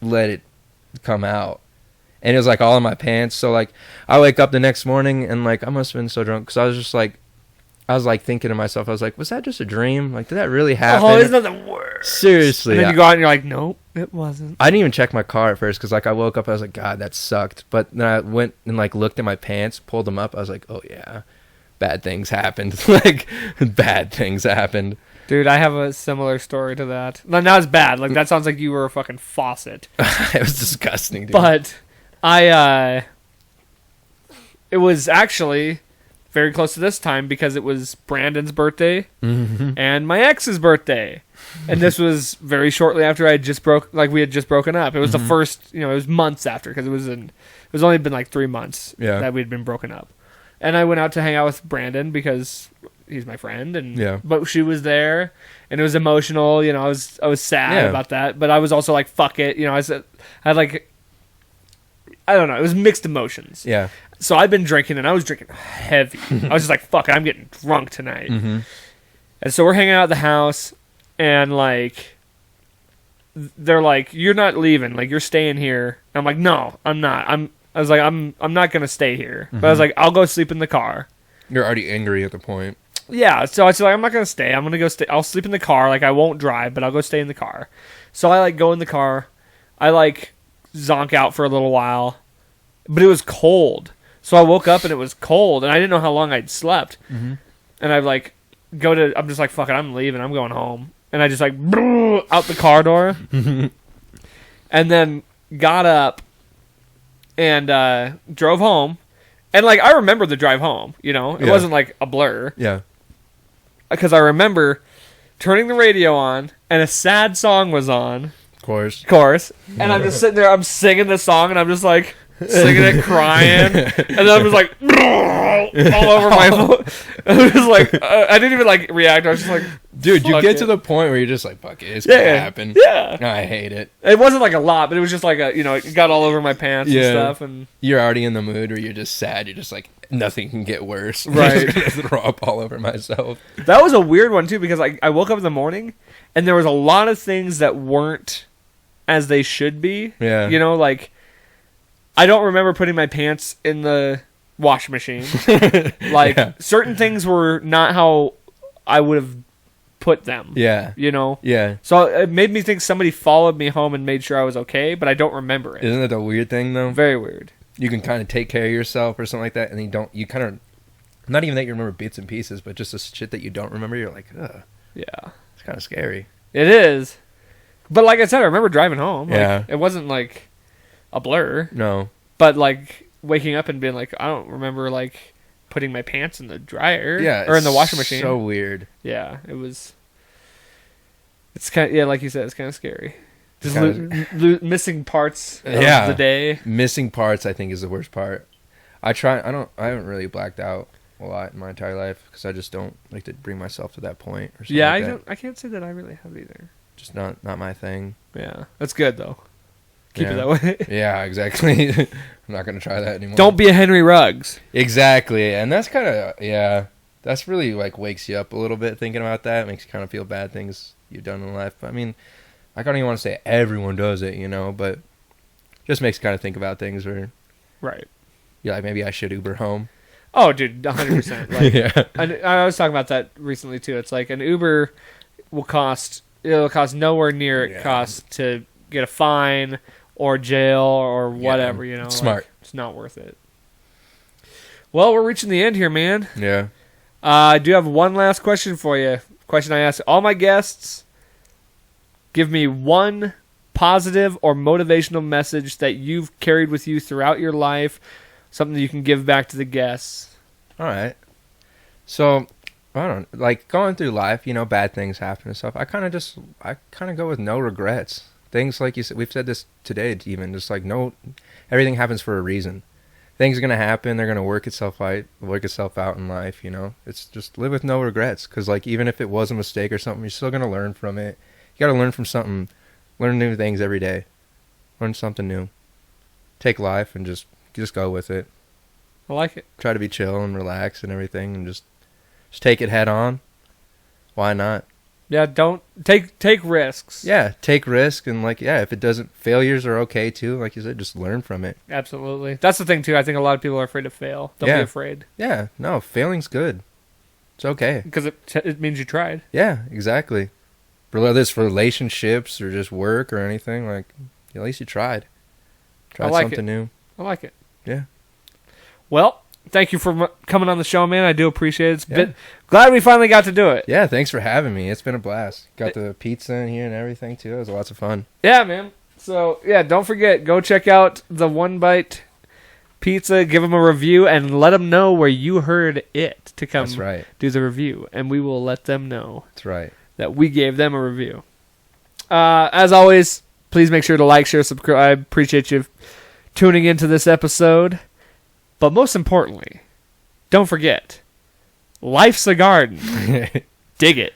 Speaker 2: let it come out. And it was like all in my pants. So like I wake up the next morning and like I must have been so drunk because I was like thinking to myself, I was like, was that just a dream? Like, did that really happen?
Speaker 1: Oh, isn't that the worst?
Speaker 2: Seriously.
Speaker 1: And then you go out and you're like, nope, it wasn't.
Speaker 2: I didn't even check my car at first because like I woke up, I was like, God, that sucked. But then I went and like looked at my pants, pulled them up. I was like, oh yeah, bad things happened. Like bad things happened.
Speaker 1: Dude, I have a similar story to that. Not as bad. Like that sounds like you were a fucking faucet.
Speaker 2: It was disgusting, dude.
Speaker 1: But it was actually very close to this time because it was Brandon's birthday and my ex's birthday. And this was very shortly after we had just broken up. It was the first, it was months after because it was only been like 3 months that we'd been broken up. And I went out to hang out with Brandon because he's my friend but she was there and it was emotional, I was sad about that, but I was also like, fuck it. I don't know. It was mixed emotions.
Speaker 2: Yeah.
Speaker 1: So I've been drinking, and I was drinking heavy. I was just like, fuck it, I'm getting drunk tonight. And so we're hanging out at the house, and, like, they're like, you're not leaving. Like, you're staying here. And I'm like, no, I'm not. I'm not going to stay here. But I was like, I'll go sleep in the car.
Speaker 2: You're already angry at the point.
Speaker 1: Yeah, so I was like, I'm not going to stay. I'm going to go stay. I'll sleep in the car. Like, I won't drive, but I'll go stay in the car. So I, like, go in the car. I, like, zonk out for a little while. But it was cold. So I woke up and it was cold, and I didn't know how long I'd slept. And I'm just like, fuck it, I'm leaving, I'm going home. And I just like, out the car door. And then got up and drove home. And like, I remember the drive home, It wasn't like a blur.
Speaker 2: Yeah.
Speaker 1: Because I remember turning the radio on, and a sad song was on.
Speaker 2: Of course.
Speaker 1: And I'm just sitting there, I'm singing the song, and I'm just like, singing it, crying, and then I was like, all over my phone. I was like, I didn't even like react. I was just like,
Speaker 2: dude, you get to the point where you're just like, fuck it, it's gonna happen.
Speaker 1: Yeah,
Speaker 2: I hate it.
Speaker 1: It wasn't like a lot, but it was just like it got all over my pants and stuff. And
Speaker 2: you're already in the mood where you're just sad. You're just like, nothing can get worse.
Speaker 1: Right.
Speaker 2: I'm just gonna throw up all over myself.
Speaker 1: That was a weird one too because I woke up in the morning and there was a lot of things that weren't as they should be.
Speaker 2: Yeah,
Speaker 1: like. I don't remember putting my pants in the washing machine. Certain things were not how I would have put them.
Speaker 2: Yeah. Yeah.
Speaker 1: So it made me think somebody followed me home and made sure I was okay, but I don't remember it.
Speaker 2: Isn't that the weird thing, though?
Speaker 1: Very weird.
Speaker 2: You can kind of take care of yourself or something like that, and you kind of, not even that you remember bits and pieces, but just the shit that you don't remember, you're like, ugh.
Speaker 1: Yeah.
Speaker 2: It's kind of scary.
Speaker 1: It is. But like I said, I remember driving home.
Speaker 2: Yeah.
Speaker 1: It wasn't like a blur.
Speaker 2: No.
Speaker 1: But like waking up and being like, I don't remember like putting my pants in the dryer or in the washing machine.
Speaker 2: So weird.
Speaker 1: Yeah, it was. It's kind of, like you said, it's kind of scary. Just missing parts of the day.
Speaker 2: Missing parts, I think, is the worst part. I haven't really blacked out a lot in my entire life because I just don't like to bring myself to that point. Or something like
Speaker 1: I can't say that I really have either.
Speaker 2: Just not my thing.
Speaker 1: Yeah, that's good though. Keep it that way.
Speaker 2: Yeah, exactly. I'm not going to try that anymore.
Speaker 1: Don't be a Henry Ruggs.
Speaker 2: Exactly. And that's kind of, that's really like wakes you up a little bit thinking about that. It makes you kind of feel bad things you've done in life. But I mean, I don't even want to say everyone does it, but just makes you kind of think about things where,
Speaker 1: right.
Speaker 2: You're like, maybe I should Uber home.
Speaker 1: Oh, dude, 100%. Like, yeah. I was talking about that recently too. It's like an Uber will cost nowhere near it costs to get a fine or jail or whatever,
Speaker 2: Smart.
Speaker 1: Like, it's not worth it. Well, we're reaching the end here, man.
Speaker 2: Yeah.
Speaker 1: I do have one last question for you. Question I ask all my guests. Give me one positive or motivational message that you've carried with you throughout your life, something that you can give back to the guests.
Speaker 2: All right. So, I don't like going through life, you know, bad things happen and stuff. I kind of go with no regrets. Things like you said, we've said this today even, just like everything happens for a reason. Things are going to happen, they're going to work itself out in life, you know. It's just live with no regrets, cuz like even if it was a mistake or something, you're still going to learn from it. You got to learn from something, learn new things every day. Learn something new. Take life and just go with it.
Speaker 1: I like it.
Speaker 2: Try to be chill and relax and everything, and just take it head on. Why not?
Speaker 1: Yeah, don't take risks.
Speaker 2: Yeah, take risk, and like, yeah, if it doesn't, failures are okay too. Like you said, just learn from it.
Speaker 1: Absolutely. That's the thing too. I think a lot of people are afraid to fail. Don't be afraid.
Speaker 2: Yeah, no, failing's good. It's okay.
Speaker 1: Because it means you tried.
Speaker 2: Yeah, exactly. Whether it's for relationships or just work or anything, like, at least you tried. Tried something new.
Speaker 1: I like it.
Speaker 2: Yeah.
Speaker 1: Well, thank you for coming on the show, man. I do appreciate it. Glad we finally got to do it.
Speaker 2: Yeah, thanks for having me. It's been a blast. Got the pizza in here and everything, too. It was lots of fun.
Speaker 1: Yeah, man. So, yeah, don't forget, go check out the One Bite Pizza. Give them a review and let them know where you heard it to come do the review. And we will let them know.
Speaker 2: That's right.
Speaker 1: That we gave them a review. As always, please make sure to like, share, subscribe. Appreciate you tuning into this episode. But most importantly, don't forget, life's a garden. Dig it.